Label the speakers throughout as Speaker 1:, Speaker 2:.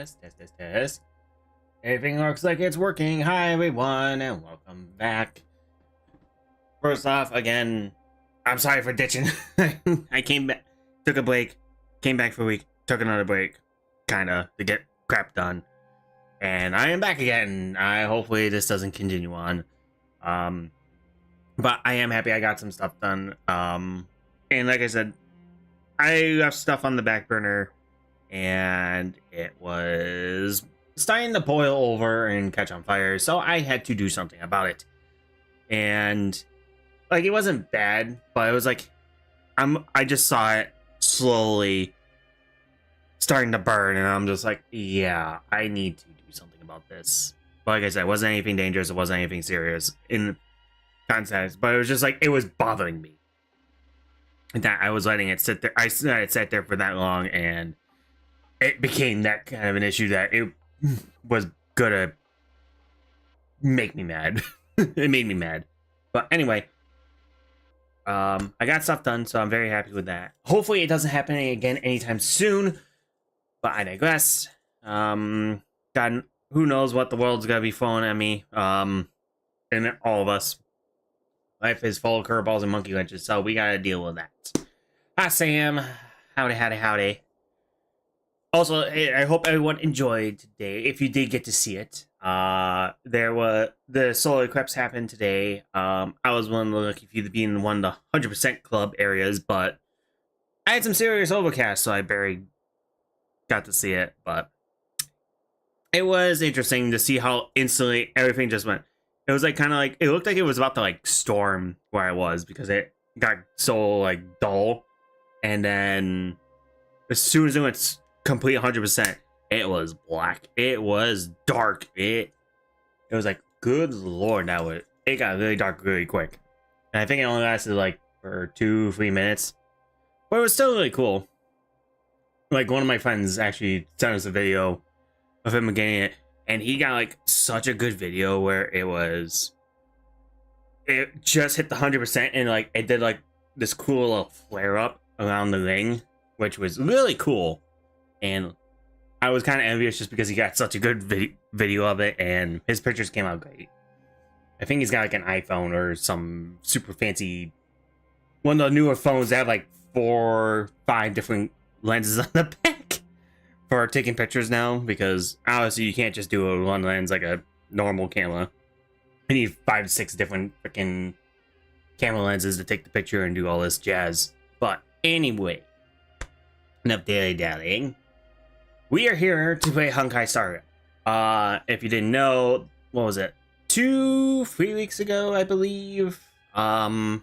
Speaker 1: Test. Everything looks like it's working. Hi, everyone, and welcome back. First off, again, I'm sorry for ditching. I came back, took a break, came back for a week, took another break, kinda, to get crap done. And I am back again. Hopefully this doesn't continue on. But I am happy I got some stuff done. And like I said, I left stuff on the back burner, and it was starting to boil over and catch on fire, so I had to do something about it. And like, it wasn't bad, but it was like I just saw it slowly starting to burn, and I'm just like, yeah, I need to do something about this. But like I said, it wasn't anything dangerous, it wasn't anything serious in context, but it was just like, it was bothering me that I was letting it sit there. I let it sat there for that long, and it became that kind of an issue that it was gonna make me mad. It made me mad. But anyway, I got stuff done, so I'm very happy with that. Hopefully it doesn't happen again anytime soon, but I digress. God, who knows what the world's gonna be throwing at me, and all of us. Life is full of curveballs and monkey wrenches, so we gotta deal with that. Hi, Sam. Howdy. Also, I hope everyone enjoyed today. If you did get to see it, there were the solar eclipse happened today. I was one of the lucky few to be in one of the 100% club areas, but I had some serious overcast, so I barely got to see it. But it was interesting to see how instantly everything just went. It was like kind of like, it looked like it was about to like storm where I was, because it got so like dull, and then as soon as it went complete 100%, it was black. It was dark. It was like, good lord, it got really dark really quick. And I think it only lasted like for 2-3 minutes, but it was still really cool. Like, one of my friends actually sent us a video of him getting it, and he got like such a good video where it just hit the 100%, and like it did like this cool little flare up around the ring, which was really cool. And I was kind of envious just because he got such a good video of it, and his pictures came out great. I think he's got like an iPhone or some super fancy, one of the newer phones that have like 4 or 5 different lenses on the back for taking pictures now, because obviously you can't just do a one lens like a normal camera. You need 5 to 6 different freaking camera lenses to take the picture and do all this jazz. But anyway, enough dilly-dallying. We are here to play Honkai Star Rail. If you didn't know, what was it? 2-3 weeks ago, I believe. I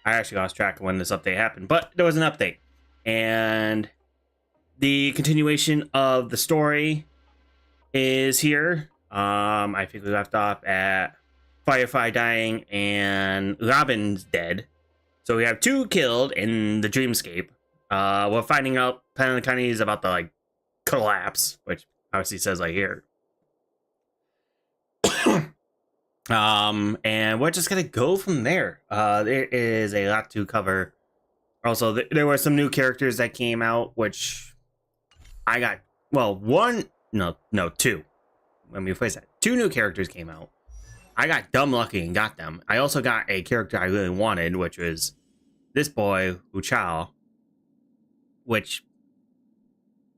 Speaker 1: actually lost track of when this update happened, but there was an update. And the continuation of the story is here. I think we left off at Firefly dying and Robin's dead. So we have 2 killed in the dreamscape. We're finding out Penacony is about to like collapse, which obviously says like here. And we're just gonna go from there. There is a lot to cover. Also, there were some new characters that came out, which I got. Well, 2. Let me rephrase that. 2 new characters came out. I got dumb lucky and got them. I also got a character I really wanted, which was this boy, Uchao, which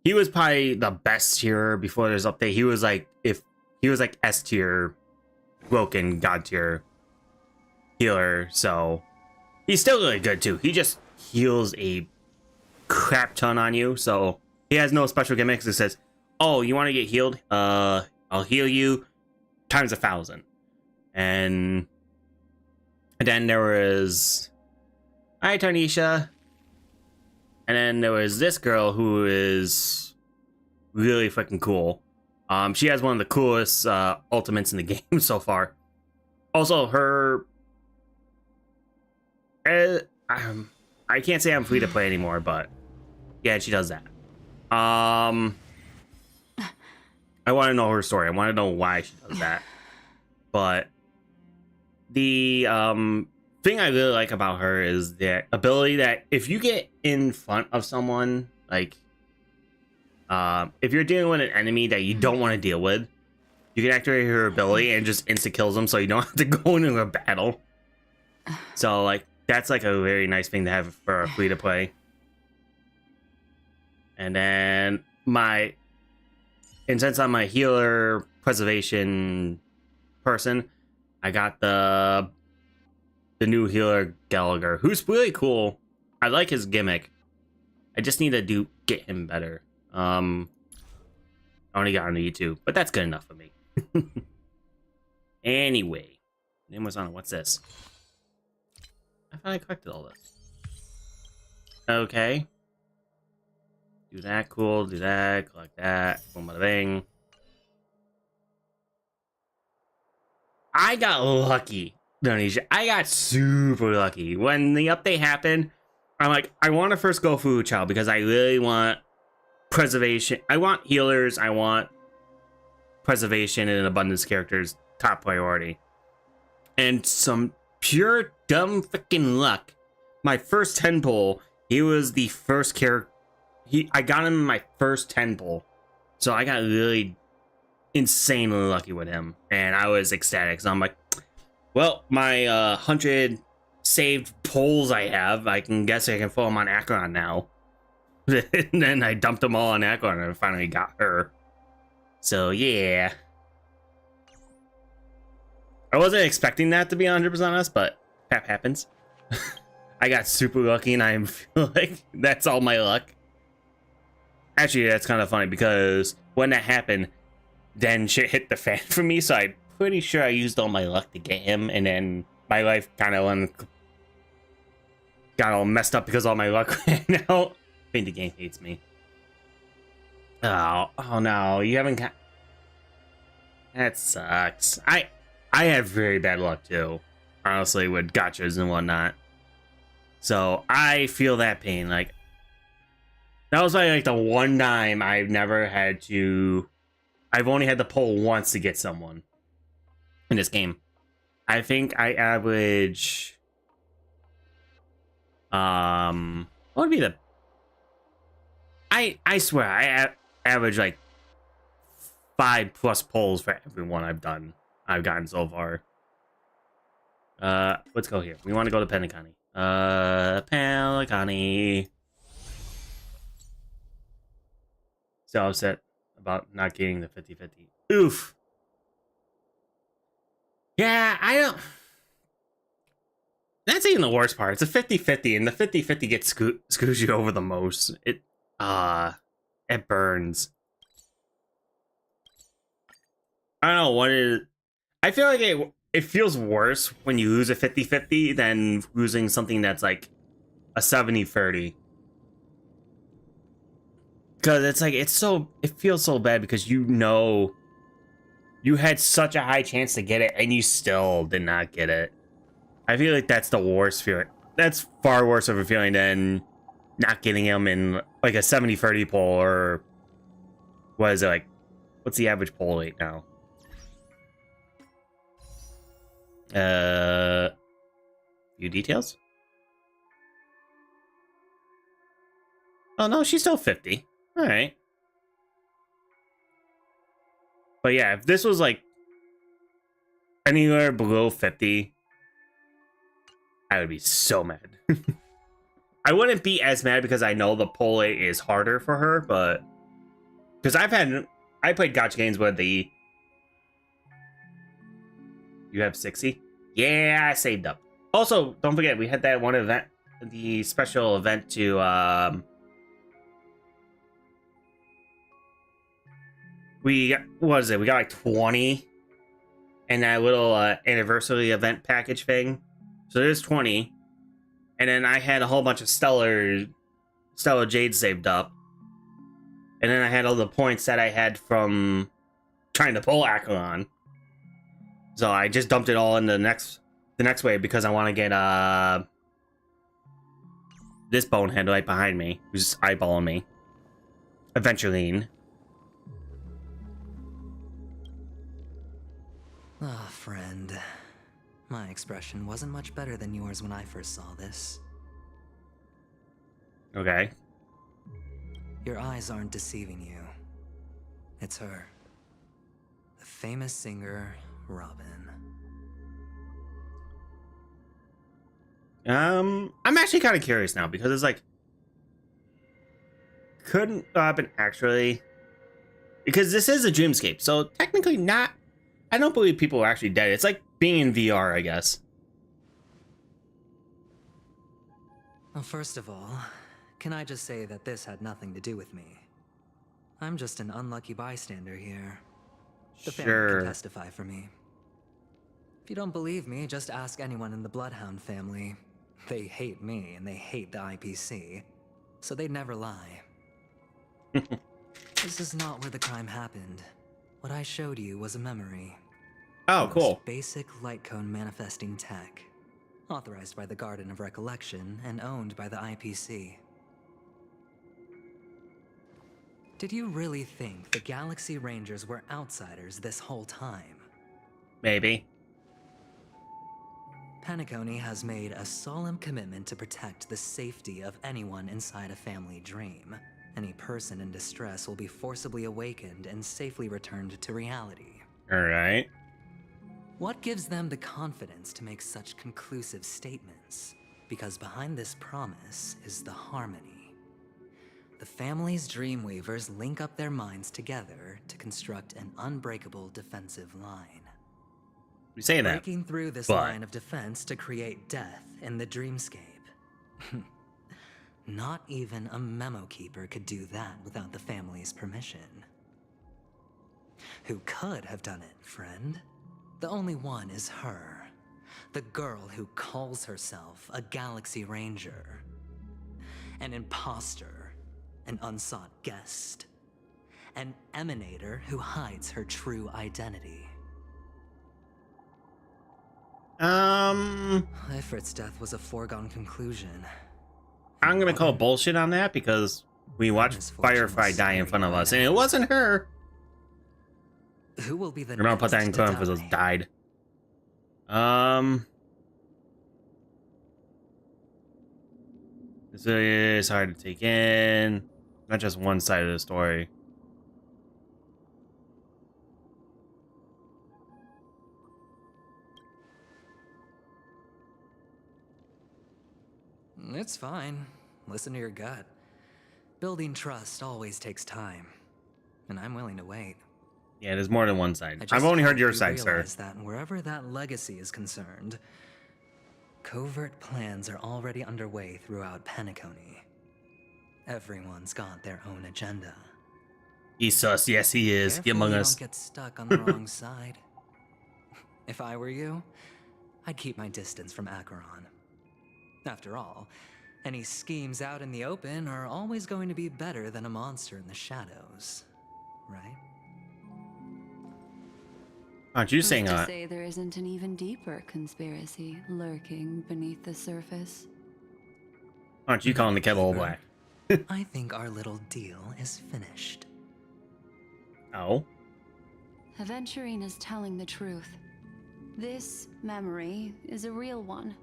Speaker 1: he was probably the best tier before this update. He was like, S tier, broken god tier healer, so he's still really good too. He just heals a crap ton on you, so he has no special gimmicks. It says, oh, you want to get healed? I'll heal you times 1,000. And then there was, hi Tarnisha. And then there was this girl who is really freaking cool. She has one of the coolest ultimates in the game so far. Also, her, I can't say I'm free to play anymore, but yeah, she does that. I want to know her story. I want to know why she does that. But the thing I really like about her is the ability that if you get in front of someone, like If you're dealing with an enemy that you don't want to deal with, you can activate her ability and just insta kills them, so you don't have to go into a battle. So like that's like a very nice thing to have for a free to play. And then since I'm a healer preservation person, I got the new healer Gallagher, who's really cool. I like his gimmick. I just need to get him better. I only got on YouTube, but that's good enough for me. Anyway, name was on. What's this? I thought I collected all this. Okay. Do that, cool. Do that, collect that. Boom, bada bing. I got lucky, Donisha. I got super lucky. When the update happened, I'm like, I want to first go Food Child because I really want preservation. I want healers. I want preservation and abundance characters top priority. And some pure dumb freaking luck. My first 10 pull, he was the first character. I got him in my first 10 pull. So I got really insanely lucky with him. And I was ecstatic. So I'm like, well, my 100 saved pulls I have, I can guess I can throw them on Akron now. And then I dumped them all on Akron and finally got her. So yeah. I wasn't expecting that to be 100% honest, but crap happens. I got super lucky and I feel like that's all my luck. Actually, that's kind of funny because when that happened, then shit hit the fan for me, so I'm pretty sure I used all my luck to get him, and then my life kind of got all messed up because all my luck ran out. I think the game hates me. Oh no, you haven't got... That sucks. I have very bad luck too, honestly, with gotchas and whatnot. So I feel that pain. Like, that was like the one time I've never had to... I've only had to pull once to get someone in this game. I think I average... what would be the... I swear, I average like 5+ pulls for every one I've gotten so far. Let's go here. We want to go to Penacony. Penacony. So upset about not getting the 50-50. Oof. Yeah, I don't... That's even the worst part. It's a 50-50, and the 50-50 gets screws you over the most. It burns. I don't know what it is. I feel like it feels worse when you lose a 50-50 than losing something that's like a 70-30. Because it's like, it feels so bad because you know you had such a high chance to get it and you still did not get it. I feel like that's the worst feeling. That's far worse of a feeling than not getting him in like a 70-30 pull, or what is it like? What's the average pull rate now? Few details? Oh no, she's still 50. Alright. But yeah, if this was like anywhere below 50, I would be so mad. I wouldn't be as mad because I know the pull rate is harder for her, but because I played gotcha games with the... You have 60? Yeah, I saved up. Also, don't forget, we had that one event, the special event to what was it? We got like 20 in that little anniversary event package thing. So there's 20. And then I had a whole bunch of Stellar Jade saved up. And then I had all the points that I had from trying to pull Acheron. So I just dumped it all in the next wave because I want to get this bonehead right behind me, who's eyeballing me. Eventually.
Speaker 2: Ah, friend. My expression wasn't much better than yours when I first saw this.
Speaker 1: Okay.
Speaker 2: Your eyes aren't deceiving you. It's her. The famous singer, Robin.
Speaker 1: I'm actually kind of curious now because it's like, couldn't Robin actually? Because this is a dreamscape, so technically not. I don't believe people are actually dead. It's like being in VR, I guess.
Speaker 2: Well, first of all, can I just say that this had nothing to do with me? I'm just an unlucky bystander here. The family can testify for me. If you don't believe me, just ask anyone in the Bloodhound family. They hate me and they hate the IPC, so they'd never lie. This is not where the crime happened. What I showed you was a memory.
Speaker 1: Oh, cool.
Speaker 2: Basic light cone manifesting tech. Authorized by the Garden of Recollection and owned by the IPC. Did you really think the Galaxy Rangers were outsiders this whole time?
Speaker 1: Maybe.
Speaker 2: Penacony has made a solemn commitment to protect the safety of anyone inside a family dream. Any person in distress will be forcibly awakened and safely returned to reality.
Speaker 1: All right.
Speaker 2: What gives them the confidence to make such conclusive statements? Because behind this promise is the harmony. The family's Dreamweavers link up their minds together to construct an unbreakable defensive line.
Speaker 1: We say that.
Speaker 2: Breaking through this line of defense to create death in the dreamscape. Not even a memo keeper could do that without the family's permission. Who could have done it, friend? The only one is her. The girl who calls herself a Galaxy Ranger. An imposter. An unsought guest. An emanator who hides her true identity. Ifrit's death was a foregone conclusion.
Speaker 1: I'm gonna call bullshit on that because we watched Firefly die in front of us, and it wasn't her.
Speaker 2: Who will be the
Speaker 1: We're gonna put that in quote because it died. This is hard to take in. Not just one side of the story.
Speaker 2: It's fine. Listen to your gut. Building trust always takes time, and I'm willing to wait.
Speaker 1: Yeah, there's more than one side. I've only heard your side, sir.
Speaker 2: That wherever that legacy is concerned, covert plans are already underway throughout Penacony. Everyone's got their own agenda.
Speaker 1: He's sus, yes he is. He among us.
Speaker 2: Don't get stuck on the wrong side. If I were you, I'd keep my distance from Acheron. After all, any schemes out in the open are always going to be better than a monster in the shadows, right?
Speaker 1: Aren't you saying that?
Speaker 3: Say there isn't an even deeper conspiracy lurking beneath the surface.
Speaker 1: Aren't you calling the kettle black?
Speaker 2: I think our little deal is finished.
Speaker 1: Oh?
Speaker 3: Aventurine is telling the truth. This memory is a real one,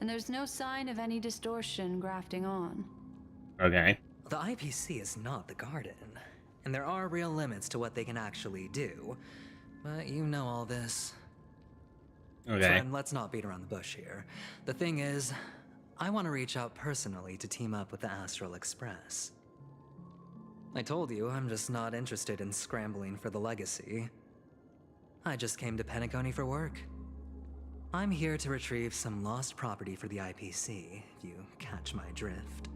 Speaker 3: and there's no sign of any distortion grafting on.
Speaker 1: Okay.
Speaker 2: The IPC is not the Garden, and there are real limits to what they can actually do. But you know all this.
Speaker 1: Okay.
Speaker 2: Friend, let's not beat around the bush here. The thing is, I want to reach out personally to team up with the Astral Express. I told you I'm just not interested in scrambling for the legacy. I just came to Penacony for work. I'm here to retrieve some lost property for the IPC, if you catch my drift.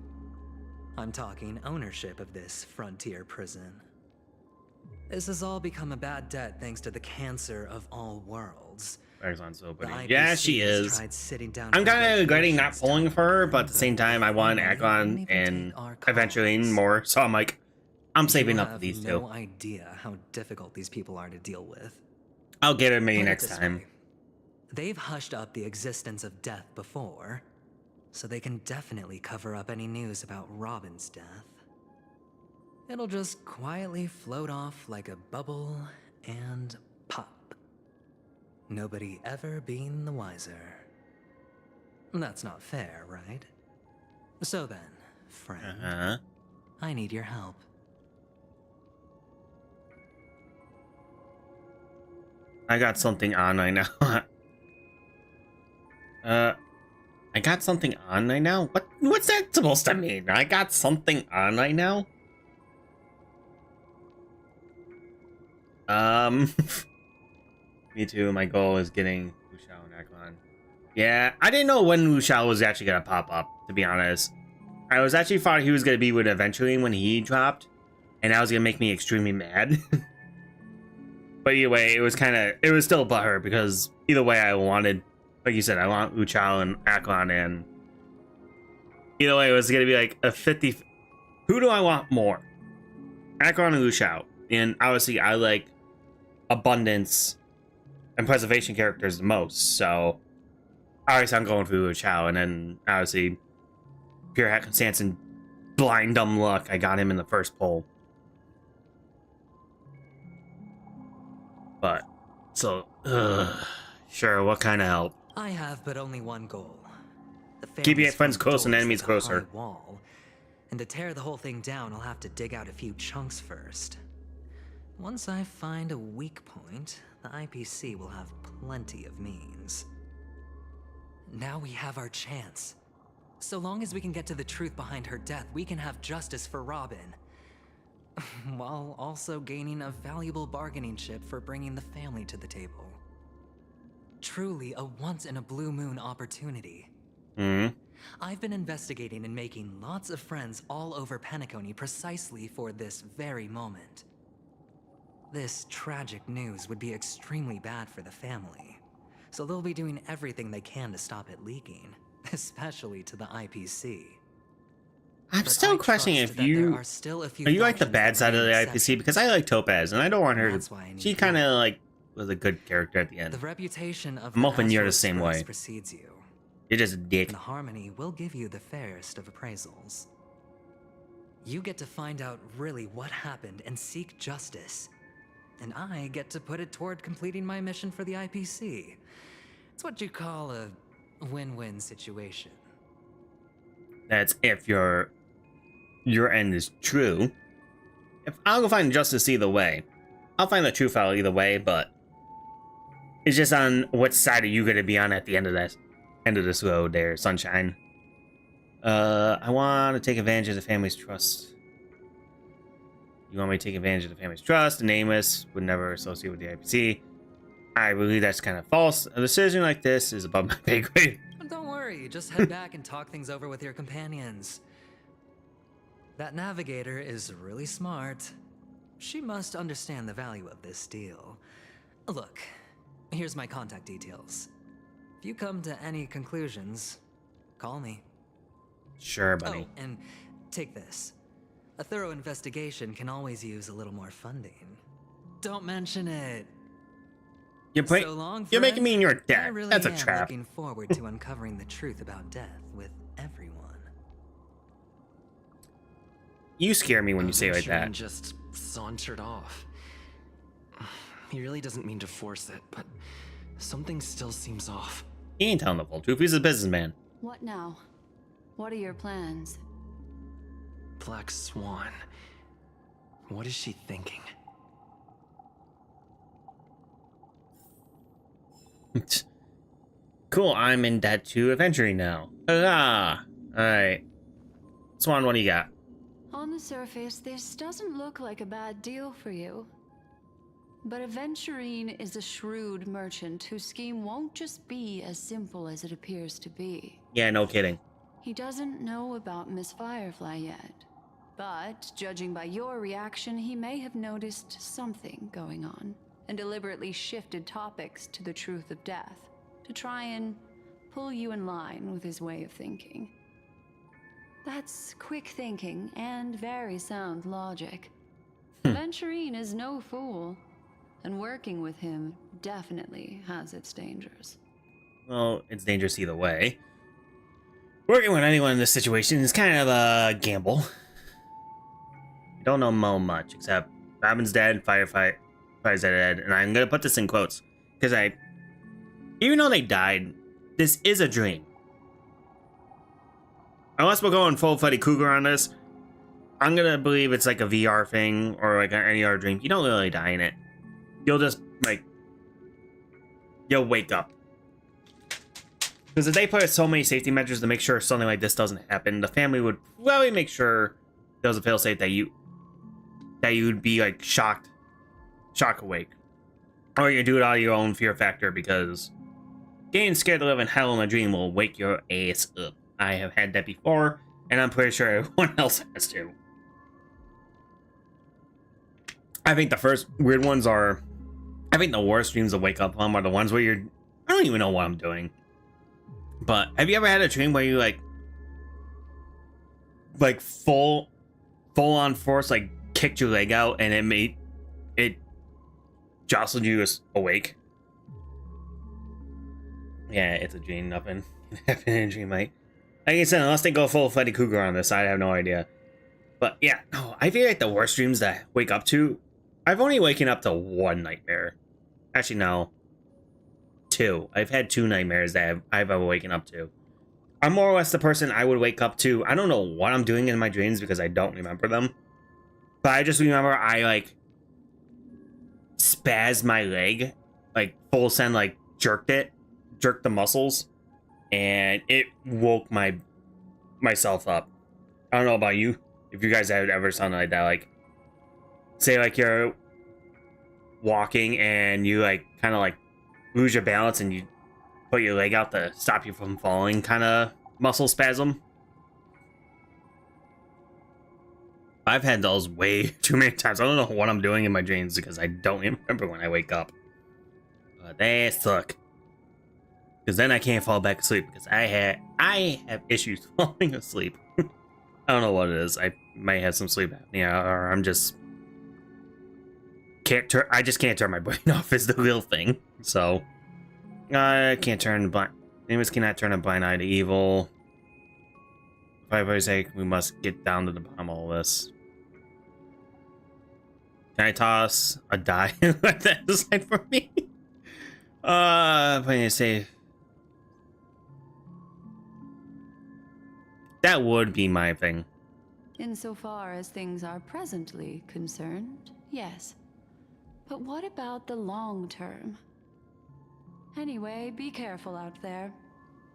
Speaker 2: I'm talking ownership of this frontier prison. This has all become a bad debt thanks to the cancer of all worlds.
Speaker 1: Exxon's so pretty. Yeah, she is. I'm kind of regretting not pulling for her, but at the same time, I want Akon and Aventurine more, so I'm like, I'm saving up for these two.
Speaker 2: No idea how difficult these people are to deal with.
Speaker 1: I'll get her maybe next time.
Speaker 2: They've hushed up the existence of death before, so they can definitely cover up any news about Robin's death. It'll just quietly float off like a bubble and pop. Nobody ever being the wiser. That's not fair, right? So then, friend, I need your help.
Speaker 1: I got something on right now. I got something on right now? What's that supposed to mean? I got something on right now? Me too. My goal is getting Wu Xiao and Aklan. Yeah, I didn't know when Wu Xiao was actually gonna pop up, to be honest. I was actually thought he was gonna be with eventually when he dropped, and that was gonna make me extremely mad. But either way, it was still butthurt because either way I wanted, like you said, I want Wu Xiao and Aklan, and either way it was gonna be like a 50. Who do I want more? Aklan and Wu Xiao. And obviously I like abundance and preservation characters the most, so obviously I'm going for Wu Xiao, and then obviously pure happenstance and blind dumb luck, I got him in the first poll. But so sure, what kind of help?
Speaker 2: I have but only one goal.
Speaker 1: Keep your friends close and enemies closer.
Speaker 2: Wall. And to tear the whole thing down, I'll have to dig out a few chunks first. Once I find a weak point, the IPC will have plenty of means. Now we have our chance. So long as we can get to the truth behind her death, we can have justice for Robin. While also gaining a valuable bargaining chip for bringing the family to the table. Truly a once-in-a-blue-moon opportunity. I've been investigating and making lots of friends all over Penacony precisely for this very moment. This tragic news would be extremely bad for the family, so they'll be doing everything they can to stop it leaking, especially to the IPC.
Speaker 1: I'm still questioning if you are you like the bad side of the IPC, because I like Topaz and I don't want her to. She kind of like was a good character at the end.
Speaker 2: The reputation of
Speaker 1: I'm
Speaker 2: the
Speaker 1: hoping you're the
Speaker 2: Astral
Speaker 1: same way.
Speaker 2: Express precedes you.
Speaker 1: You're just a dick.
Speaker 2: And the Harmony will give you the fairest of appraisals. You get to find out really what happened and seek justice. And I get to put it toward completing my mission for the IPC. It's what you call a win-win situation.
Speaker 1: That's if your end is true. If I'll go find justice either way. I'll find the truth out either way, but it's just on what side are you going to be on at the end of this road there, Sunshine. I want to take advantage of the family's trust. You want me to take advantage of the family's trust? The nameless would never associate with the IPC. I believe that's kind of false. A decision like this is above my pay grade.
Speaker 2: Don't worry, just head back and talk things over with your companions. That navigator is really smart. She must understand the value of this deal. Look, here's my contact details. If you come to any conclusions, call me.
Speaker 1: Sure, buddy.
Speaker 2: Oh, and take this. A thorough investigation can always use a little more funding. Don't mention it.
Speaker 1: You're making me in your debt.
Speaker 2: Really
Speaker 1: That's a trap.
Speaker 2: Looking forward to uncovering the truth about death with everyone.
Speaker 1: You scare me when you say it like that.
Speaker 4: Just sauntered off. He really doesn't mean to force it, but something still seems off.
Speaker 1: He ain't telling the full truth. He's a businessman.
Speaker 3: What now? What are your plans?
Speaker 4: Black Swan. What is she thinking?
Speaker 1: Cool, I'm in debt to adventuring now. Huzzah! Alright. Swan, what do you got?
Speaker 3: On the surface, this doesn't look like a bad deal for you. But Aventurine is a shrewd merchant whose scheme won't just be as simple as it appears to be.
Speaker 1: Yeah, no kidding.
Speaker 3: He doesn't know about Miss Firefly yet. But, judging by your reaction, he may have noticed something going on, and deliberately shifted topics to the truth of death, to try and pull you in line with his way of thinking. That's quick thinking and very sound logic. Aventurine is no fool, and working with him definitely has its dangers.
Speaker 1: Well, it's dangerous either way. Working with anyone in this situation is kind of a gamble. I don't know Mo much, except Robin's dead, Firefly's dead, and I'm gonna put this in quotes, because even though they died, this is a dream. Unless we're going full Freddy Krueger on this, I'm gonna believe it's like a VR thing or like any other dream. You don't really die in it. You'll just like you'll wake up. Because if they put so many safety measures to make sure something like this doesn't happen, the family would probably make sure there was a failsafe that you'd be like shock awake. Or you do it out of your own fear factor, because getting scared to live in hell in a dream will wake your ass up. I have had that before, and I'm pretty sure everyone else has too. I think the first weird ones are, I think the worst dreams to wake up on are the ones where I don't even know what I'm doing. But have you ever had a dream where you like full on force like kicked your leg out and it jostled you awake? Yeah, it's a dream. Nothing can happen in a dream, mate. Like I said, unless they go full Freddy Krueger on this, I have no idea. But yeah, no, I feel like the worst dreams that I wake up to, I've only waken up to one nightmare. Actually, no. 2. I've had 2 nightmares that I've ever waken up to. I'm more or less the person I would wake up to. I don't know what I'm doing in my dreams because I don't remember them. But I just remember I like spazzed my leg, like full send, like jerked the muscles, and it woke myself up. I don't know about you, if you guys have ever something like that, like say like you're walking and you like kind of like lose your balance and you put your leg out to stop you from falling, kind of muscle spasm. I've had those way too many times. I don't know what I'm doing in my dreams because I don't remember when I wake up. But they suck. Because then I can't fall back asleep because I have issues falling asleep. I don't know what it is. I might have some sleep apnea, or I'm just I just can't turn my brain off is the real thing. So I can't turn Enemies cannot turn a blind eye to evil. For everybody's sake, we must get down to the bottom of all this. Can I toss a die like that aside for me? Plenty of safe. That would be my thing.
Speaker 3: Insofar as things are presently concerned, yes. But what about the long term? Anyway, be careful out there.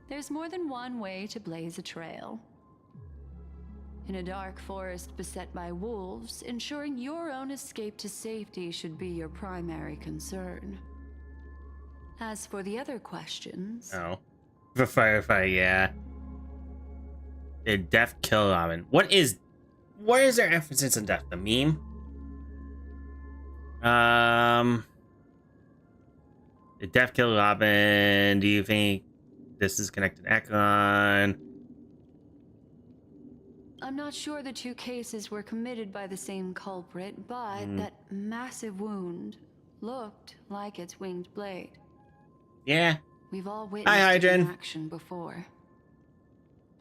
Speaker 3: There's more than one way to blaze a trail. In a dark forest beset by wolves, ensuring your own escape to safety should be your primary concern. As for the other questions...
Speaker 1: Oh. For firefight, yeah. Did death kill Robin? What is their emphasis on death? The meme? Did death kill Robin? Do you think this is connected to Ekron?
Speaker 3: I'm not sure the 2 cases were committed by the same culprit, but that massive wound looked like its winged blade.
Speaker 1: Yeah.
Speaker 3: We've all witnessed it in action before.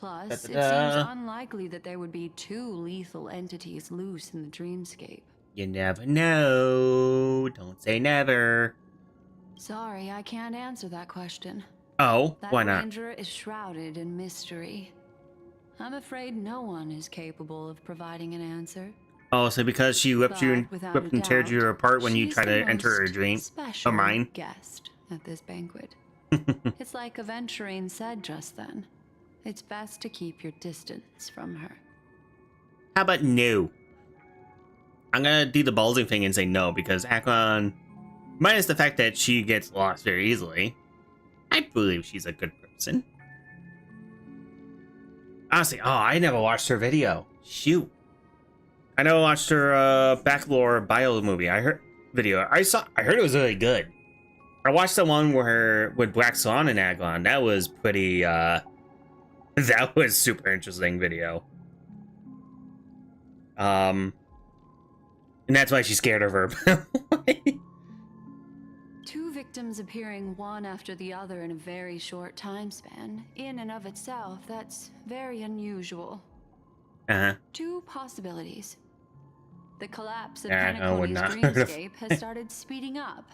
Speaker 3: Plus, it seems unlikely that there would be 2 lethal entities loose in the dreamscape.
Speaker 1: You never know. Don't say never.
Speaker 3: Sorry, I can't answer that question.
Speaker 1: Oh, why not?
Speaker 3: That ranger is shrouded in mystery. I'm afraid no one is capable of providing an answer.
Speaker 1: Oh, so because she whipped and teared you apart when you try to enter her dream of mine?
Speaker 3: Guest at this banquet. It's like Aventurine said just then. It's best to keep your distance from her.
Speaker 1: How about no? I'm gonna do the ballsy thing and say no, because Akron, minus the fact that she gets lost very easily, I believe she's a good person. Honestly, I never watched her video. Shoot. I never watched her Backlore bio movie. I heard it was really good. I watched the one with Black Swan and Aglon. That was pretty that was super interesting video. And that's why she's scared of her.
Speaker 3: 2 victims appearing one after the other in a very short time span, in and of itself, that's very unusual. 2 possibilities. The collapse of Penacony's dreamscape has started speeding up,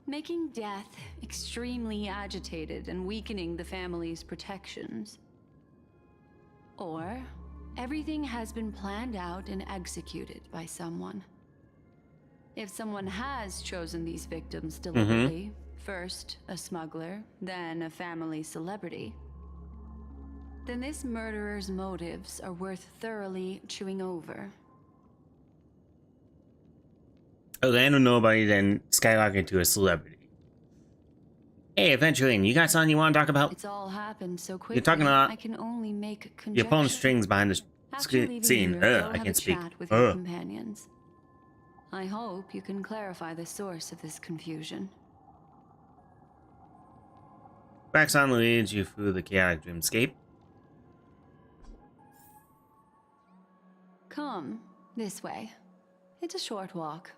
Speaker 3: making death extremely agitated and weakening the family's protections. Or Everything has been planned out and executed by someone. If someone has chosen these victims deliberately, first a smuggler, then a family celebrity, then this murderer's motives are worth thoroughly chewing over.
Speaker 1: Orlando nobody, then skyrocket to a celebrity. Hey, Adventuring, you got something you want to talk about?
Speaker 3: It's all happened so quickly.
Speaker 1: You're talking about
Speaker 3: I can only make conjecture.
Speaker 1: you're pulling strings behind the
Speaker 3: After leaving
Speaker 1: scene.
Speaker 3: here, go
Speaker 1: I
Speaker 3: have
Speaker 1: can't
Speaker 3: a
Speaker 1: speak.
Speaker 3: chat with your companions. I hope you can clarify the source of this confusion.
Speaker 1: Waxon leads you through the chaotic dreamscape.
Speaker 3: Come, this way. It's a short walk.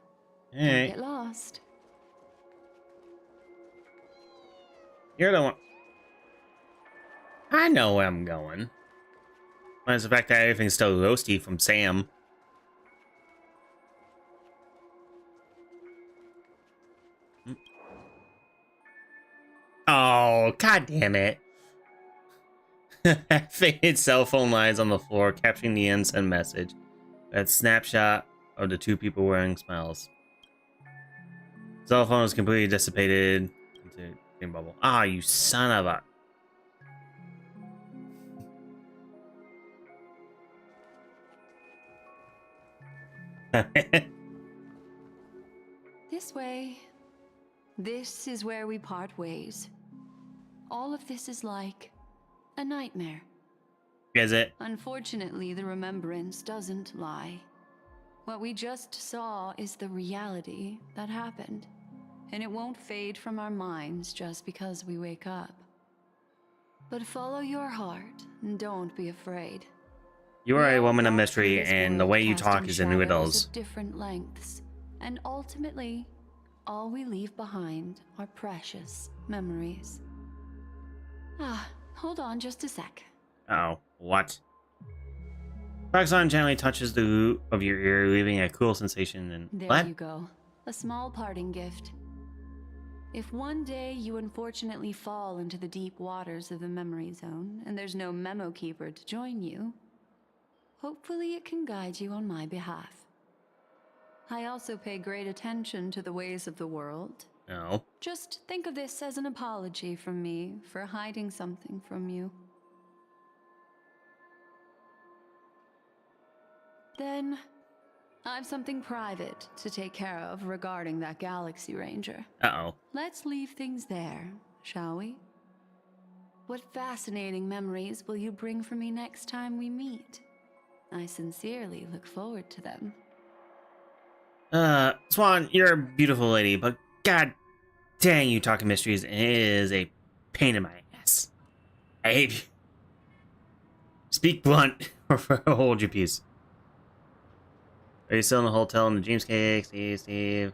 Speaker 1: Hey,
Speaker 3: Don't get lost.
Speaker 1: you're the one. I know where I'm going. Minus the fact that everything's still roasty from Sam. Oh, god damn it. Faded cell phone lines on the floor, capturing the unsent message. That snapshot of the two people wearing smiles. Cell phone is completely dissipated into a bubble. Ah, you son of a...
Speaker 3: This way. This is where we part ways. All of this is like a nightmare.
Speaker 1: Is it?
Speaker 3: Unfortunately, the remembrance doesn't lie. What we just saw is the reality that happened, and it won't fade from our minds just because we wake up. But follow your heart and don't be afraid.
Speaker 1: You are
Speaker 3: We
Speaker 1: a
Speaker 3: all
Speaker 1: woman of
Speaker 3: walk
Speaker 1: mystery,
Speaker 3: through this
Speaker 1: and the
Speaker 3: world
Speaker 1: way you talk
Speaker 3: casting
Speaker 1: is in
Speaker 3: shadows
Speaker 1: riddles.
Speaker 3: of different lengths, and ultimately, all we leave behind are precious memories. Ah, hold on just a sec.
Speaker 1: Oh, what? Roxanne gently touches the root of your ear, leaving a cool sensation and...
Speaker 3: There
Speaker 1: What?
Speaker 3: you go. A small parting gift. If one day you unfortunately fall into the deep waters of the memory zone, and there's no memo keeper to join you, hopefully it can guide you on my behalf. I also pay great attention to the ways of the world.
Speaker 1: No.
Speaker 3: Just think of this as an apology from me for hiding something from you. Then, I've something private to take care of regarding that Galaxy Ranger.
Speaker 1: Uh-oh.
Speaker 3: Let's leave things there, shall we? What fascinating memories will you bring for me next time we meet? I sincerely look forward to them.
Speaker 1: Swan, you're a beautiful lady, but god dang, you talking mysteries, and it is a pain in my ass. I hate you. Speak blunt, or hold your peace. Are you still in the hotel in the dreamscape, Steve?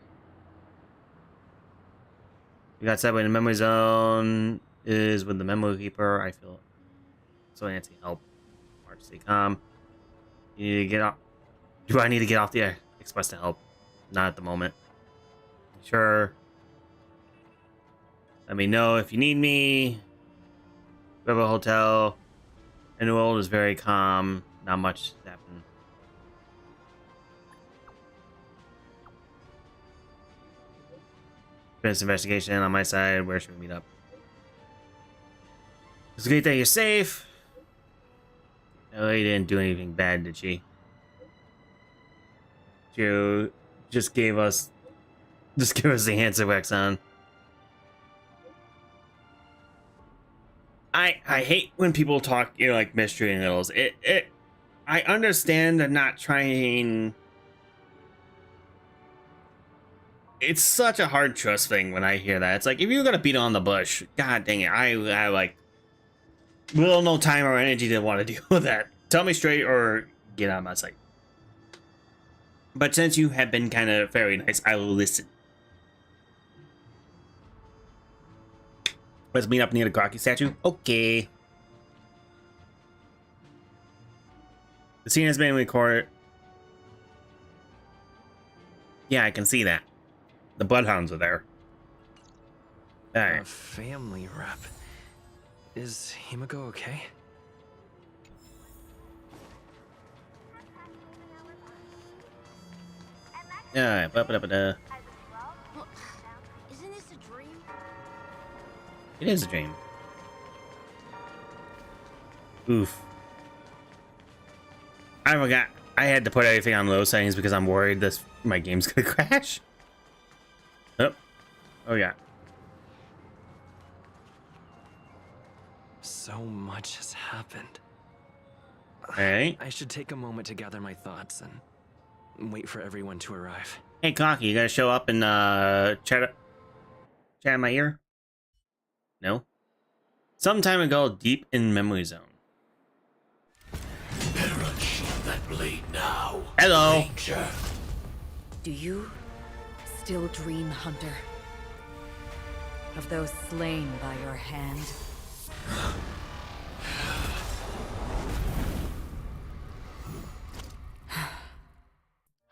Speaker 1: You got set in the memory zone. Is with the memo keeper. I feel so Nancy, help. March, stay calm. You need to get off. Do I need to get off the express to help? Not at the moment. Sure. Let me know if you need me. Rebel Hotel. And the world is very calm. Not much happened. Finish investigation on my side. Where should we meet up? It's great that you're safe. Ellie didn't do anything bad, did she? She just give us the answer, Rexon. I hate when people talk, like mystery and riddles. I understand that not trying. It's such a hard trust thing when I hear that. It's like, if you're gonna beat on the bush, god dang it, I like little no time or energy to want to deal with that. Tell me straight or get out of my sight. But since you have been kind of very nice, I will listen. Let's meet up near the Crocky statue. Okay. The scene has been recorded. Yeah, I can see that. The bloodhounds are there. Alright.
Speaker 4: A family rep. Is Himiko okay?
Speaker 1: Alright,
Speaker 5: Well, isn't this a dream?
Speaker 1: it is a dream. Oof. I forgot. I had to put everything on low settings because I'm worried my game's gonna crash. Oh. Oh yeah.
Speaker 4: So much has happened.
Speaker 1: Alright.
Speaker 4: I should take a moment to gather my thoughts and wait for everyone to arrive.
Speaker 1: Hey Cocky, you gonna show up and chat in my ear? No? Some time ago, deep in memory zone.
Speaker 6: That blade now.
Speaker 1: Hello.
Speaker 6: Danger.
Speaker 7: Do you still dream, Hunter? Of those slain by your hand?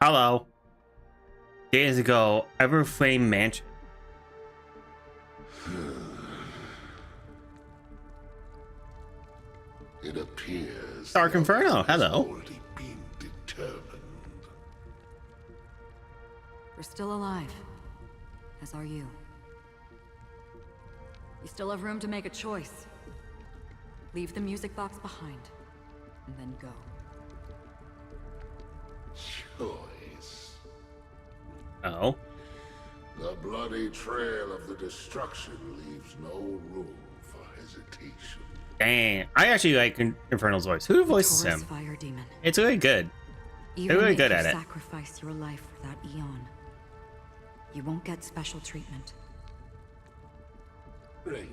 Speaker 1: Hello. Days ago, Everflame Mansion.
Speaker 6: It appears
Speaker 1: Dark
Speaker 6: the
Speaker 1: Inferno,
Speaker 6: outcome has
Speaker 1: hello.
Speaker 6: already been determined.
Speaker 7: We're still alive. As are you. You still have room to make a choice. Leave the music box behind, and then go.
Speaker 6: Choice.
Speaker 1: Oh.
Speaker 6: The bloody trail of the destruction leaves no room for hesitation.
Speaker 1: Dang. I actually like Infernal's voice. Who voices
Speaker 7: Taurus
Speaker 1: him?
Speaker 7: Fire Demon.
Speaker 1: It's really good.
Speaker 7: Even
Speaker 1: really
Speaker 7: if
Speaker 1: good
Speaker 7: you
Speaker 1: at it.
Speaker 7: sacrifice your life for that eon, you won't get special treatment.
Speaker 6: Ranger,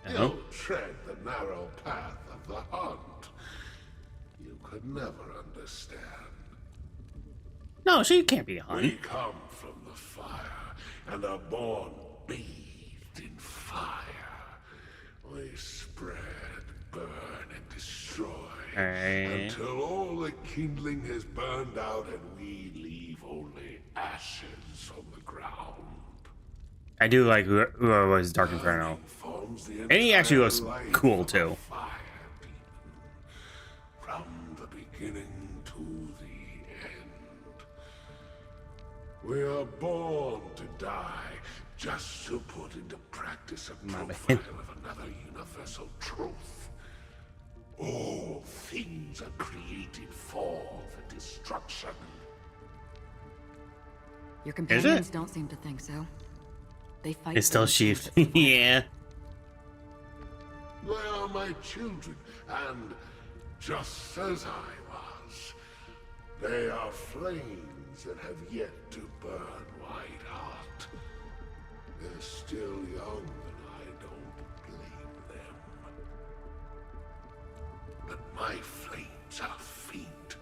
Speaker 1: Uh-huh.
Speaker 6: you tread the narrow path of the hunt. You could never understand.
Speaker 1: No, she can't be a
Speaker 6: We
Speaker 1: hun.
Speaker 6: come from the fire and are born bathed in fire. We spread, burn, and destroy
Speaker 1: Alright.
Speaker 6: until all the kindling has burned out and we leave only ashes on the ground.
Speaker 1: I do like whoever was Dark Inferno.
Speaker 6: Forms the
Speaker 1: And he actually looks
Speaker 6: entire life
Speaker 1: cool,
Speaker 6: of a
Speaker 1: too.
Speaker 6: fire demon. From the beginning to the end. We are born to die just to put into practice a
Speaker 1: My
Speaker 6: profile
Speaker 1: man.
Speaker 6: of another universal truth. All things are created for the destruction.
Speaker 7: Your companions don't seem to think so. They fight.
Speaker 1: It's still
Speaker 7: for the
Speaker 1: sheathed.
Speaker 7: chance at survival.
Speaker 1: Yeah.
Speaker 6: They are my children, and just as I was, they are flames that have yet to burn white hot. They're still young, and I don't blame them. But my flames are faint,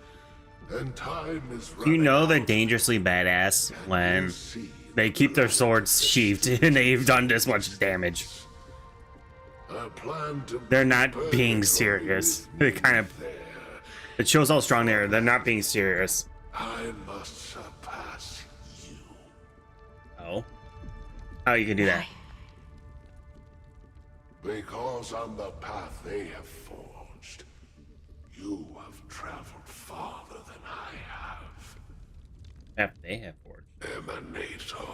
Speaker 6: and time is running
Speaker 1: You know they're
Speaker 6: out.
Speaker 1: dangerously badass
Speaker 6: And
Speaker 1: when
Speaker 6: you see
Speaker 1: they keep their swords sheathed and they've done this much damage.
Speaker 6: I plan to
Speaker 1: They're
Speaker 6: bring
Speaker 1: not being
Speaker 6: Purgatory
Speaker 1: serious.
Speaker 6: with
Speaker 1: They
Speaker 6: me
Speaker 1: kind of-
Speaker 6: there.
Speaker 1: It shows how strong they are. They're not being serious.
Speaker 6: I must surpass you.
Speaker 1: Oh. Oh, you can do that.
Speaker 6: Because on the path they have forged, you have traveled farther than I have.
Speaker 1: After they have forged.
Speaker 6: Emanator.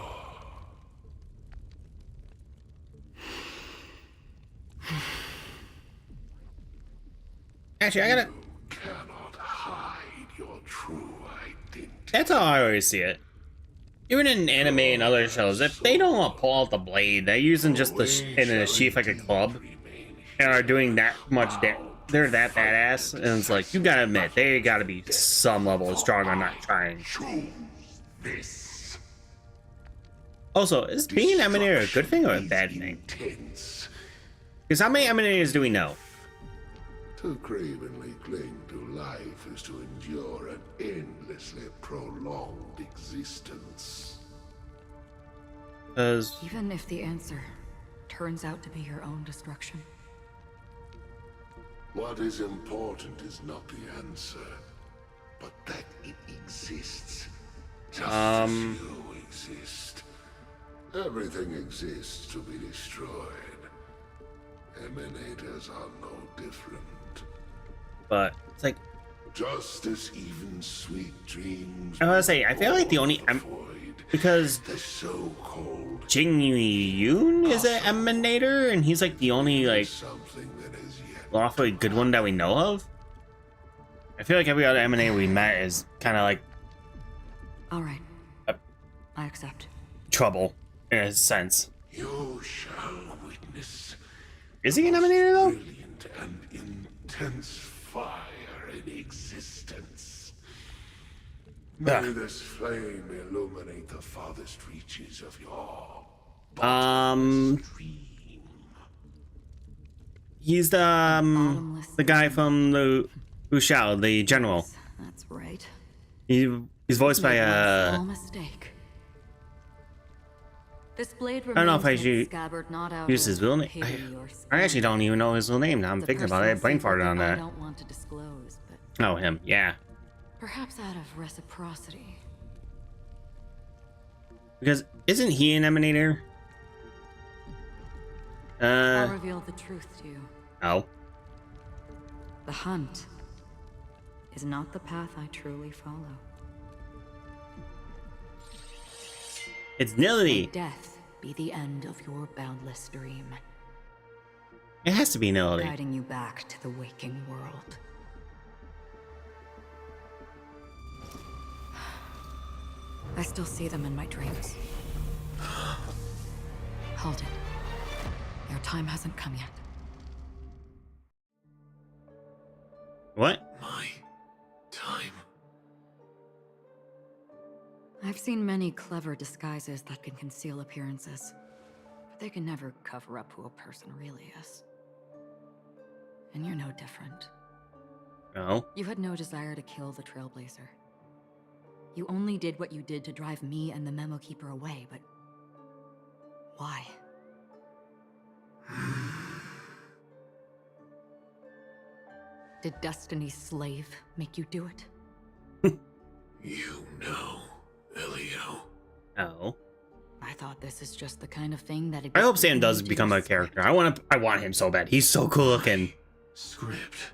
Speaker 1: Actually, I gotta.
Speaker 6: You cannot hide your true identity.
Speaker 1: That's how I always see it. Even in anime and other shows, if they don't want to pull out the blade, they're using just the in a sheath like a club, and are doing that much damage. They're that badass, and it's like you gotta admit they gotta be some level of strong or not trying.
Speaker 6: Choose this.
Speaker 1: Also, is being an Emanator a good thing or a bad thing?
Speaker 6: Intense.
Speaker 1: Because how many Emanators do we know?
Speaker 6: To cravenly cling to life is to endure an endlessly prolonged existence.
Speaker 1: Because
Speaker 7: Even if the answer turns out to be your own destruction.
Speaker 6: What is important is not the answer, but that it exists. Just as you exist. Everything exists to be destroyed. Emanators are no different.
Speaker 1: but it's like
Speaker 6: just as even sweet dreams.
Speaker 1: I was gonna say, I feel like the only because
Speaker 6: the so-called
Speaker 1: Jing Yoon is an emanator, and he's like the only like
Speaker 6: something that is yet
Speaker 1: lawfully good one that we know of. I feel like every other emanator we met is kind of like
Speaker 7: All right.
Speaker 1: Uh,
Speaker 7: I accept.
Speaker 1: trouble in a sense.
Speaker 6: You shall witness
Speaker 1: Is he an emanator though?
Speaker 6: brilliant and intense fire in existence. May this flame illuminate the farthest reaches of your dream.
Speaker 1: He's the guy from the Wuxiao, the general.
Speaker 7: That's right.
Speaker 1: He's voiced by
Speaker 7: Small mistake. This blade
Speaker 1: I don't know if I
Speaker 7: remains in its
Speaker 1: should
Speaker 7: scabbard, not out
Speaker 1: use
Speaker 7: of
Speaker 1: his real name.
Speaker 7: pity or
Speaker 1: I actually
Speaker 7: spite.
Speaker 1: don't even know his real name now. I'm
Speaker 7: The
Speaker 1: thinking about it. I
Speaker 7: personal
Speaker 1: brain farted
Speaker 7: secret
Speaker 1: on
Speaker 7: I
Speaker 1: that.
Speaker 7: don't want to disclose, but
Speaker 1: Oh, him. Yeah.
Speaker 7: perhaps out of reciprocity.
Speaker 1: Because isn't he an emanator?
Speaker 7: I'll reveal the truth to you.
Speaker 1: Oh.
Speaker 7: The hunt is not the path I truly follow.
Speaker 1: It's Nility.
Speaker 7: Death be the end of your boundless dream,
Speaker 1: It has to be Nility.
Speaker 7: guiding you back to the waking world. I still see them in my dreams. Hold it. Your time hasn't come yet.
Speaker 1: What?
Speaker 4: My time.
Speaker 7: I've seen many clever disguises that can conceal appearances, but they can never cover up who a person really is. And you're no different.
Speaker 1: Oh.
Speaker 7: You had no desire to kill the Trailblazer. You only did what you did to drive me and the Memo Keeper away, but why? Did Destiny's slave make you do it?
Speaker 6: You know, Elio.
Speaker 1: Oh.
Speaker 7: I thought this is just the kind of thing that
Speaker 1: I hope Sam does become a character. I want him so bad. He's so cool looking.
Speaker 6: Script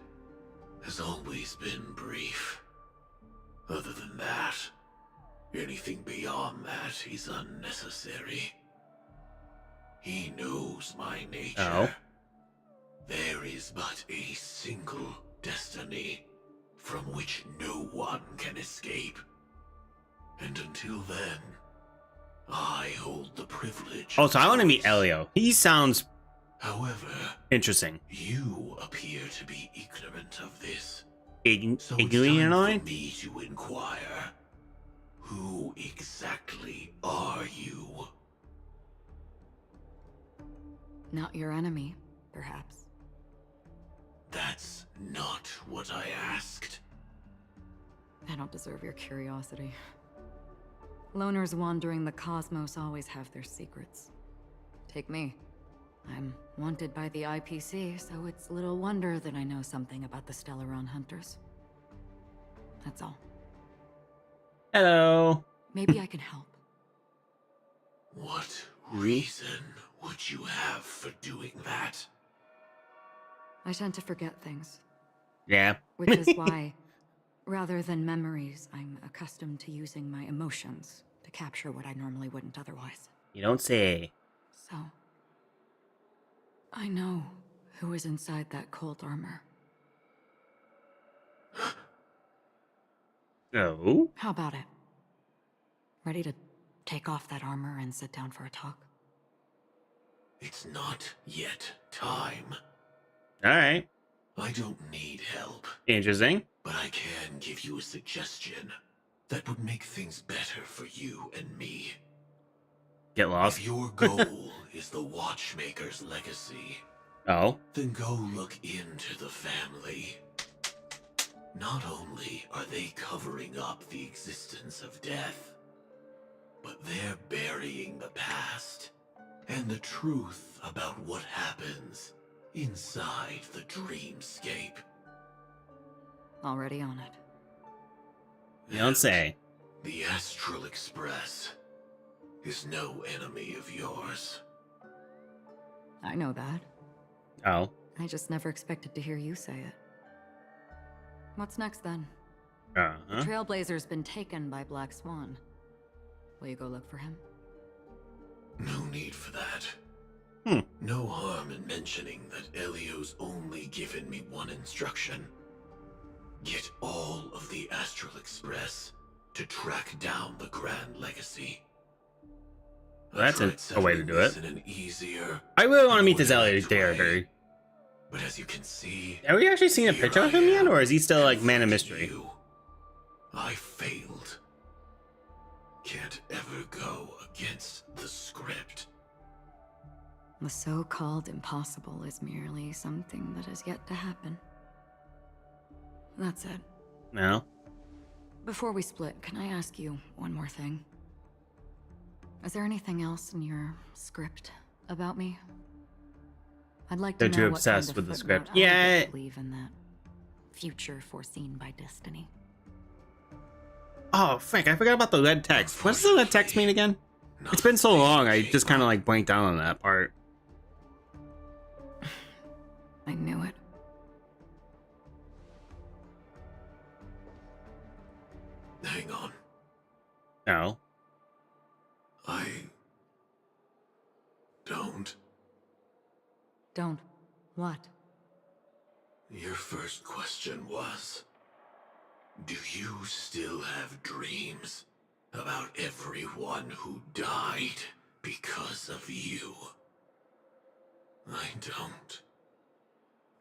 Speaker 6: has always been brief. Other than that, anything beyond that is unnecessary. He knows my nature.
Speaker 1: Oh.
Speaker 6: There is but a single destiny from which no one can escape. And until then, I hold the privilege.
Speaker 1: Oh, so I want to meet
Speaker 6: choice.
Speaker 1: Elio. He sounds
Speaker 6: However,
Speaker 1: interesting.
Speaker 6: you appear to be ignorant of this. So it's time
Speaker 1: Ignorant?
Speaker 6: for me to inquire. Who exactly are you?
Speaker 7: Not your enemy, perhaps.
Speaker 6: That's not what I asked.
Speaker 7: I don't deserve your curiosity. Loners wandering the cosmos always have their secrets. Take me. I'm wanted by the IPC, so it's little wonder that I know something about the Stellaron Hunters. That's all.
Speaker 1: Hello.
Speaker 7: Maybe I can help.
Speaker 6: What reason would you have for doing that?
Speaker 7: I tend to forget things,
Speaker 1: Yeah.
Speaker 7: which is why, rather than memories, I'm accustomed to using my emotions to capture what I normally wouldn't otherwise.
Speaker 1: You don't say.
Speaker 7: So, I know who is inside that cold armor.
Speaker 1: Oh.
Speaker 7: How about it? Ready to take off that armor and sit down for a talk?
Speaker 6: It's not yet time.
Speaker 1: All right.
Speaker 6: I don't need help,
Speaker 1: Interesting.
Speaker 6: but I can give you a suggestion that would make things better for you and me.
Speaker 1: Get lost.
Speaker 6: If your goal is the Watchmaker's legacy,
Speaker 1: Oh.
Speaker 6: then go look into the family. Not only are they covering up the existence of death, but they're burying the past and the truth about what happens inside the dreamscape.
Speaker 7: Already on it.
Speaker 1: You don't say.
Speaker 6: The Astral Express is no enemy of yours.
Speaker 7: I know that.
Speaker 1: Oh.
Speaker 7: I just never expected to hear you say it. What's next then?
Speaker 1: Uh-huh.
Speaker 7: Trailblazer's been taken by Black Swan. Will you go look for him?
Speaker 6: No need for that. No harm in mentioning that Elio's only given me one instruction. Get all of the Astral Express to track down the Grand Legacy.
Speaker 1: Well, that's a way to do it.
Speaker 6: In an easier,
Speaker 1: I really want to meet
Speaker 6: more
Speaker 1: this Elliot
Speaker 6: direct way.
Speaker 1: character.
Speaker 6: But as you can see,
Speaker 1: Have we actually seen a
Speaker 6: here
Speaker 1: picture of
Speaker 6: I
Speaker 1: him yet,
Speaker 6: am,
Speaker 1: or is he still like man of
Speaker 6: confronting
Speaker 1: mystery?
Speaker 6: you. I failed. Can't ever go against the script.
Speaker 7: The so-called impossible is merely something that has yet to happen. That's it.
Speaker 1: No.
Speaker 7: Before we split, can I ask you one more thing? Is there anything else in your script about me? I'd like to
Speaker 1: They're
Speaker 7: know
Speaker 1: too
Speaker 7: what
Speaker 1: obsessed
Speaker 7: kind of
Speaker 1: with the
Speaker 7: footnote
Speaker 1: script.
Speaker 7: I
Speaker 1: Yeah.
Speaker 7: could believe in that future foreseen by destiny.
Speaker 1: Oh, Frank, I forgot about the lead text. What does the lead text mean again? It's been so long, I just kind of like blanked out on that part.
Speaker 7: I knew it.
Speaker 6: Hang on.
Speaker 1: No.
Speaker 6: I don't.
Speaker 7: Don't. What?
Speaker 6: Your first question was, do you still have dreams about everyone who died because of you? I don't.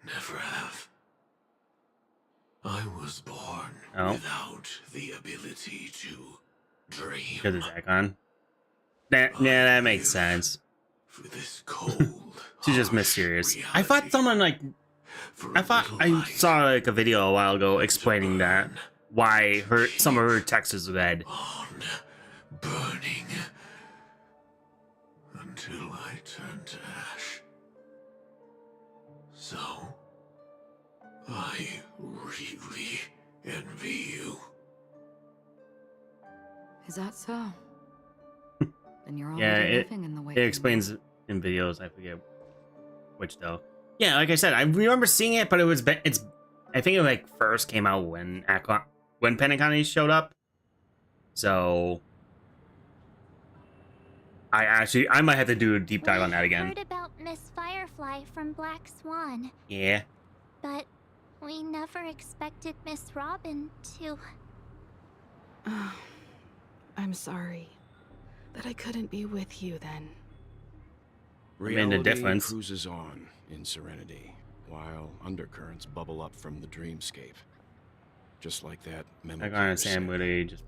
Speaker 6: Never have. I was born
Speaker 1: Oh.
Speaker 6: without the ability to dream.
Speaker 1: Because it's Akon. Yeah, that makes sense.
Speaker 6: For this cold,
Speaker 1: She's just
Speaker 6: harsh
Speaker 1: mysterious. I
Speaker 6: reality.
Speaker 1: thought someone like
Speaker 6: For
Speaker 1: I
Speaker 6: a
Speaker 1: thought
Speaker 6: little
Speaker 1: I
Speaker 6: light
Speaker 1: saw like a video a while ago explaining that
Speaker 6: burn.
Speaker 1: why some of her text is red.
Speaker 6: On burning until I turn to ash. So I really envy you.
Speaker 7: Is that so? Then you're already
Speaker 1: Yeah, it
Speaker 7: living in the way
Speaker 1: explains in videos. I forget which though. Yeah, like I said, I remember seeing it, but it's I think it like first came out when Penacony showed up. So I might have to do a deep dive on that again.
Speaker 5: Heard about Miss Firefly from Black Swan,
Speaker 1: Yeah.
Speaker 5: but we never expected Miss Robin to.
Speaker 8: I'm sorry that I couldn't be with you then.
Speaker 1: mean, the difference.
Speaker 9: Cruises on in serenity, while undercurrents bubble up from the dreamscape. Just like that memo.
Speaker 1: Like on Sam Woody just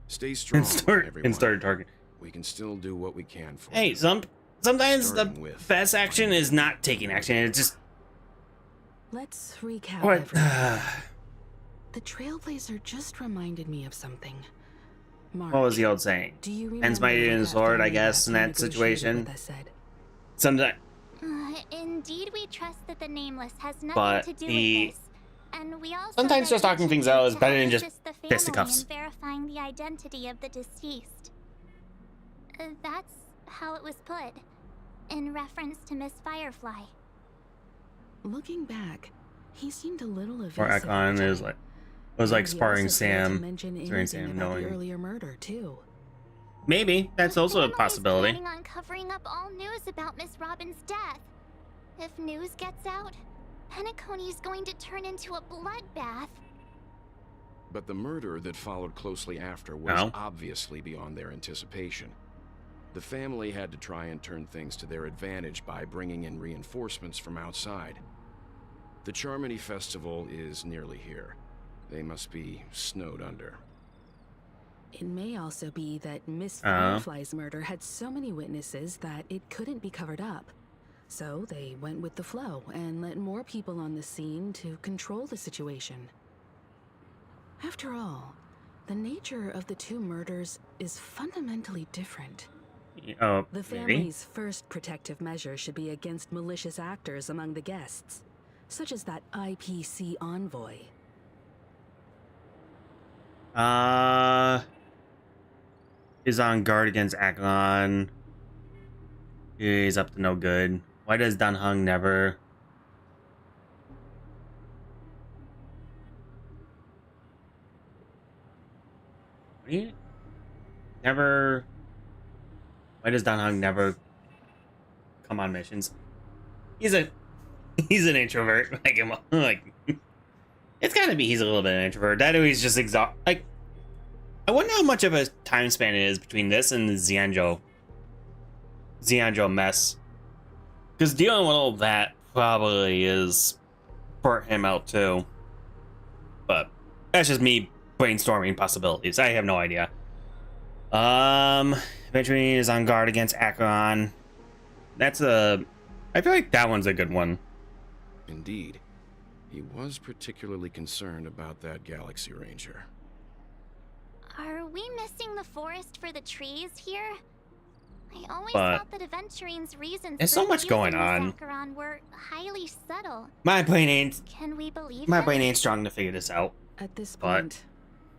Speaker 9: Stay strong, everyone.
Speaker 1: started talking.
Speaker 9: We can still do what we can for
Speaker 1: Hey,
Speaker 9: you.
Speaker 1: sometimes the
Speaker 9: Starting with
Speaker 1: best action is not taking action. It's just
Speaker 8: Let's recap
Speaker 1: what.
Speaker 8: everything. The Trailblazer just reminded me of something. Mark,
Speaker 1: What was the old saying?
Speaker 8: do you remember
Speaker 1: Ends mighty
Speaker 8: what
Speaker 1: in
Speaker 8: that
Speaker 1: sword, I
Speaker 8: family
Speaker 1: guess, in
Speaker 8: who
Speaker 1: that
Speaker 8: negotiated
Speaker 1: situation.
Speaker 8: with us said?
Speaker 1: Sometimes,
Speaker 5: Indeed, we trust that the Nameless has nothing
Speaker 1: But
Speaker 5: to do
Speaker 1: the-
Speaker 5: with this. And we also
Speaker 1: sometimes
Speaker 5: read
Speaker 1: just talking
Speaker 5: that
Speaker 1: things
Speaker 5: you
Speaker 1: out
Speaker 5: need
Speaker 1: is
Speaker 5: to
Speaker 1: better
Speaker 5: help
Speaker 1: than just
Speaker 5: assist the family
Speaker 1: fisticuffs.
Speaker 5: in verifying the identity of the deceased. That's how it was put, in reference to Miss Firefly.
Speaker 8: Looking back, he seemed a little evasive.
Speaker 1: or Akon
Speaker 8: actually.
Speaker 1: is like was like
Speaker 8: And he
Speaker 1: sparring
Speaker 8: also failed to
Speaker 1: Sam.
Speaker 8: mention
Speaker 1: Sparring
Speaker 8: anything
Speaker 1: Sam,
Speaker 8: about
Speaker 1: knowing
Speaker 8: the earlier murder too.
Speaker 1: maybe that's
Speaker 5: The
Speaker 1: also a
Speaker 5: family's
Speaker 1: possibility.
Speaker 5: planning on covering up all news about Miss Robin's death. If news gets out, Penacony's going to turn into a bloodbath.
Speaker 9: But the murder that followed closely after was
Speaker 1: No.
Speaker 9: obviously beyond their anticipation. The family had to try and turn things to their advantage by bringing in reinforcements from outside. The Charmony Festival is nearly here. They must be snowed under.
Speaker 8: It may also be that Miss
Speaker 1: Uh-huh.
Speaker 8: Firefly's murder had so many witnesses that it couldn't be covered up. So they went with the flow and let more people on the scene to control the situation. After all, the nature of the two murders is fundamentally different.
Speaker 1: Oh,
Speaker 8: The
Speaker 1: maybe.
Speaker 8: family's first protective measure should be against malicious actors among the guests, such as that IPC envoy.
Speaker 1: Is on guard against Akon. He's up to no good. Why does Dan Hung never? he never. Why does Don Hung never come on missions? He's an introvert. Like it's gotta be he's a little bit of an introvert. That or he's just exhausted. Like, I wonder how much of a time span it is between this and the Xianzhou mess. Because dealing with all that probably is burnt him out too. But that's just me brainstorming possibilities. I have no idea. Eventually is on guard against Acheron. I feel like that one's a good one.
Speaker 9: Indeed. He was particularly concerned about that Galaxy Ranger.
Speaker 5: Are we missing the forest for the trees here? I always
Speaker 1: But
Speaker 5: thought that Aventurine's reasons
Speaker 1: there's
Speaker 5: for
Speaker 1: so much going
Speaker 5: using the
Speaker 1: on.
Speaker 5: Acheron were highly subtle.
Speaker 1: My brain ain't
Speaker 5: Can we believe
Speaker 1: my
Speaker 5: him?
Speaker 1: brain ain't strong to figure this out.
Speaker 8: At this
Speaker 1: But-
Speaker 8: point,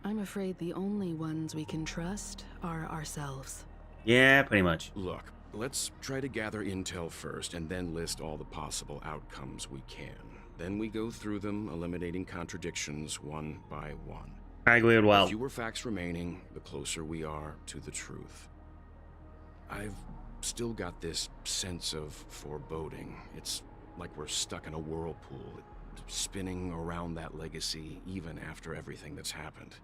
Speaker 8: I'm afraid the only ones we can trust are ourselves.
Speaker 1: Yeah, pretty much.
Speaker 9: Look, let's try to gather intel first and then list all the possible outcomes we can. Then we go through them, eliminating contradictions one by one.
Speaker 1: I agree with
Speaker 9: The
Speaker 1: well.
Speaker 9: fewer facts remaining, the closer we are to the truth. I've still got this sense of foreboding. It's like we're stuck in a whirlpool, spinning around that legacy even after everything that's happened.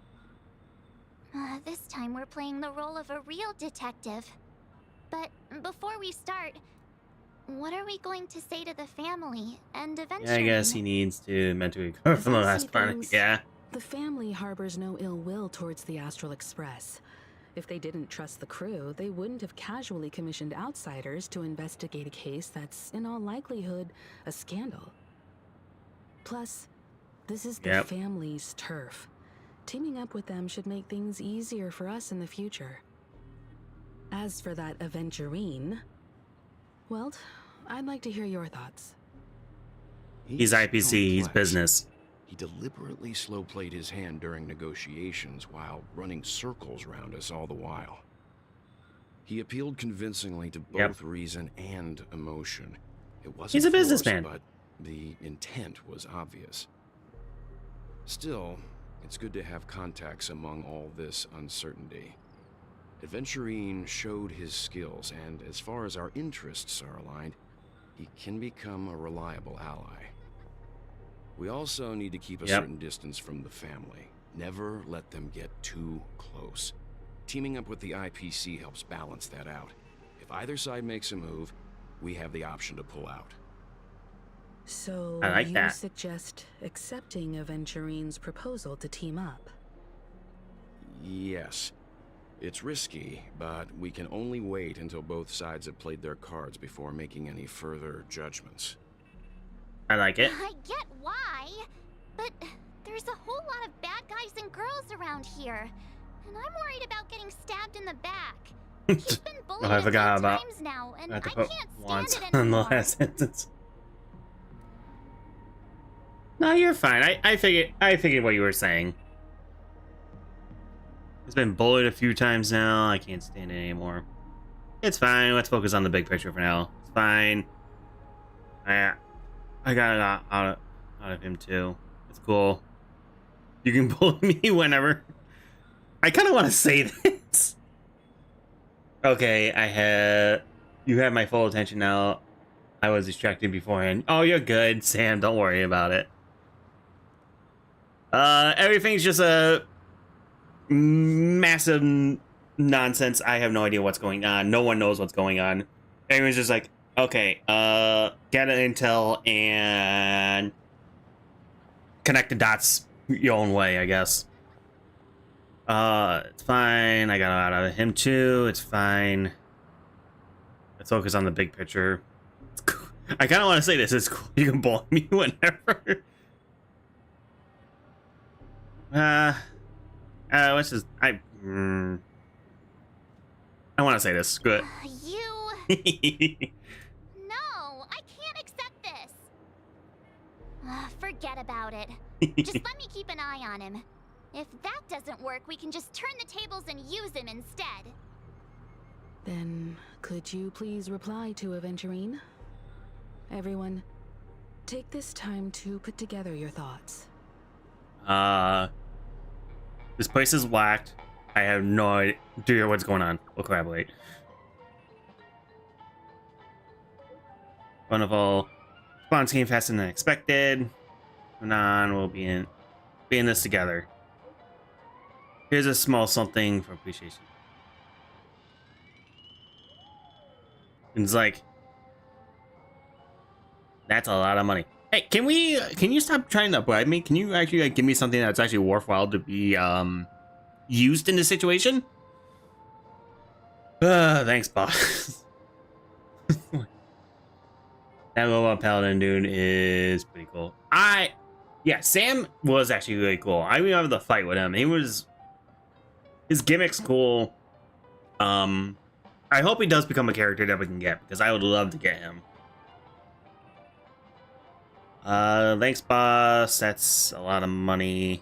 Speaker 5: This time we're playing the role of a real detective. But before we start, what are we going to say to the family and eventually?
Speaker 1: Yeah, I guess he needs to mentally recover from the last part. Yeah.
Speaker 8: The family harbors no ill will towards the Astral Express. If they didn't trust the crew, they wouldn't have casually commissioned outsiders to investigate a case that's, in all likelihood, a scandal. Plus, this is the family's turf. Teaming up with them should make things easier for us in the future. As for that Aventurine, well, I'd like to hear your thoughts.
Speaker 1: He's IPC, he's
Speaker 9: complex.
Speaker 1: business.
Speaker 9: He deliberately slow-played his hand during negotiations while running circles around us all the while. He appealed convincingly to both reason and emotion. It wasn't
Speaker 1: He's a
Speaker 9: force,
Speaker 1: businessman.
Speaker 9: but the intent was obvious. Still, it's good to have contacts among all this uncertainty. Aventurine showed his skills, and as far as our interests are aligned, he can become a reliable ally. We also need to keep a certain distance from the family. Never let them get too close. Teaming up with the IPC helps balance that out. If either side makes a move, we have the option to pull out.
Speaker 8: So
Speaker 1: I like
Speaker 8: you
Speaker 1: that.
Speaker 8: suggest accepting Aventurine's proposal to team up?
Speaker 9: Yes. It's risky, but we can only wait until both sides have played their cards before making any further judgments.
Speaker 1: I like it.
Speaker 5: I get why, but there's a whole lot of bad guys and girls around here, and I'm worried about getting stabbed in the back. He's been bullied
Speaker 1: I
Speaker 5: a
Speaker 1: forgot
Speaker 5: few
Speaker 1: about.
Speaker 5: times now, and
Speaker 1: I
Speaker 5: I
Speaker 1: have to
Speaker 5: can't
Speaker 1: put
Speaker 5: stand
Speaker 1: once
Speaker 5: it
Speaker 1: on the
Speaker 5: anymore.
Speaker 1: last sentence. No, you're fine. I figured what you were saying. He's been bullied a few times now. I can't stand it anymore. It's fine. Let's focus on the big picture for now. It's fine. I got it out of him too. It's cool. You can bully me whenever. I kind of want to say this. Okay, you have my full attention now. I was distracted beforehand. Oh, you're good, Sam. Don't worry about it. Everything's just a massive nonsense. I have no idea what's going on. No one knows what's going on. Everyone's just like, okay, get an intel and connect the dots your own way, I guess. It's fine. I got out of him too. It's fine. Let's focus on the big picture. It's cool. I kind of want to say this. It's cool. You can bully me whenever. Let's just I want to say this. Screw it.
Speaker 5: No, I can't accept this. Forget about it. Just let me keep an eye on him. If that doesn't work, we can just turn the tables and use him instead.
Speaker 8: Then, could you please reply to Aventurine? Everyone, take this time to put together your thoughts.
Speaker 1: This place is whacked. I have no idea what's going on. We'll collaborate. Wonderful. Spawn came faster than expected. Moving on, we'll be in this together. Here's a small something for appreciation. And it's like, that's a lot of money. Hey, can you stop trying to bribe me? Can you actually like, give me something that's actually worthwhile to be used in this situation? Thanks, boss. That robot paladin dude is pretty cool. Yeah, Sam was actually really cool. I remember the fight with him. His gimmick's cool. I hope he does become a character that we can get, because I would love to get him. Thanks, boss. That's a lot of money. Do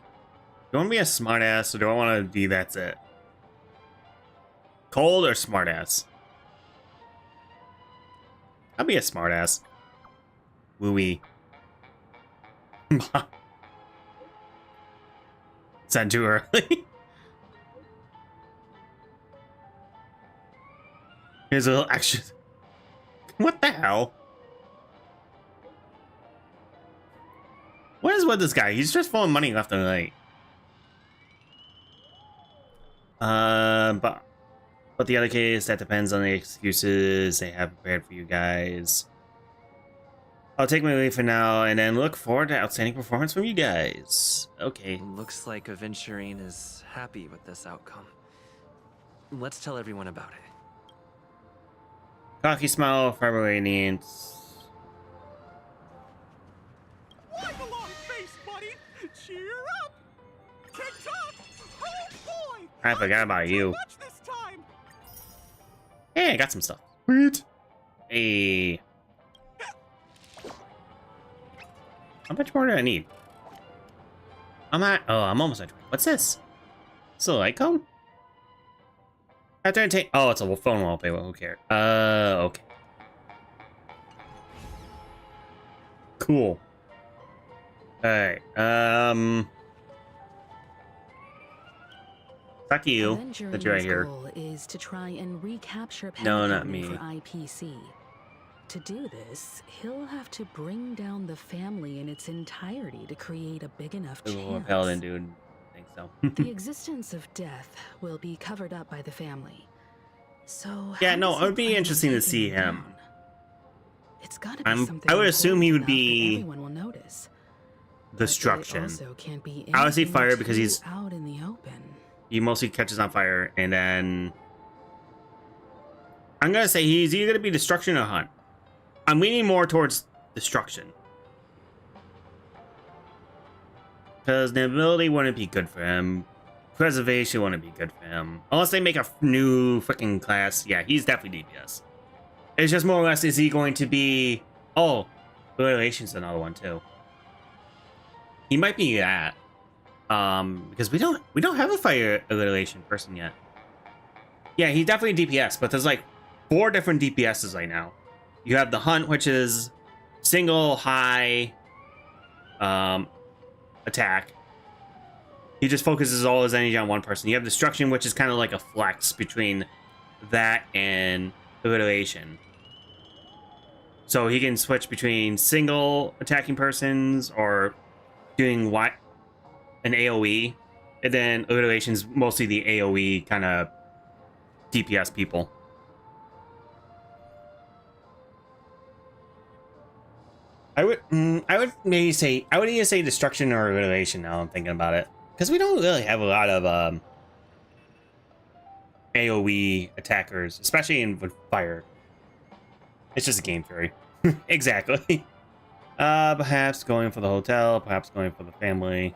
Speaker 1: you want to be a smartass, or do I want to be that's it? Cold or smartass? I'll be a smartass. Woo-wee. Is that too early? Here's a little action. What the hell? What is with this guy? He's just throwing money left and right. But the other case, that depends on the excuses they have prepared for you guys. I'll take my leave for now and then look forward to outstanding performance from you guys. Okay.
Speaker 4: Looks like Aventurine is happy with this outcome. Let's tell everyone about it.
Speaker 1: Cocky smile, Vibranians.
Speaker 10: Wipe a long face, buddy. Cheer up. Tick-tock. Oh boy.
Speaker 1: I forgot about you.
Speaker 10: Much this time.
Speaker 1: Hey, I got some stuff. Sweet. Hey. How much more do I need? I'm almost at 20. What's this? It's a light cone? After I take, oh, it's a phone wallpaper. Who cares? Okay. Cool. Alright, fuck you, that you're right here.
Speaker 8: Goal is to try and recapture
Speaker 1: No, not
Speaker 8: Penacony
Speaker 1: me.
Speaker 8: for IPC. To do this, he'll have to bring down the family in its entirety to create a big enough chance.
Speaker 1: Paladin dude. I think so.
Speaker 8: The existence of death will be covered up by the family. So
Speaker 1: Yeah,
Speaker 8: how
Speaker 1: no,
Speaker 8: does
Speaker 1: it would
Speaker 8: he
Speaker 1: be
Speaker 8: plan
Speaker 1: interesting
Speaker 8: on
Speaker 1: to see
Speaker 8: taking
Speaker 1: him.
Speaker 8: down? It's gotta be something
Speaker 1: I would assume he would
Speaker 8: important enough that
Speaker 1: be
Speaker 8: everyone will notice.
Speaker 1: destruction.
Speaker 8: But it also can't be
Speaker 1: I would say
Speaker 8: anything
Speaker 1: fire because
Speaker 8: too
Speaker 1: he's
Speaker 8: out in the open.
Speaker 1: he mostly catches on fire, and then I'm gonna say he's either gonna be destruction or hunt. I'm leaning more towards destruction because the ability wouldn't be good for him. Preservation wouldn't be good for him unless they make a new freaking class. Yeah, he's definitely DPS. It's just more or less, is he going to be? Oh, Relation's another one too. He might be that. Because we don't have a fire relation person yet. Yeah, he's definitely DPS, but there's like 4 different DPSs right now. You have the hunt, which is single high attack. He just focuses all his energy on one person. You have destruction, which is kind of like a flex between that and relation. So he can switch between single attacking persons or doing what? An AoE. And then relation's mostly the AoE kind of DPS people. I would maybe say, I would either say destruction or relation now I'm thinking about it. Because we don't really have a lot of AoE attackers, especially with fire. It's just a game theory. Exactly. Perhaps going for the hotel, perhaps going for the family.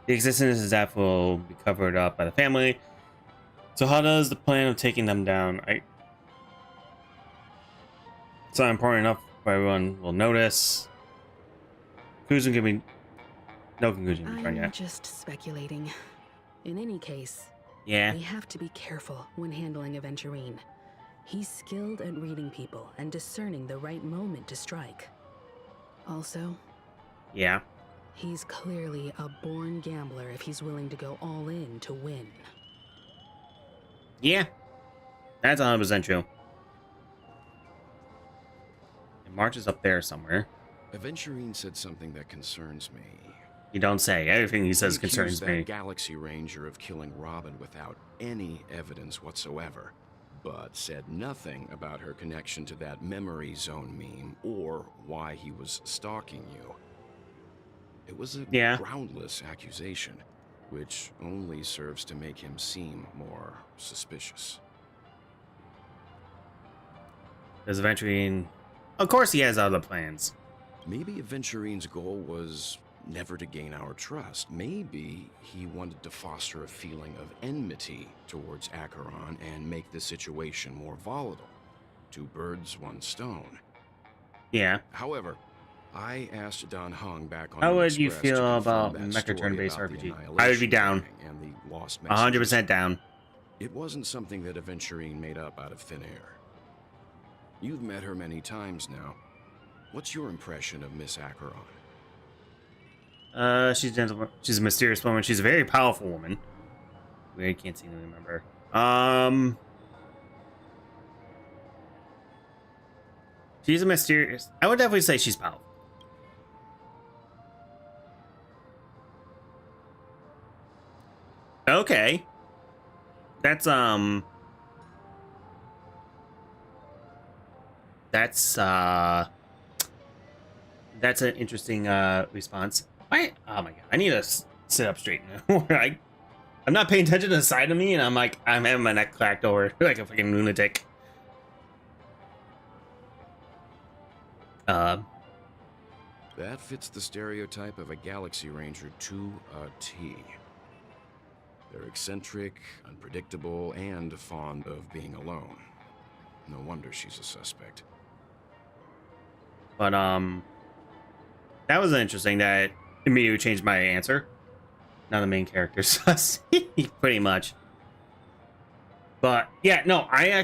Speaker 1: The existence of that will be covered up by the family. So how does the plan of taking them down? It's not important enough for everyone will notice. Conclusion can be no conclusion can be drawn
Speaker 8: I'm
Speaker 1: yet.
Speaker 8: just speculating. In any case,
Speaker 1: Yeah.
Speaker 8: we have to be careful when handling Aventurine. He's skilled at reading people and discerning the right moment to strike. Also,
Speaker 1: Yeah.
Speaker 8: He's clearly a born gambler if he's willing to go all in to win.
Speaker 1: Yeah, that's 100% true. And March is up there somewhere.
Speaker 9: Aventurine said something that concerns me.
Speaker 1: You don't say. Everything he says
Speaker 9: He accused
Speaker 1: concerns
Speaker 9: that
Speaker 1: me.
Speaker 9: Galaxy Ranger of killing Robin without any evidence whatsoever, but said nothing about her connection to that memory zone meme or why he was stalking you. It was a groundless accusation, which only serves to make him seem more suspicious.
Speaker 1: Does Aventurine... Of course he has other plans.
Speaker 9: Maybe Aventurine's goal was never to gain our trust. Maybe he wanted to foster a feeling of enmity towards Acheron and make the situation more volatile. Two birds, one stone.
Speaker 1: Yeah.
Speaker 9: However, I asked Don Hung back on
Speaker 1: How
Speaker 9: the
Speaker 1: would you
Speaker 9: Express to
Speaker 1: feel
Speaker 9: confirm
Speaker 1: about
Speaker 9: that
Speaker 1: mecha
Speaker 9: story
Speaker 1: turn-based
Speaker 9: about the
Speaker 1: RPG? I would be
Speaker 9: Annihilation
Speaker 1: down.
Speaker 9: Gang and the lost
Speaker 1: 100% down.
Speaker 9: It wasn't something that Aventurine made up out of thin air. You've met her many times now. What's your impression of Miss Acheron?
Speaker 1: She's gentle. She's a mysterious woman. She's a very powerful woman. I can't seem to remember. She's a mysterious... I would definitely say she's powerful. Okay. That's an interesting response. Why? Oh my god! I need to sit up straight now. I'm not paying attention to the side of me, and I'm having my neck cracked over like a fucking lunatic.
Speaker 9: That fits the stereotype of a Galaxy Ranger to a T. They're eccentric, unpredictable, and fond of being alone. No wonder she's a suspect.
Speaker 1: But that was interesting. That immediately changed my answer. Now the main character sus, pretty much. But yeah, no, I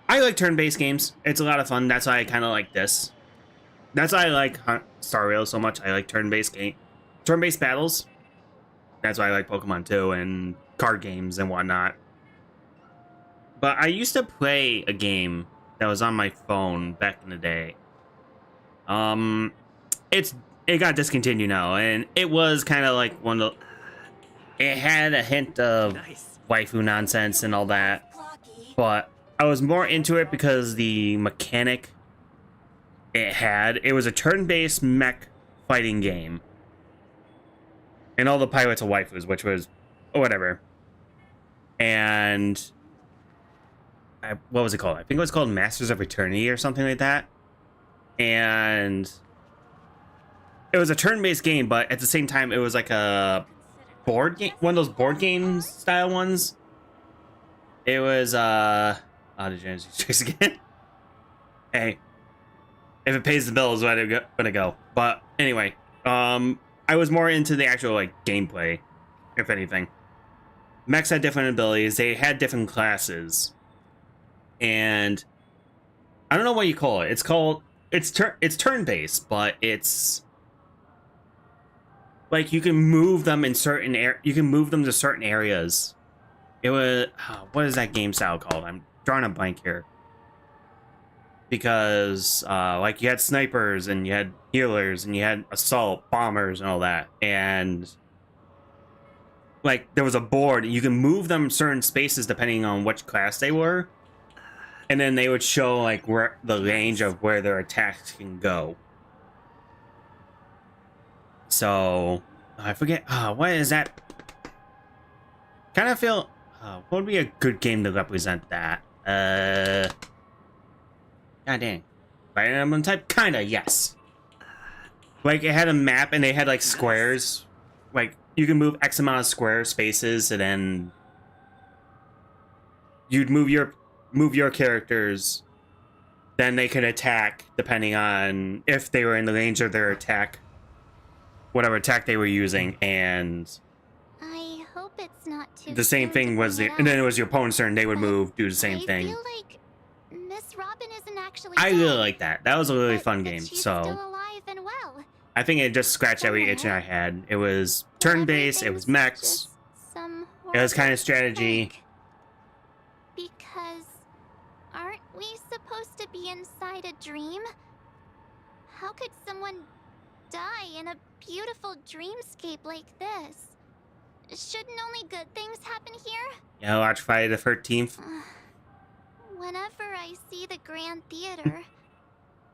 Speaker 1: like turn-based games. It's a lot of fun. That's why I kind of like this. That's why I like Star Rail so much. I like turn-based battles. That's why I like Pokemon too, and card games and whatnot. But I used to play a game that was on my phone back in the day. It got discontinued now, and it was kind of like one of the... It had a hint of waifu nonsense and all that, but I was more into it because the mechanic it was a turn-based mech fighting game. And all the pirates are waifus, which was whatever. And what was it called? I think it was called Masters of Eternity or something like that. And it was a turn-based game, but at the same time, it was like a board game, one of those board games style ones. It was the Genesis Tricks again. Hey, if it pays the bills, it's gonna go. But anyway, I was more into the actual like gameplay, if anything. Mechs had different abilities. They had different classes, and I don't know what you call it. It's turn-based, but it's like you can move them in certain you can move them to certain areas. It was what is that game style called? I'm drawing a blank here. Because like you had snipers and you had healers and you had assault bombers and all that, and like there was a board and you can move them certain spaces depending on which class they were, and then they would show like where the range of where their attacks can go. So I forget what is that? Kind of feel what would be a good game to represent that? God dang. Fire Emblem type? Kinda, yes. Like, it had a map, and they had, like, squares. Like, you can move X amount of square spaces, and then... You'd move your characters. Then they could attack, depending on if they were in the range of their attack. Whatever attack they were using, and...
Speaker 5: I hope it's not too...
Speaker 1: The same thing was... And then it was your opponent's turn, they would move, do the same thing.
Speaker 5: I feel like Miss Robin isn't actually
Speaker 1: I
Speaker 5: dead,
Speaker 1: really like that. That was a really fun
Speaker 5: but
Speaker 1: game,
Speaker 5: she's
Speaker 1: so...
Speaker 5: still alive and well.
Speaker 1: I think it just scratched every itch I had. It was turn-based, it was mechs,
Speaker 5: Just some
Speaker 1: it was kind
Speaker 5: horrible
Speaker 1: of strategy.
Speaker 5: prank. Because aren't we supposed to be inside a dream? How could someone die in a beautiful dreamscape like this? Shouldn't only good things happen here?
Speaker 1: Yeah, watch Friday the 13th.
Speaker 5: Whenever I see the Grand Theater,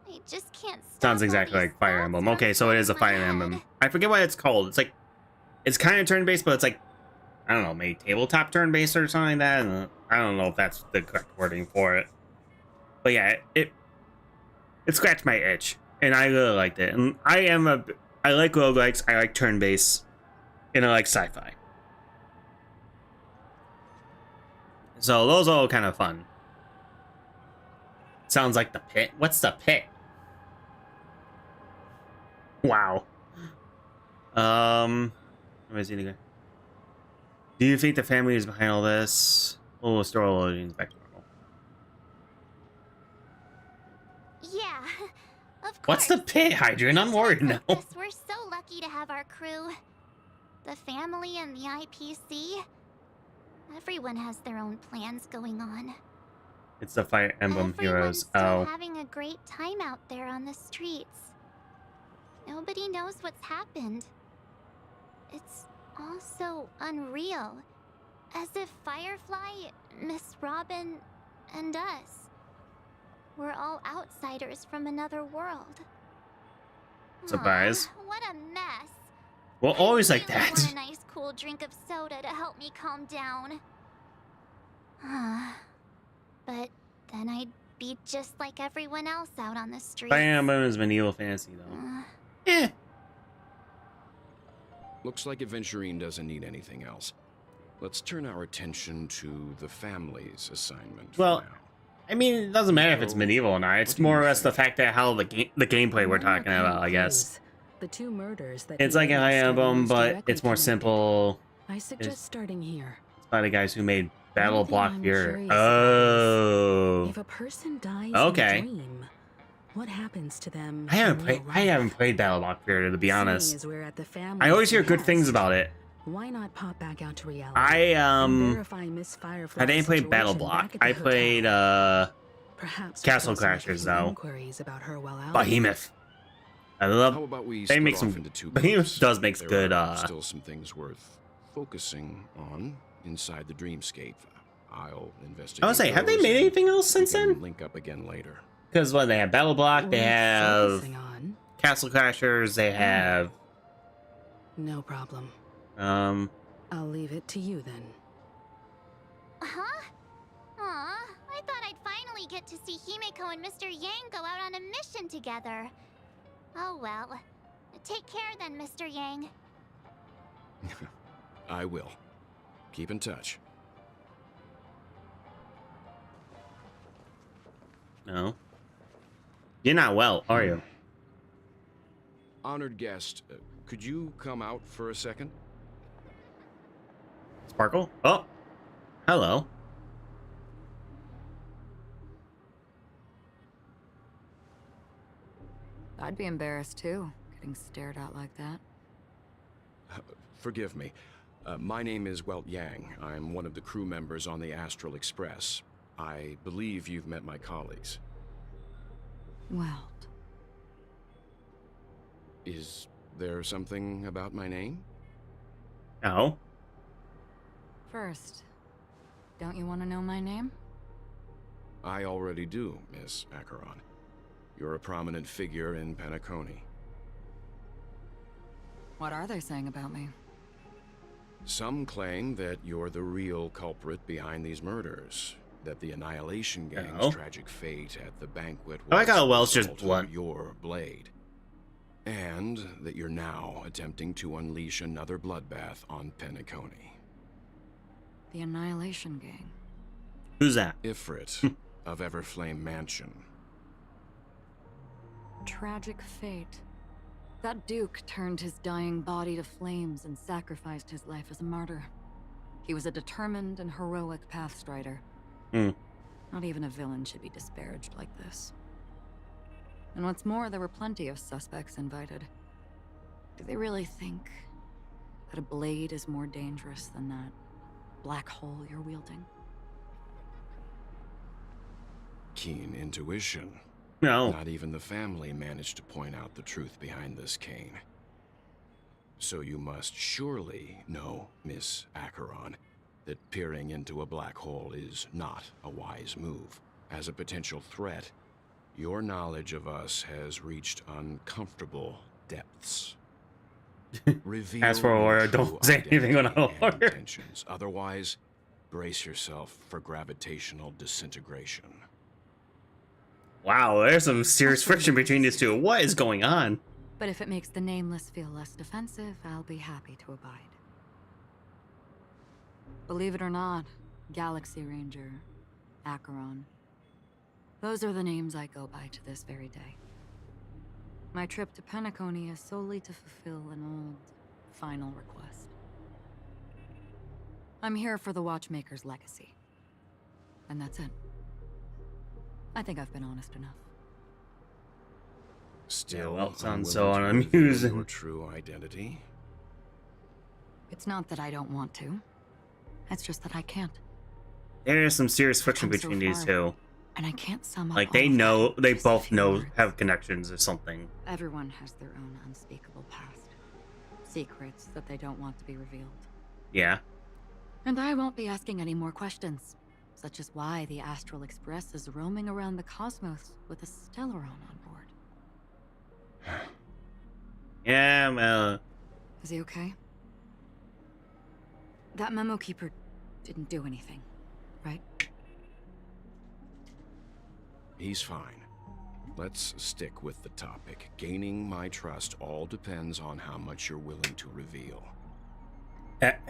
Speaker 5: I just can't stop.
Speaker 1: Sounds
Speaker 5: all
Speaker 1: exactly
Speaker 5: these
Speaker 1: like Fire
Speaker 5: thoughts
Speaker 1: Emblem. Okay, so it is a
Speaker 5: running
Speaker 1: Fire
Speaker 5: in my
Speaker 1: Emblem.
Speaker 5: head.
Speaker 1: I forget what it's called. It's like, it's kind of turn-based, but it's like, I don't know, maybe tabletop turn-based or something like that. I don't know if that's the correct wording for it. But yeah, it scratched my itch, and I really liked it. And I like roguelikes, I like turn-based, and I like sci-fi. So those are all kind of fun. Sounds like the pit. What's the pit? Wow. Let me see again. Do you think the family is behind all this? Oh, store loading back to normal.
Speaker 5: Yeah, of course.
Speaker 1: What's the pit, Hydrant? I'm worried now.
Speaker 5: Yes, we're so lucky to have our crew. The family and the IPC. Everyone has their own plans going on.
Speaker 1: It's the Fire Emblem
Speaker 5: Everyone's
Speaker 1: Heroes.
Speaker 5: still
Speaker 1: Oh.
Speaker 5: having a great time out there on the streets. Nobody knows what's happened. It's all so unreal. As if Firefly, Miss Robin, and us were all outsiders from another world.
Speaker 1: Surprise.
Speaker 5: Aw, what a mess.
Speaker 1: Well, always like
Speaker 5: I really
Speaker 1: that.
Speaker 5: want a nice cool drink of soda to help me calm down. But then I'd be just like everyone else out on the streets.
Speaker 1: Fire Emblem is medieval fantasy, though. Eh.
Speaker 9: Looks like Adventurine doesn't need anything else. Let's turn our attention to the family's assignment for
Speaker 1: Well,
Speaker 9: now.
Speaker 1: I mean, it doesn't matter if it's medieval or not. It's more or less the fact that how the gameplay we're talking about, I guess.
Speaker 8: The two murders that
Speaker 1: It's
Speaker 8: he
Speaker 1: like a Fire
Speaker 8: witnessed are
Speaker 1: Emblem,
Speaker 8: almost
Speaker 1: but
Speaker 8: directly
Speaker 1: it's more
Speaker 8: connected.
Speaker 1: simple.
Speaker 8: I suggest starting here.
Speaker 1: It's by the guys who made Battle
Speaker 8: thing
Speaker 1: Block
Speaker 8: I'm
Speaker 1: Fury.
Speaker 8: curious about
Speaker 1: Oh.
Speaker 8: If a person dies
Speaker 1: Okay.
Speaker 8: in a dream, what happens to them?
Speaker 1: I
Speaker 8: in real
Speaker 1: haven't
Speaker 8: life?
Speaker 1: played Battle Block Fury, to be
Speaker 8: Seeing
Speaker 1: honest.
Speaker 8: as we're at the
Speaker 1: I
Speaker 8: family's
Speaker 1: always hear good things
Speaker 8: behest,
Speaker 1: about it.
Speaker 8: Why not pop back out to reality?
Speaker 1: I
Speaker 8: and verify Miss Firefly's
Speaker 1: I didn't play Battle
Speaker 8: situation
Speaker 1: Block.
Speaker 8: back at the
Speaker 1: I
Speaker 8: hotel.
Speaker 1: played
Speaker 8: Perhaps
Speaker 1: Castle
Speaker 8: we'll make a
Speaker 1: Crashers,
Speaker 8: few
Speaker 1: though.
Speaker 8: inquiries about her while out.
Speaker 1: Behemoth. I
Speaker 9: How
Speaker 1: love.
Speaker 9: about we
Speaker 1: They
Speaker 9: split
Speaker 1: make
Speaker 9: off
Speaker 1: some.
Speaker 9: into two
Speaker 1: Behemoth
Speaker 9: groups?
Speaker 1: does makes
Speaker 9: There
Speaker 1: good.
Speaker 9: are still some things worth focusing on inside the dreamscape. I'll investigate.
Speaker 1: I was saying, have they
Speaker 9: those
Speaker 1: made
Speaker 9: and
Speaker 1: anything else
Speaker 9: we
Speaker 1: since
Speaker 9: can
Speaker 1: then?
Speaker 9: link up again later.
Speaker 1: Because what they have Battle Block, they
Speaker 8: Worth
Speaker 1: have
Speaker 8: focusing on?
Speaker 1: Castle Crashers, they have
Speaker 8: No problem. I'll leave it to you then.
Speaker 5: Huh? Aw, I thought I'd finally get to see Himeko and Mr. Yang go out on a mission together. Oh well. Take care then, Mr. Yang.
Speaker 9: I will. Keep in touch.
Speaker 1: no. You're not well, are you?
Speaker 9: Honored guest, could you come out for a second?
Speaker 1: Sparkle? Oh, hello.
Speaker 7: I'd be embarrassed too, getting stared at like that.
Speaker 9: Forgive me. My name is Welt Yang. I'm one of the crew members on the Astral Express. I believe you've met my colleagues.
Speaker 7: Well,
Speaker 9: Is there something about my name?
Speaker 1: No.
Speaker 7: first, don't you want to know my name?
Speaker 9: I already do, Miss Acheron. You're a prominent figure in Penacony.
Speaker 7: What are they saying about me?
Speaker 9: Some claim that you're the real culprit behind these murders. That the Annihilation Gang's
Speaker 1: Oh.
Speaker 9: tragic fate at the banquet
Speaker 1: I like how
Speaker 9: the
Speaker 1: Wells just
Speaker 9: result of
Speaker 1: blunt.
Speaker 9: your blade. And that you're now attempting to unleash another bloodbath on Penacony.
Speaker 7: The Annihilation Gang.
Speaker 1: Who's that?
Speaker 9: Ifrit of Everflame Mansion.
Speaker 7: Tragic fate. That Duke turned his dying body to flames and sacrificed his life as a martyr. He was a determined and heroic pathstrider.
Speaker 1: Hmm.
Speaker 7: Not even a villain should be disparaged like this. And what's more, there were plenty of suspects invited. Do they really think that a blade is more dangerous than that black hole you're wielding?
Speaker 9: Keen intuition.
Speaker 1: No.
Speaker 9: Not even the family managed to point out the truth behind this cane. So you must surely know, Miss Acheron, that peering into a black hole is not a wise move. As a potential threat, your knowledge of us has reached uncomfortable depths. Reveal
Speaker 1: As for
Speaker 9: your
Speaker 1: Aurora,
Speaker 9: true
Speaker 1: don't say anything on
Speaker 9: identity and
Speaker 1: Aurora.
Speaker 9: intentions. Otherwise, brace yourself for gravitational disintegration.
Speaker 1: Wow, there's some serious friction between these two. What is going on?
Speaker 7: But if it makes the Nameless feel less defensive, I'll be happy to abide. Believe it or not, Galaxy Ranger, Acheron. Those are the names I go by to this very day. My trip to Penacony is solely to fulfill an old, final request. I'm here for the Watchmaker's legacy. And that's it. I think I've been honest enough.
Speaker 9: Still,
Speaker 1: well, it sounds
Speaker 9: unwilling
Speaker 1: so
Speaker 9: to reveal
Speaker 1: unamusing.
Speaker 9: Your true identity?
Speaker 7: It's not that I don't want to. It's just that I can't.
Speaker 1: There's some serious friction
Speaker 7: Come so
Speaker 1: between these
Speaker 7: far,
Speaker 1: two.
Speaker 7: And I can't sum up
Speaker 1: Like
Speaker 7: all
Speaker 1: they
Speaker 7: of
Speaker 1: know,
Speaker 7: that
Speaker 1: they
Speaker 7: in just a
Speaker 1: both
Speaker 7: few
Speaker 1: know,
Speaker 7: words.
Speaker 1: have connections or something.
Speaker 7: Everyone has their own unspeakable past. Secrets that they don't want to be revealed.
Speaker 1: Yeah.
Speaker 7: And I won't be asking any more questions. Such as why the Astral Express is roaming around the cosmos with a Stellaron on board.
Speaker 1: Yeah, well,
Speaker 7: Is he okay? That memo keeper didn't do anything, right?
Speaker 9: He's fine. Let's stick with the topic. Gaining my trust all depends on how much you're willing to reveal.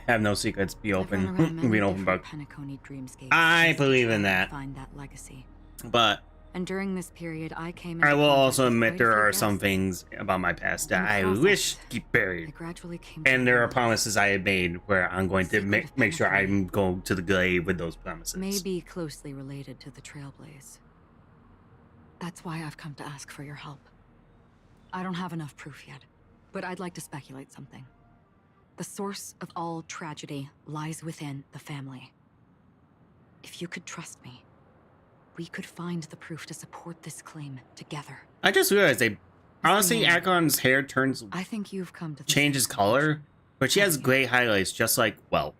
Speaker 1: have no secrets, be
Speaker 7: I've
Speaker 1: open,
Speaker 7: run around many
Speaker 1: be an open
Speaker 7: different
Speaker 1: book.
Speaker 7: Penacony dreamscapes
Speaker 1: I
Speaker 7: just to
Speaker 1: believe
Speaker 7: try
Speaker 1: in
Speaker 7: and
Speaker 1: that.
Speaker 7: Find that legacy.
Speaker 1: But
Speaker 7: And during this period, I came.
Speaker 1: I
Speaker 7: into
Speaker 1: will
Speaker 7: contact
Speaker 1: also
Speaker 7: with
Speaker 1: admit
Speaker 7: quite a
Speaker 1: there
Speaker 7: few
Speaker 1: are some
Speaker 7: guests.
Speaker 1: things about my past that
Speaker 7: In the
Speaker 1: I
Speaker 7: process,
Speaker 1: wish to keep
Speaker 7: I
Speaker 1: buried.
Speaker 7: gradually came to
Speaker 1: And there are
Speaker 7: realize
Speaker 1: promises I had made where I'm going to
Speaker 7: Secret of
Speaker 1: make sure
Speaker 7: Penacony
Speaker 1: I'm going to the grave with those promises.
Speaker 7: may be closely related to the Trailblaze. That's why I've come to ask for your help. I don't have enough proof yet, but I'd like to speculate something. The source of all tragedy lies within the family. If you could trust me, we could find the proof to support this claim together.
Speaker 1: I just realized they honestly,
Speaker 7: name.
Speaker 1: Acheron's hair turns
Speaker 7: I think you've come to the
Speaker 1: changes
Speaker 7: same
Speaker 1: color,
Speaker 7: conclusion.
Speaker 1: but she has
Speaker 7: Have you?
Speaker 1: gray highlights, just like well.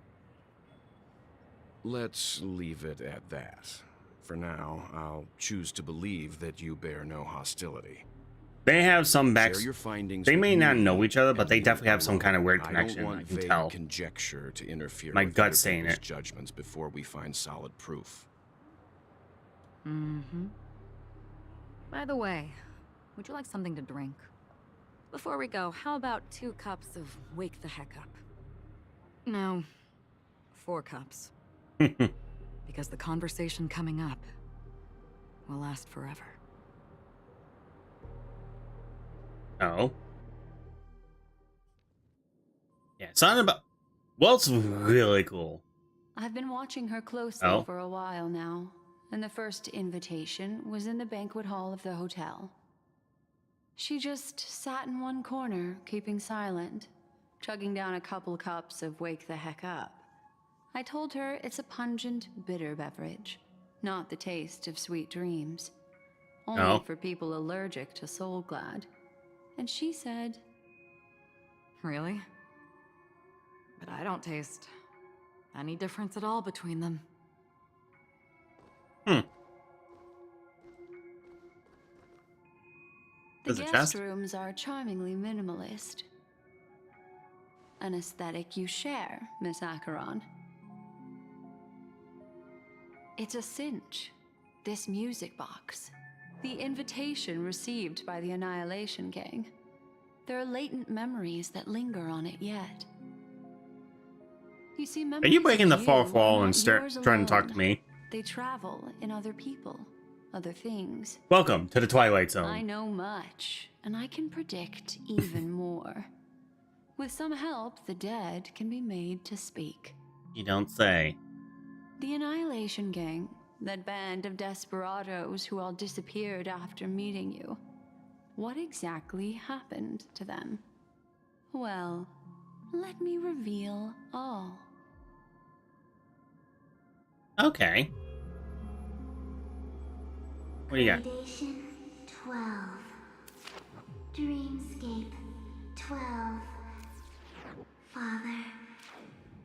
Speaker 9: Let's leave it at that. For now, I'll choose to believe that you bear no hostility.
Speaker 1: They have some back.
Speaker 9: Share your findings
Speaker 1: They
Speaker 9: with
Speaker 1: may not
Speaker 9: me,
Speaker 1: know each other, but
Speaker 9: and
Speaker 1: they
Speaker 9: leave
Speaker 1: definitely
Speaker 9: it
Speaker 1: have some
Speaker 9: alone.
Speaker 1: kind of weird
Speaker 9: I
Speaker 1: connection.
Speaker 9: don't
Speaker 1: I
Speaker 9: want
Speaker 1: can
Speaker 9: vague
Speaker 1: tell.
Speaker 9: conjecture to interfere
Speaker 1: My
Speaker 9: with
Speaker 1: gut's
Speaker 9: other
Speaker 1: saying
Speaker 9: people's
Speaker 1: it.
Speaker 9: judgments before we find solid proof.
Speaker 7: Mm-hmm. By the way, would you like something to drink? Before we go, how about 2 cups of Wake the Heck Up? No, 4 cups. Because the conversation coming up will last forever.
Speaker 1: Oh. Yeah, something about. Well, it's really cool.
Speaker 3: I've been watching her closely
Speaker 1: Oh.
Speaker 3: for a while now, and the first invitation was in the banquet hall of the hotel. She just sat in one corner, keeping silent, chugging down a couple cups of Wake the Heck Up. I told her it's a pungent, bitter beverage, not the taste of sweet dreams. Only
Speaker 1: Oh.
Speaker 3: for people allergic to Soul Glad. And she said,
Speaker 7: Really? But I don't taste any difference at all between them.
Speaker 3: the
Speaker 1: There's a
Speaker 3: guest
Speaker 1: chest?
Speaker 3: rooms are charmingly minimalist. An aesthetic you share, Miss Acheron. It's a cinch. This music box. The invitation received by the Annihilation Gang. There are latent memories that linger on it yet. You see,
Speaker 1: Are
Speaker 3: memories
Speaker 1: you breaking the
Speaker 3: of
Speaker 1: fourth
Speaker 3: you
Speaker 1: wall
Speaker 3: are
Speaker 1: and
Speaker 3: not
Speaker 1: start
Speaker 3: yours
Speaker 1: trying to talk
Speaker 3: alone.
Speaker 1: to me?
Speaker 3: They travel in other people, other things.
Speaker 1: Welcome to the Twilight
Speaker 3: I
Speaker 1: Zone.
Speaker 3: know much, and I can predict even more. With some help, the dead can be made to speak.
Speaker 1: You don't say.
Speaker 3: The Annihilation Gang, that band of desperados who all disappeared after meeting you. What exactly happened to them? Well, let me reveal all.
Speaker 1: Okay. What do you got?
Speaker 5: Gradation 12. Dreamscape 12. Father,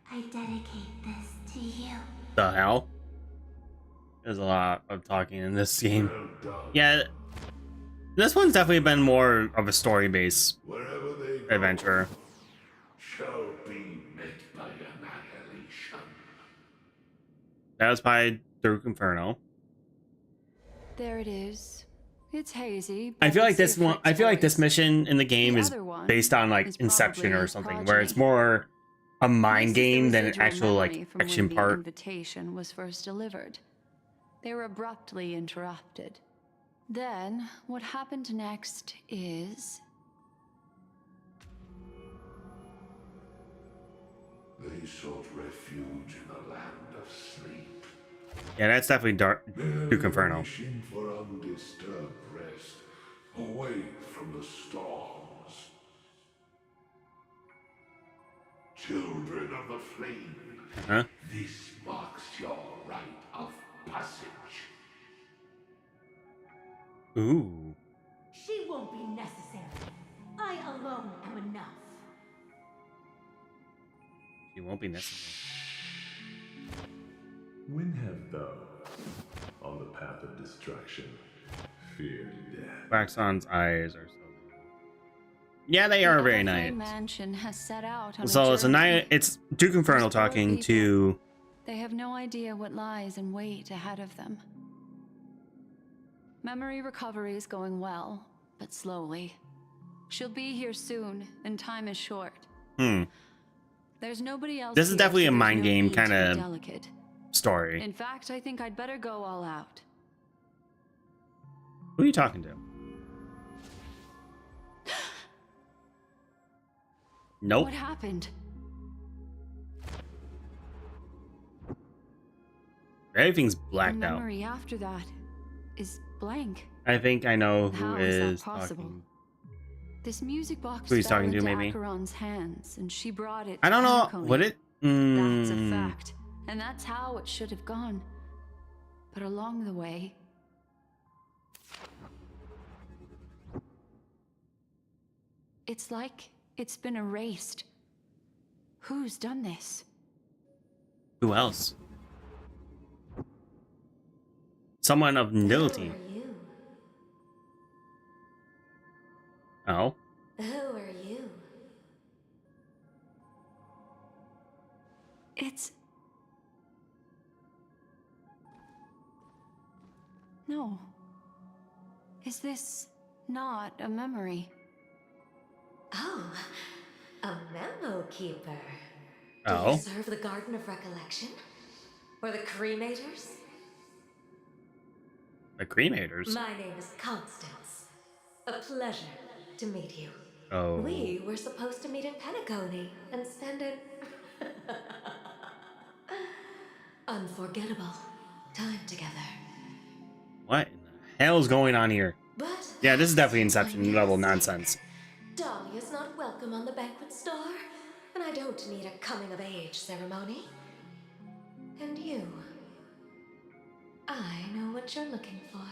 Speaker 5: I dedicate this to you.
Speaker 1: The hell? There's a lot of talking in this game. Yeah, this one's definitely been more of a story-based adventure.
Speaker 6: Shall be met by annihilation.
Speaker 1: That was by Through Inferno.
Speaker 3: There it is. It's hazy.
Speaker 1: I
Speaker 3: but
Speaker 1: feel like
Speaker 3: it's
Speaker 1: this one.
Speaker 3: different
Speaker 1: I feel like this
Speaker 3: stories.
Speaker 1: mission in the game
Speaker 3: The
Speaker 1: is
Speaker 3: other one
Speaker 1: based on like
Speaker 3: is
Speaker 1: Inception
Speaker 3: probably
Speaker 1: or
Speaker 3: his
Speaker 1: something, where it's
Speaker 3: progeny.
Speaker 1: more a mind
Speaker 3: This is the
Speaker 1: game than an
Speaker 3: residual
Speaker 1: actual like
Speaker 3: memory from
Speaker 1: action
Speaker 3: when the
Speaker 1: part.
Speaker 3: invitation was first delivered. They were abruptly interrupted. Then, what happened next is...
Speaker 6: They sought refuge in a land of sleep.
Speaker 1: Yeah, that's definitely Duke Inferno.
Speaker 6: Wishing for undisturbed rest, away from the storms. Children of the flame,
Speaker 1: Huh?
Speaker 6: this marks your rite of passage.
Speaker 1: Ooh.
Speaker 11: She won't be necessary. I alone am enough.
Speaker 1: She won't be necessary.
Speaker 12: When have thou, on the path of destruction, feared death?
Speaker 1: Waxon's eyes are so. Yeah, they are very nice.
Speaker 3: Mansion has set out on
Speaker 1: So
Speaker 3: a
Speaker 1: it's a
Speaker 3: journey.
Speaker 1: night. It's Duke Inferno
Speaker 3: These poor
Speaker 1: talking
Speaker 3: people.
Speaker 1: to.
Speaker 3: They have no idea what lies in wait ahead of them. Memory recovery is going well, but slowly. She'll be here soon, and time is short. There's nobody else.
Speaker 1: This is
Speaker 3: here,
Speaker 1: definitely
Speaker 3: so
Speaker 1: a
Speaker 3: there's
Speaker 1: mind
Speaker 3: no
Speaker 1: game
Speaker 3: need to be
Speaker 1: kinda
Speaker 3: delicate.
Speaker 1: story.
Speaker 3: In fact, I think I'd better go all out.
Speaker 1: Who are you talking to? Nope.
Speaker 3: What happened?
Speaker 1: Everything's
Speaker 3: The
Speaker 1: blacked out.
Speaker 3: memory after that is blank.
Speaker 1: I think I know who
Speaker 3: How is that
Speaker 1: is
Speaker 3: possible?
Speaker 1: talking.
Speaker 3: This music box
Speaker 1: Who he's
Speaker 3: fell
Speaker 1: talking to,
Speaker 3: into
Speaker 1: maybe?
Speaker 3: Acheron's hands, and she brought it
Speaker 1: I don't
Speaker 3: to
Speaker 1: know.
Speaker 3: Penacony.
Speaker 1: Would it?
Speaker 3: That's a fact, and that's how it should have gone. But along the way, it's like it's been erased. Who's done this?
Speaker 1: Who else? Someone of nobility.
Speaker 11: you?
Speaker 1: Oh.
Speaker 11: Who are you?
Speaker 3: It's... No. Is this not a memory?
Speaker 11: Oh, a memo keeper.
Speaker 1: Oh.
Speaker 11: Do you serve the Garden of Recollection? Or the Cremators?
Speaker 1: The cremators.
Speaker 11: My name is Constance. A pleasure to meet you.
Speaker 1: Oh.
Speaker 11: We were supposed to meet in Penacony and spend an unforgettable time together.
Speaker 1: What in the hell is going on here?
Speaker 11: But
Speaker 1: Yeah, this is definitely Inception level nonsense.
Speaker 11: Dahlia's not welcome on the banquet star, and I don't need a coming-of-age ceremony. And you, I know what you're looking for.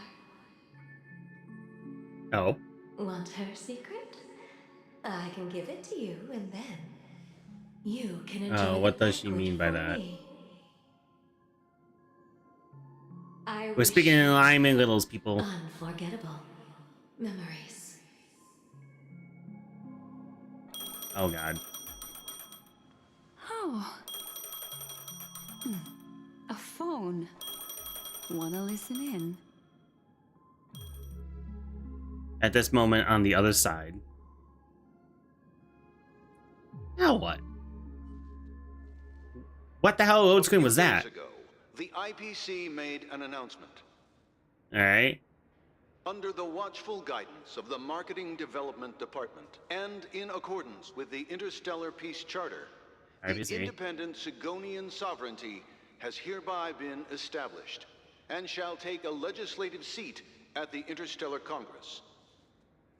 Speaker 1: Oh.
Speaker 11: Want her secret? I can give it to you, and then you can enjoy.
Speaker 1: Oh, what
Speaker 11: the
Speaker 1: does she
Speaker 11: banquet
Speaker 1: mean by
Speaker 11: for
Speaker 1: that?
Speaker 11: me. I
Speaker 1: We're
Speaker 11: wish
Speaker 1: speaking in
Speaker 11: you
Speaker 1: alignment, littles people.
Speaker 11: unforgettable memories.
Speaker 1: Oh god.
Speaker 3: Oh. A phone. Wanna listen in?
Speaker 1: At this moment on the other side. Now what? What the hell load screen was that?
Speaker 13: Ago, the IPC made an announcement.
Speaker 1: Alright.
Speaker 13: Under the watchful guidance of the Marketing Development Department, and in accordance with the Interstellar Peace Charter, the
Speaker 1: IPC.
Speaker 13: independent Sigonian sovereignty has hereby been established, and shall take a legislative seat at the Interstellar Congress.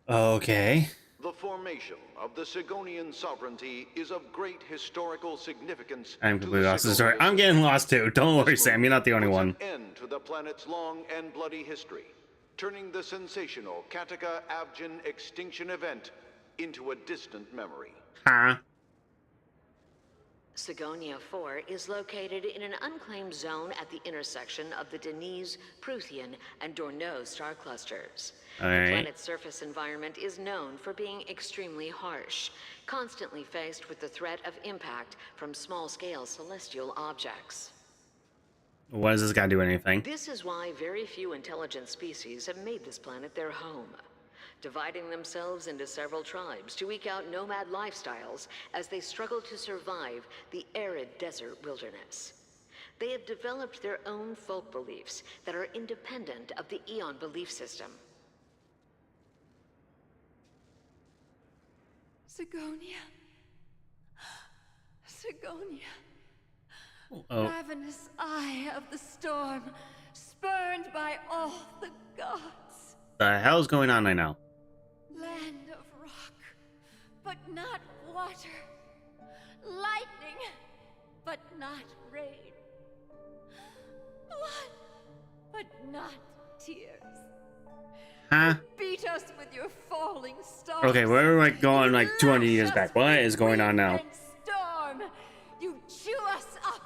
Speaker 1: Okay.
Speaker 13: The formation of the Sigonian sovereignty is of great historical significance.
Speaker 1: I'm completely lost. Sorry, I'm getting lost too. Don't worry, Sam. You're not the only one.
Speaker 13: Puts an end to the planet's long and bloody history, turning the sensational Kataka Avgin extinction event into a distant memory.
Speaker 1: Huh?
Speaker 14: Sigonia 4 is located in an unclaimed zone at the intersection of the Denise, Prothean, and Dorneau star clusters. The planet's surface environment is known for being extremely harsh, constantly faced with the threat of impact from small-scale celestial objects.
Speaker 1: Why does this guy do anything?
Speaker 14: This is why very few intelligent species have made this planet their home, dividing themselves into several tribes to eke out nomad lifestyles as they struggle to survive the arid desert wilderness. They have developed their own folk beliefs that are independent of the Eon belief system.
Speaker 3: Sigonia. Sigonia.
Speaker 1: Oh.
Speaker 3: Ravenous eye of the storm, spurned by all the gods.
Speaker 1: The hell's going on right now?
Speaker 3: Land of rock, but not water. Lightning, but not rain. Blood, but not tears.
Speaker 1: Huh?
Speaker 3: Beat us with your falling stars.
Speaker 1: Okay, we're like going like 200 years back. What is going on now?
Speaker 3: Storm, you chew us up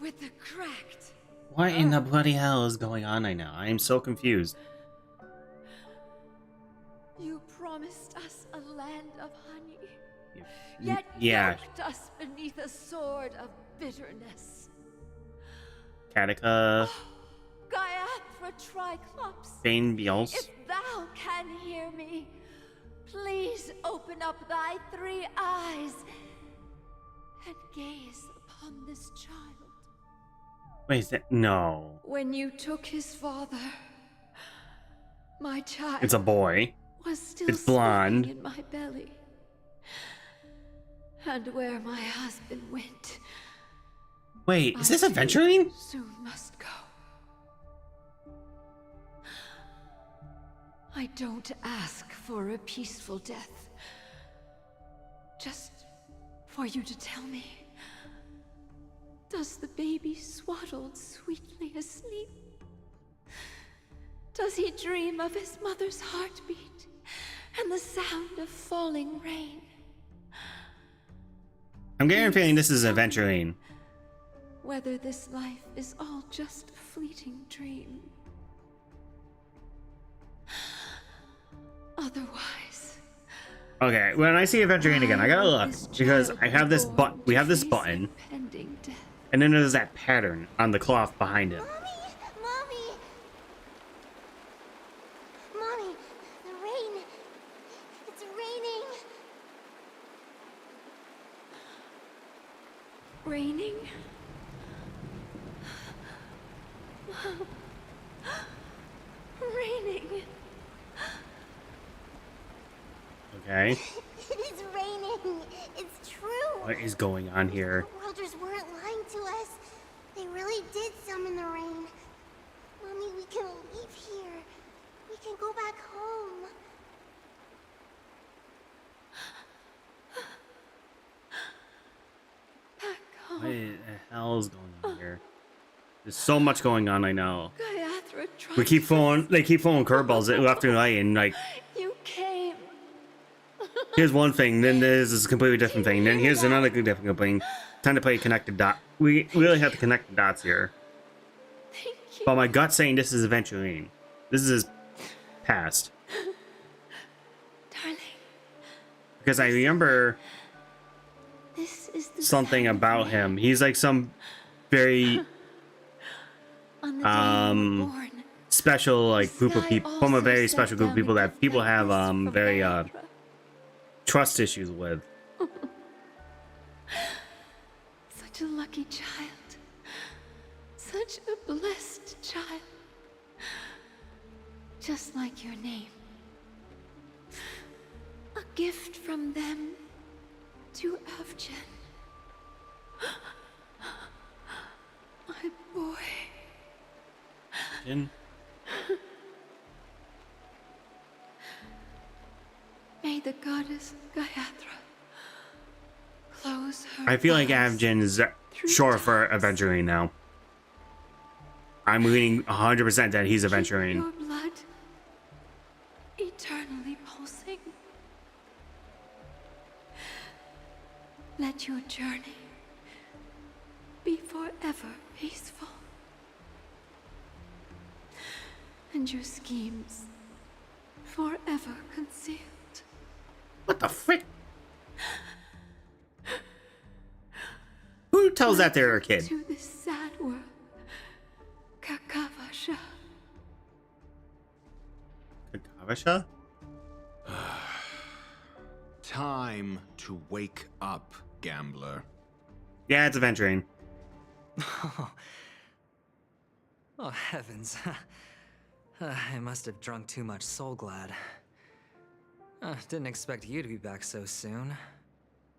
Speaker 3: with the cracked.
Speaker 1: What in the bloody hell is going on right now? I am so confused.
Speaker 3: You promised us a land of honey, yet
Speaker 1: Yeah.
Speaker 3: yoked us beneath a sword of bitterness.
Speaker 1: Kataka.
Speaker 3: Gaiathra Triclops,
Speaker 1: Bane Beals.
Speaker 3: if thou can hear me, please open up thy 3 eyes and gaze upon this child.
Speaker 1: Wait, is that? No.
Speaker 3: When you took his father, my child
Speaker 1: It's a boy.
Speaker 3: was still
Speaker 1: It's blonde.
Speaker 3: sleeping in my belly. And where my husband went,
Speaker 1: Wait, is this adventuring?
Speaker 3: soon must go. I don't ask for a peaceful death. Just for you to tell me, does the baby swaddled sweetly asleep? Does he dream of his mother's heartbeat and the sound of falling rain?
Speaker 1: I'm getting a feeling this is adventuring.
Speaker 3: Whether this life is all just a fleeting dream. Otherwise,
Speaker 1: Okay, when I see adventuring again, I gotta look because I have this we have this button,
Speaker 3: pending death.
Speaker 1: and then there's that pattern on the cloth behind it.
Speaker 5: Mommy! Mommy, the rain. It's raining.
Speaker 3: Raining? Raining.
Speaker 1: Okay,
Speaker 5: It is raining. It's true.
Speaker 1: what is going on here?
Speaker 5: The Worlders weren't lying to us. They really did summon the rain. Mommy, we can leave here. We can go back home.
Speaker 3: Back home.
Speaker 1: What the hell is going on here? There's so much going on. I know.
Speaker 3: Gaiathra tried
Speaker 1: They keep throwing curveballs left and right, and like
Speaker 3: You came.
Speaker 1: here's one thing, then there's this completely different thing, then here's another different thing. Time to play connected dot. We really have to connect the dots here.
Speaker 3: Thank you.
Speaker 1: But my gut's saying this is adventuring. This is his past.
Speaker 3: Darling,
Speaker 1: Because I remember
Speaker 3: this is the
Speaker 1: something
Speaker 3: sound of
Speaker 1: about
Speaker 3: rain
Speaker 1: him. He's like some very
Speaker 3: on the day you were born.
Speaker 1: special like group of
Speaker 3: Sky
Speaker 1: people, from a
Speaker 3: also
Speaker 1: very
Speaker 3: sat
Speaker 1: special group of
Speaker 3: down
Speaker 1: people
Speaker 3: with
Speaker 1: that
Speaker 3: the
Speaker 1: people have
Speaker 3: fragrance from
Speaker 1: very
Speaker 3: Gaiathra.
Speaker 1: trust issues with.
Speaker 3: Such a lucky child. Such a blessed child. Just like your name. A gift from them to Avgen. My boy.
Speaker 1: Jin?
Speaker 3: May the goddess goddess Gayatri, close her
Speaker 1: I feel like
Speaker 3: eyes
Speaker 1: Avjin is
Speaker 3: 3
Speaker 1: short for
Speaker 3: times.
Speaker 1: Aventurine now. I'm leaning 100% that he's
Speaker 3: Keep
Speaker 1: Aventurine.
Speaker 3: your blood eternally pulsing. Let your journey be forever peaceful. And your schemes forever concealed.
Speaker 1: What the frick? Who tells that they're a kid?
Speaker 3: To this sad world, Kakavasha.
Speaker 1: Kakavasha?
Speaker 15: Time to wake up, gambler.
Speaker 1: Yeah, it's Aventurine.
Speaker 2: Oh, heavens. I must have drunk too much Soul Glad. Didn't expect you to be back so soon.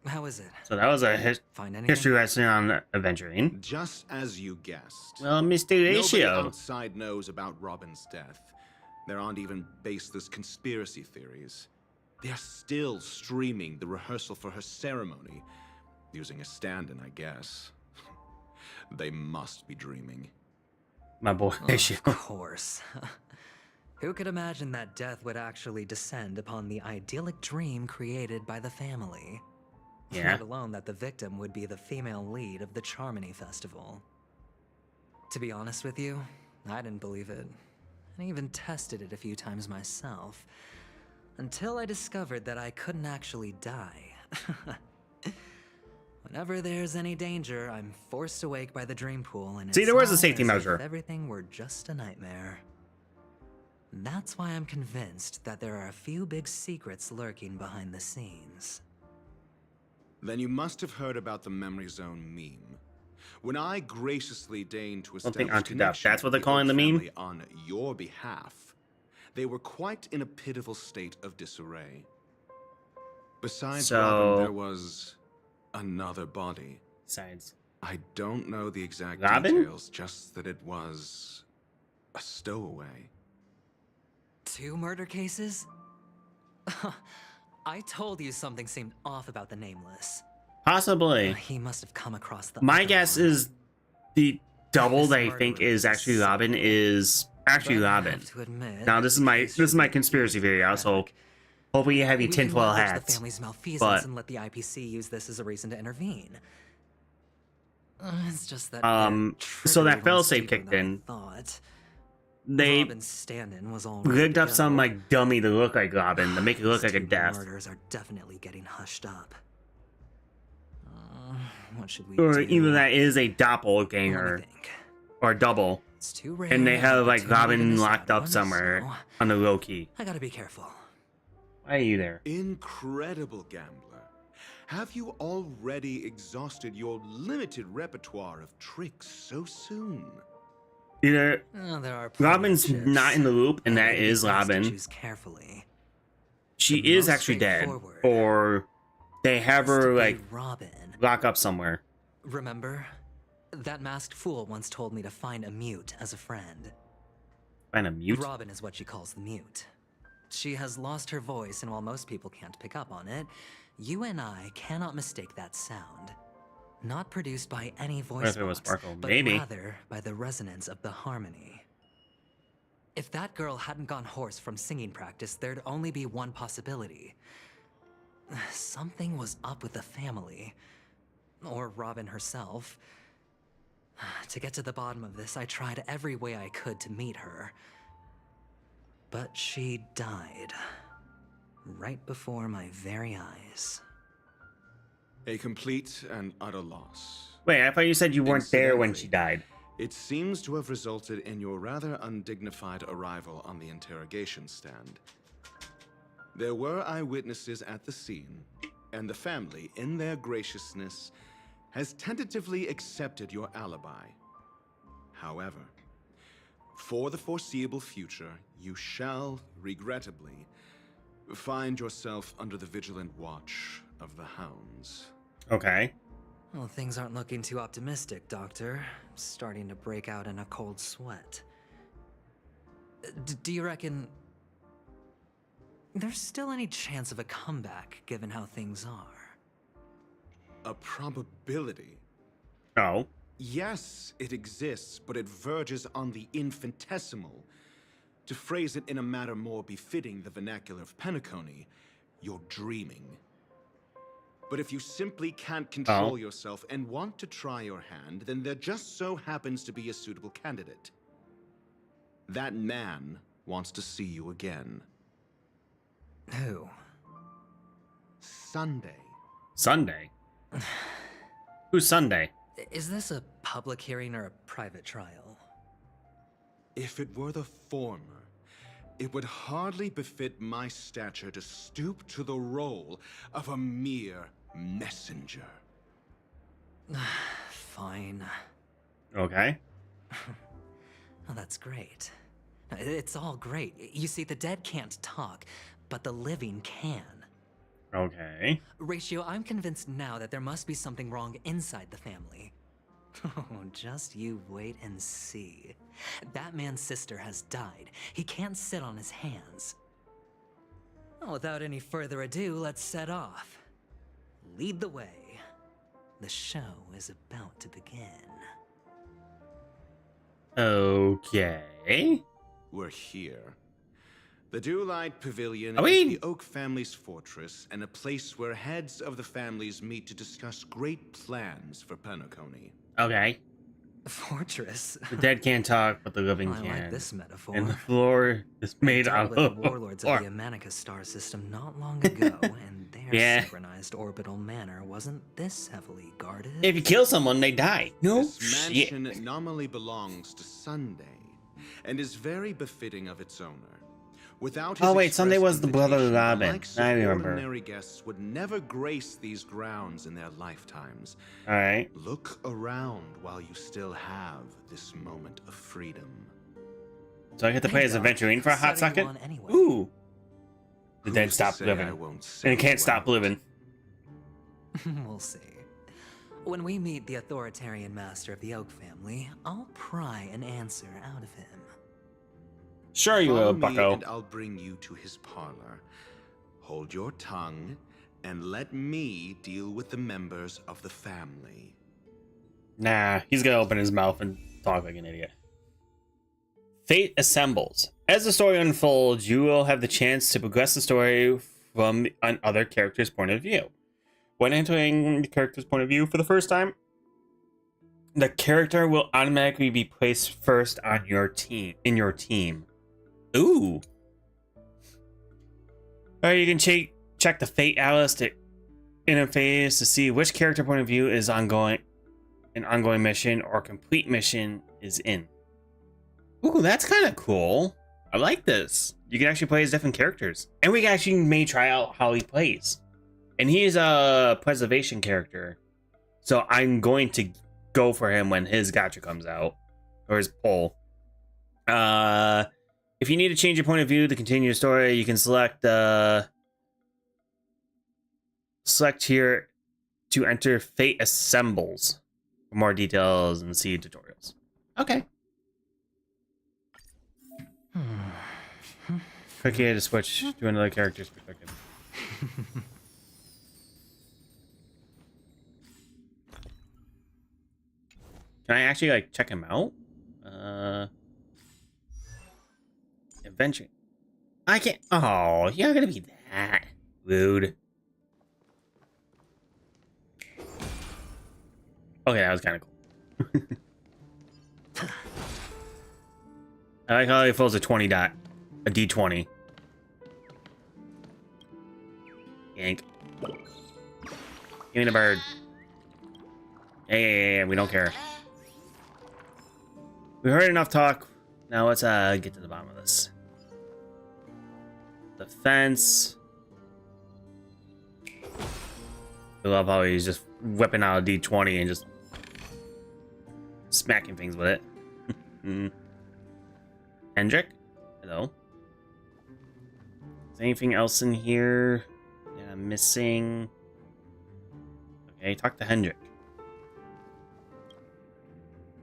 Speaker 2: How is it?
Speaker 1: So that was a
Speaker 2: Find anything?
Speaker 1: history lesson on Aventurine.
Speaker 15: Just as you guessed.
Speaker 1: Well, Mr.
Speaker 15: Nobody
Speaker 1: Ratio.
Speaker 15: outside knows about Robin's death. There aren't even baseless conspiracy theories. They're still streaming the rehearsal for her ceremony, using a stand-in, I guess. They must be dreaming.
Speaker 1: My boy Ratio.
Speaker 2: Of course. Who could imagine that death would actually descend upon the idyllic dream created by the family?
Speaker 1: Yeah.
Speaker 2: Let alone that the victim would be the female lead of the Charmony Festival. To be honest with you, I didn't believe it. I even tested it a few times myself, until I discovered that I couldn't actually die. Whenever there's any danger, I'm forced awake by the dream pool, and
Speaker 1: See, there was a
Speaker 2: it's
Speaker 1: safety
Speaker 2: all as
Speaker 1: measure.
Speaker 2: if everything were just a nightmare. That's why I'm convinced that there are a few big secrets lurking behind the scenes.
Speaker 15: Then you must have heard about the Memory Zone meme. When I graciously deigned to
Speaker 1: Something
Speaker 15: establish
Speaker 1: unto death.
Speaker 15: connection
Speaker 1: That's what
Speaker 15: with
Speaker 1: they're
Speaker 15: the
Speaker 1: calling
Speaker 15: Oak
Speaker 1: the meme?
Speaker 15: family on your behalf, they were quite in a pitiful state of disarray. Besides Robin, there was another body.
Speaker 1: Besides,
Speaker 15: I don't know the exact
Speaker 1: Robin?
Speaker 15: details, just that it was a stowaway.
Speaker 2: 2 murder cases? I told you something seemed off about the Nameless.
Speaker 1: possibly.
Speaker 2: He must have come across the
Speaker 1: My
Speaker 2: other
Speaker 1: guess
Speaker 2: one.
Speaker 1: is the double
Speaker 2: This
Speaker 1: they think
Speaker 2: murderer
Speaker 1: is actually Robin is actually
Speaker 2: But I
Speaker 1: Robin.
Speaker 2: have to admit,
Speaker 1: Now this is my
Speaker 2: case should be
Speaker 1: conspiracy theory. Also,
Speaker 2: crack.
Speaker 1: hopefully you have your
Speaker 2: We can
Speaker 1: tinfoil
Speaker 2: leverage
Speaker 1: hats.
Speaker 2: the family's malfeasance
Speaker 1: But
Speaker 2: and let the IPC use this as a reason to intervene. It's just that
Speaker 1: so that
Speaker 2: fail
Speaker 1: failsafe kicked in.
Speaker 2: Thought.
Speaker 1: They
Speaker 2: Robin's stand-in was all
Speaker 1: rigged up some
Speaker 2: go.
Speaker 1: like dummy to look like Robin to make it look
Speaker 2: These
Speaker 1: like a
Speaker 2: 2
Speaker 1: death.
Speaker 2: murders are definitely getting hushed up. What should we
Speaker 1: Or
Speaker 2: do?
Speaker 1: either that is a
Speaker 2: Let me
Speaker 1: doppelganger
Speaker 2: think.
Speaker 1: or double,
Speaker 2: It's too rare
Speaker 1: and they
Speaker 2: an
Speaker 1: have like
Speaker 2: opportunity to
Speaker 1: Robin
Speaker 2: miss
Speaker 1: locked
Speaker 2: out
Speaker 1: up
Speaker 2: on,
Speaker 1: somewhere
Speaker 2: so
Speaker 1: on the low key.
Speaker 2: I gotta be careful.
Speaker 1: Why are you there?
Speaker 15: Incredible, gambler. Have you already exhausted your limited repertoire of tricks so soon?
Speaker 1: Either
Speaker 2: There are plenty of
Speaker 1: Robin's
Speaker 2: chips.
Speaker 1: not in the loop, and that
Speaker 2: It'd be
Speaker 1: is
Speaker 2: best to
Speaker 1: Robin.
Speaker 2: choose carefully.
Speaker 1: She
Speaker 2: The
Speaker 1: is
Speaker 2: most
Speaker 1: actually dead,
Speaker 2: straightforward
Speaker 1: or they have
Speaker 2: is to
Speaker 1: her
Speaker 2: be
Speaker 1: like
Speaker 2: Robin.
Speaker 1: locked up somewhere.
Speaker 2: Remember? That masked fool once told me to find a mute as a friend.
Speaker 1: Find a mute.
Speaker 2: Robin is what she calls the mute. She has lost her voice, and while most people can't pick up on it, you and I cannot mistake that sound. Not produced by any
Speaker 1: What
Speaker 2: voice
Speaker 1: if it was
Speaker 2: box,
Speaker 1: Sparkle?
Speaker 2: but
Speaker 1: Maybe.
Speaker 2: rather by the resonance of the harmony. If that girl hadn't gone hoarse from singing practice, there'd only be one possibility. Something was up with the family. Or Robin herself. To get to the bottom of this, I tried every way I could to meet her. But she died. Right before my very eyes.
Speaker 15: A complete and utter loss.
Speaker 1: Wait, I thought you said you weren't there when she died.
Speaker 15: It seems to have resulted in your rather undignified arrival on the interrogation stand. There were eyewitnesses at the scene, and the family, in their graciousness, has tentatively accepted your alibi. However, for the foreseeable future, you shall, regrettably, find yourself under the vigilant watch of the hounds.
Speaker 1: Okay.
Speaker 2: Well, things aren't looking too optimistic, Doctor. I'm starting to break out in a cold sweat. Do you reckon... there's still any chance of a comeback, given how things are.
Speaker 15: A probability?
Speaker 1: No.
Speaker 15: Yes, it exists, but it verges on the infinitesimal. To phrase it in a manner more befitting the vernacular of Penacony, you're dreaming. But if you simply can't control yourself and want to try your hand, then there just so happens to be a suitable candidate. That man wants to see you again.
Speaker 2: Who?
Speaker 15: Sunday.
Speaker 1: Sunday? Who's Sunday?
Speaker 2: Is this a public hearing or a private trial?
Speaker 15: If it were the former, it would hardly befit my stature to stoop to the role of a mere messenger.
Speaker 2: Fine.
Speaker 1: Okay.
Speaker 2: Oh, that's great. It's all great. You see, the dead can't talk, but the living can.
Speaker 1: Okay.
Speaker 2: Ratio, I'm convinced now that there must be something wrong inside the family. Oh, just you wait and see. That man's sister has died. He can't sit on his hands. Well, without any further ado, let's set off. Lead the way. The show is about to begin.
Speaker 1: Okay.
Speaker 15: We're here. The Dewlight Pavilion
Speaker 1: Are
Speaker 15: is
Speaker 1: we?
Speaker 15: the Oak family's fortress and a place where heads of the families meet to discuss great plans for Penacony.
Speaker 1: Okay.
Speaker 2: Fortress?
Speaker 1: The dead can't talk, but the living
Speaker 2: I
Speaker 1: can.
Speaker 2: like this metaphor.
Speaker 1: And the floor is made
Speaker 2: I
Speaker 1: out
Speaker 2: dealt
Speaker 1: of
Speaker 2: with the warlords of the Honkai Star system not long ago, and their synchronized orbital manor wasn't this heavily guarded.
Speaker 1: If you kill someone, they die. No
Speaker 15: This mansion nominally belongs to Sunday, and is very befitting of its owner. Without his
Speaker 1: wait, Sunday was the brother of Robin.
Speaker 15: the likes of
Speaker 1: I remember.
Speaker 15: Ordinary guests would never grace these grounds in their lifetimes.
Speaker 1: All right.
Speaker 15: Look around while you still have this moment of freedom.
Speaker 1: So I get to play as Adventurine for a hot second?
Speaker 2: Anyway.
Speaker 1: Ooh. The
Speaker 15: Who's
Speaker 1: dead
Speaker 15: to
Speaker 1: stop
Speaker 15: say
Speaker 1: living.
Speaker 15: I won't
Speaker 1: And
Speaker 15: sell
Speaker 1: it can't
Speaker 15: you
Speaker 1: stop
Speaker 15: out?
Speaker 1: living.
Speaker 2: We'll see. When we meet the authoritarian master of the Oak family, I'll pry an answer out of him.
Speaker 1: Sure you
Speaker 15: Follow
Speaker 1: will,
Speaker 15: me
Speaker 1: bucko.
Speaker 15: and I'll bring you to his parlor. Hold your tongue, and let me deal with the members of the family.
Speaker 1: Nah, he's gonna open his mouth and talk like an idiot. Fate assembles. As the story unfolds, you will have the chance to progress the story from another character's point of view. When entering the character's point of view for the first time, the character will automatically be placed first on your team. Ooh. Or you can check the Fate Atlas to interface to see which character point of view is an ongoing mission or complete mission is in. Ooh, that's kind of cool. I like this. You can actually play as different characters. And we actually may try out how he plays. And he is a preservation character. So I'm going to go for him when his gacha comes out. Or his poll. If you need to change your point of view to continue your story, you can select here to enter Fate Assembles for more details and see tutorials. Okay. Click here to switch to another character's perspective. Can I actually like check him out? Adventure. I can't. Oh, you're not gonna be that rude. Okay, that was kind of cool. I like how he fills a 20 dot, a D20. Yank. Give me the bird. Hey, we don't care. We heard enough talk. Now let's get to the bottom of this. The fence. I love how he's just whipping out a D20 and just smacking things with it. Hendrik? Hello. Is anything else in here that I'm missing? Okay, talk to Hendrik.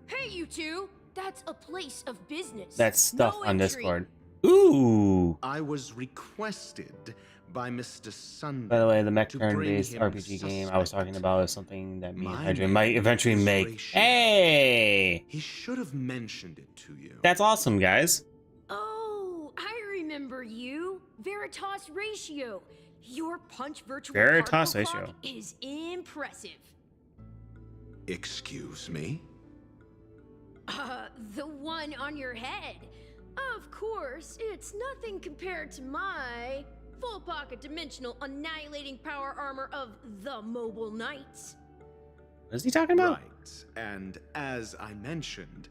Speaker 16: Hey, you two! That's a place of business.
Speaker 1: That's stuff
Speaker 16: No
Speaker 1: on
Speaker 16: entry.
Speaker 1: Discord. Ooh.
Speaker 15: I was requested by Mr. Sunday.
Speaker 1: By the way, the mech
Speaker 15: to bring
Speaker 1: turn-based
Speaker 15: him
Speaker 1: RPG game I was talking about is something that me and
Speaker 15: My
Speaker 1: Hydra
Speaker 15: name
Speaker 1: might eventually
Speaker 15: is
Speaker 1: make.
Speaker 15: Ratio.
Speaker 1: Hey!
Speaker 15: He should have mentioned it to you.
Speaker 1: That's awesome, guys.
Speaker 16: Oh, I remember you. Veritas Ratio. Your punch virtual
Speaker 1: Veritas
Speaker 16: particle
Speaker 1: Ratio.
Speaker 16: clock is impressive.
Speaker 15: Excuse me?
Speaker 16: The one on your head. Of course, it's nothing compared to my full pocket dimensional annihilating power armor of the Mobile Knights.
Speaker 1: What is he talking about?
Speaker 15: Right. And as I mentioned,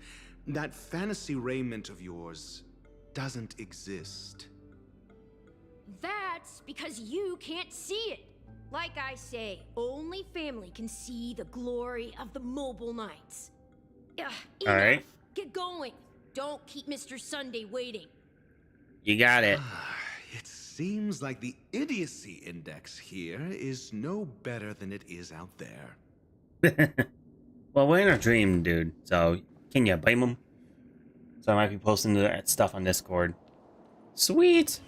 Speaker 15: that fantasy raiment of yours doesn't exist.
Speaker 16: That's because you can't see it. Like I say, only family can see the glory of the Mobile Knights. Enough.
Speaker 1: All right.
Speaker 16: Get going. Don't keep Mr. Sunday waiting.
Speaker 1: You got it.
Speaker 15: It seems like the idiocy index here is no better than it is out there.
Speaker 1: Well, we're in a dream, dude. So, can you blame him? So I might be posting that stuff on Discord. Sweet.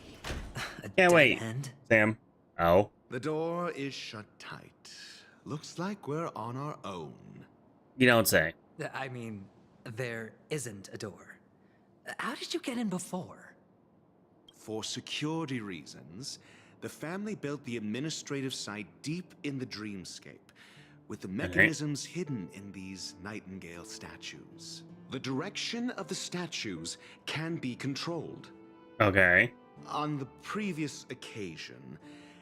Speaker 1: Can't wait. Sam. Oh.
Speaker 15: The door is shut tight. Looks like we're on our own.
Speaker 1: You don't say.
Speaker 2: I mean, there isn't a door. How did you get in before?
Speaker 15: For security reasons, the family built the administrative site deep in the dreamscape, with the mechanisms hidden in these Nightingale statues. The direction of the statues can be controlled.
Speaker 1: Okay.
Speaker 15: On the previous occasion,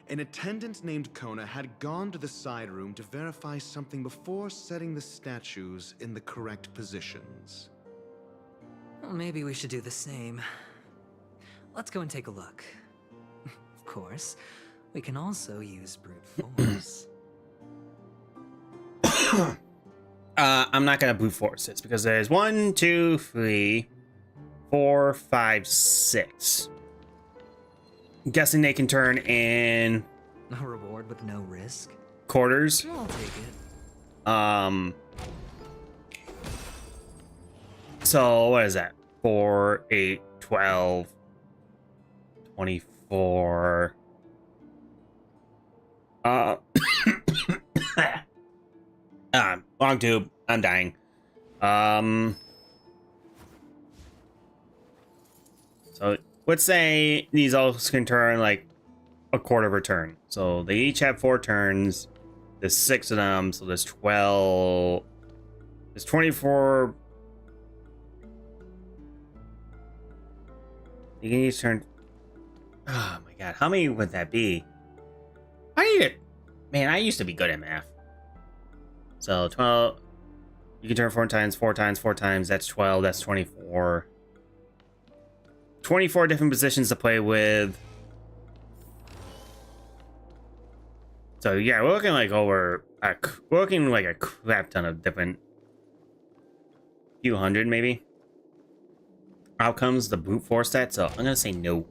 Speaker 15: an attendant named Kona had gone to the side room to verify something before setting the statues in the correct positions.
Speaker 2: Well, maybe we should do the same. Let's go and take a look. Of course, we can also use brute force.
Speaker 1: I'm not gonna brute force this because there's 1, 2, 3, 4, 5, 6. I'm guessing they can turn in
Speaker 2: A reward with no risk.
Speaker 1: quarters.
Speaker 2: I'll take it.
Speaker 1: So what is that? 4, 8, 12, 24. Long tube. I'm dying. So let's say these all can turn like a quarter of a turn. So they each have 4 turns. There's 6 of them, so there's 12. There's 24. You can each turn. Oh my god, how many would that be? I need it. Man, I used to be good at math. So 12. You can turn 4 times, 4 times, 4 times. That's 12. That's 24. 24 different positions to play with. So yeah, we're looking like we're looking like a crap ton of different, few hundred maybe, outcomes. The brute force that. So I'm gonna say no.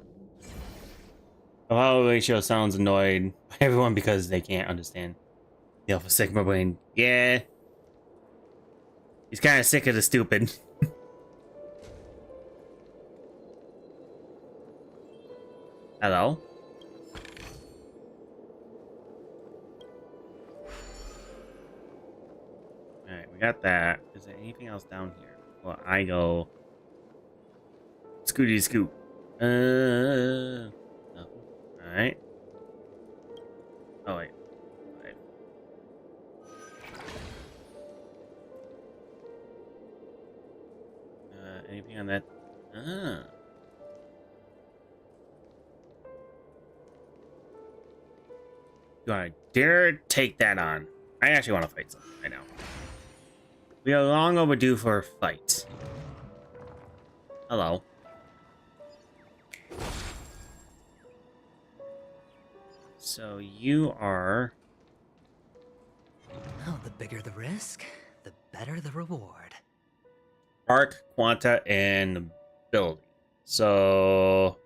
Speaker 1: The power ratio sounds annoyed by everyone because they can't understand the Alpha Sigma brain. Yeah, he's kind of sick of the stupid. Hello? Alright, we got that. Is there anything else down here? Well, I go... Scooty scoot. No. Alright. Oh, wait. Wait. Anything on that? You wanna dare take that on? I actually want to fight something right now. We are long overdue for a fight. Hello. So you are...
Speaker 2: Oh, the bigger the risk, the better the reward.
Speaker 1: Arc, Quanta, and Ability. So...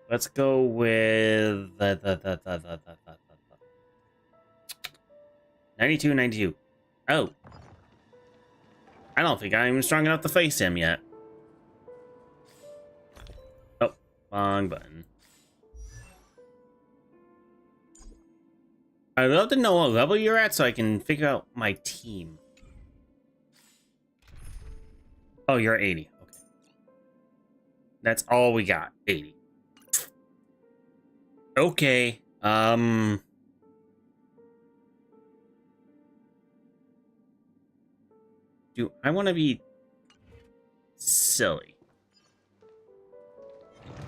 Speaker 1: Let's go with 92, 92. Oh. I don't think I'm strong enough to face him yet. Oh, wrong button. I'd love to know what level you're at so I can figure out my team. Oh, you're 80. Okay. That's all we got. 80. Okay. Do I want to be silly?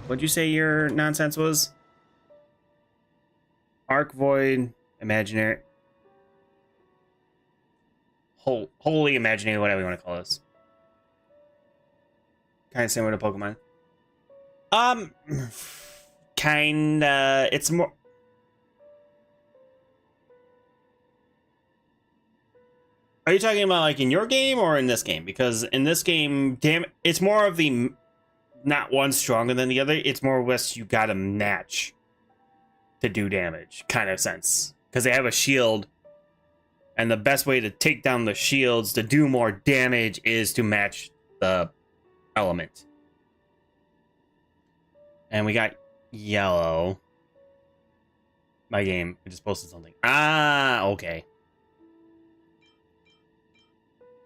Speaker 1: What'd you say your nonsense was? Arc void, imaginary, wholly imaginary, whatever you want to call this. Kind of similar to Pokemon. Kinda. It's more. Are you talking about like in your game or in this game? Because in this game, damn, it's more of the not one stronger than the other. It's more or less you gotta match to do damage kind of sense. Because they have a shield, and the best way to take down the shields to do more damage is to match the element. And we got yellow. My game. I just posted something. Ah, okay.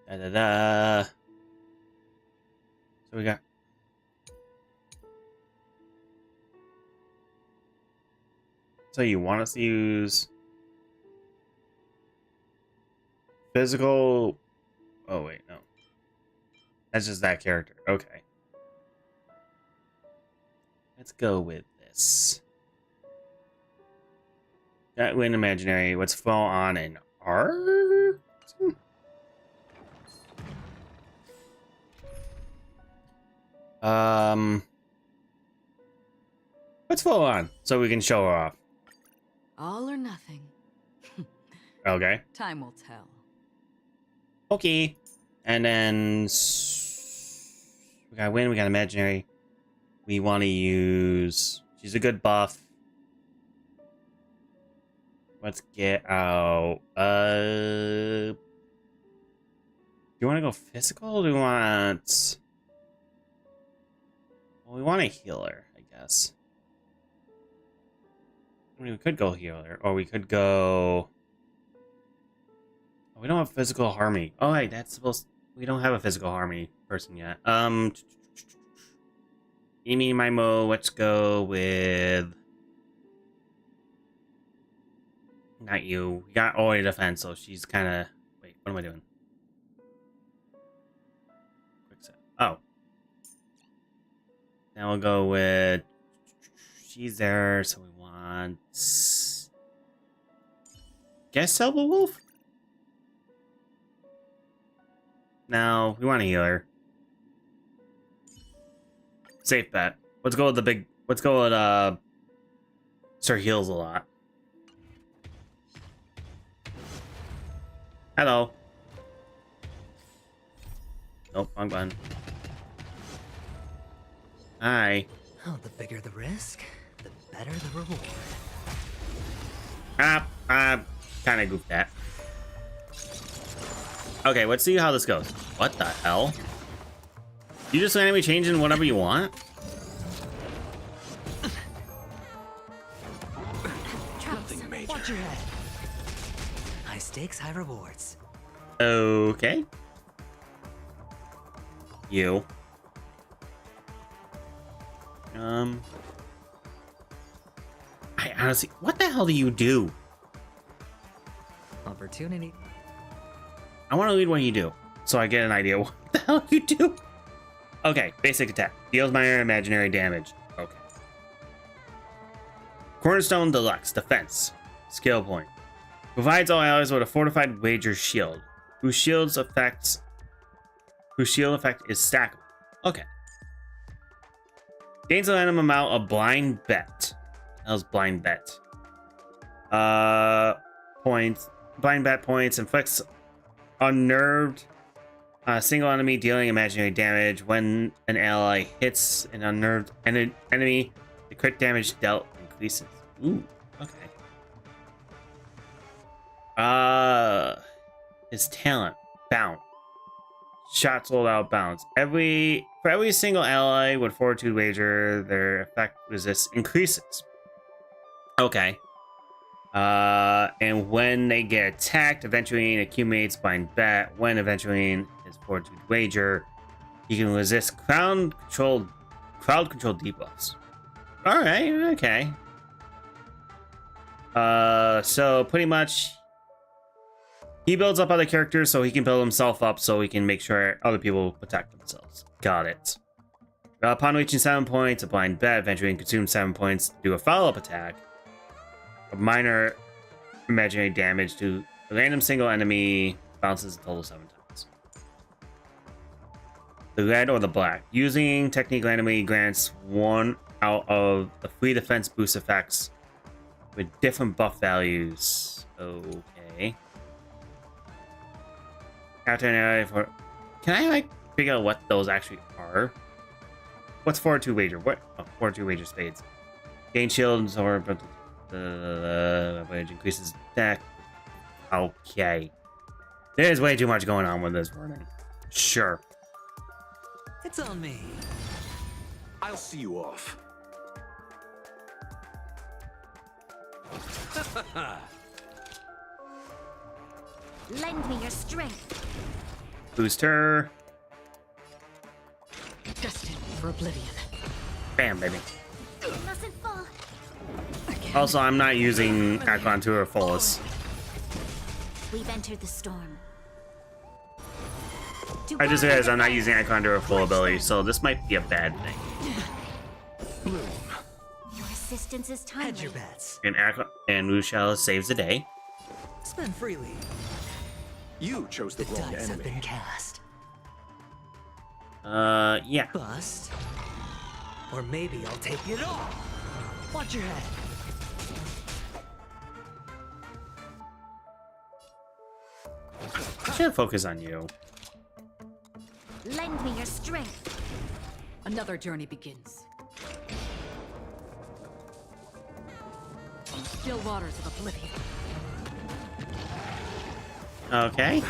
Speaker 1: Da-da-da. So we got... So you want us to use... physical... Oh, wait, no. That's just that character. Okay. Let's go with this. That win imaginary. What's fall on an R? Let's fall on so we can show her off.
Speaker 7: All or nothing.
Speaker 1: Okay.
Speaker 7: Time will tell.
Speaker 1: Okay. And then we got win, we got imaginary. We want to use... She's a good buff. Let's get out... Do you want to go physical? Or do we want... Well, we want a healer, I guess. I mean, we could go healer, or we could go... Oh, we don't have physical harmony. Oh, wait, that's supposed... We don't have a physical harmony person yet. Amy, my mo, let's go with... Not you. We got Oi defense, so she's kind of... Wait, what am I doing? Quick set. Oh. Now we'll go with... She's there, so we want... Guess Silver Wolf? No, we want a healer. Safe bet. Let's go with the big... Let's go with, Sir Heals a lot. Hello. Nope, wrong button. Hi.
Speaker 2: Oh, the bigger the risk, the better the reward.
Speaker 1: Kind of goofed that. Okay, let's see how this goes. What the hell? You just randomly changing whatever you want?
Speaker 2: Nothing major. Watch your head. High stakes, high rewards.
Speaker 1: Okay. You. I honestly, what the hell do you do?
Speaker 2: Opportunity.
Speaker 1: I want to read what you do, so I get an idea what the hell you do. Okay, basic attack. Deals minor imaginary damage. Okay. Cornerstone Deluxe. Defense. Skill point. Provides all allies with a fortified wager shield, whose shield effect is stackable. Okay. Gains a random amount of blind bet. How's blind bet? Points. Blind bet points. Inflicts unnerved single enemy, dealing imaginary damage. When an ally hits an unnerved enemy, the crit damage dealt increases. Ooh, okay. His talent, bounce. shots rolled out bounce. For every single ally with fortitude wager, their effect resist increases. Okay. And when they get attacked, Aventurine accumulates blind bet. When Aventurine is fortitude wager, he can resist crowd control debuffs. All right, okay. So pretty much, he builds up other characters so he can build himself up so he can make sure other people protect themselves. Got it. Upon reaching 7 points, a blind bet, Aventurine consumes 7 points to do a follow-up attack. A minor imaginary damage to a random single enemy bounces a total 7 times. The red or the black. Using technique randomly grants 1 out of the free defense boost effects with different buff values. Okay. After an area for... Can I, like, figure out what those actually are? What's fortitude wager? What? Oh, fortitude wager spades. Gain shields or... increases attack. Okay. There's way too much going on with this wording. Sure.
Speaker 2: It's on me.
Speaker 9: I'll see you off.
Speaker 5: Lend me your strength.
Speaker 1: Booster.
Speaker 7: Destined for oblivion.
Speaker 1: Bam, baby.
Speaker 5: You mustn't fall.
Speaker 1: Also, I'm not using Akron to her fullest.
Speaker 5: We've entered the storm.
Speaker 1: I just realized I'm not using Akron to her full ability, so this might be a bad thing.
Speaker 5: Your assistance is timely.
Speaker 2: Hedge your bets.
Speaker 1: And Lucia saves the day.
Speaker 2: Spend freely.
Speaker 9: You chose the wrong
Speaker 2: dice have
Speaker 9: enemy.
Speaker 2: been cast.
Speaker 1: Yeah.
Speaker 2: Bust. Or maybe I'll take it all. Watch your head.
Speaker 1: I should focus on you.
Speaker 5: Lend me your strength.
Speaker 7: Another journey begins. Still waters of oblivion.
Speaker 1: Okay.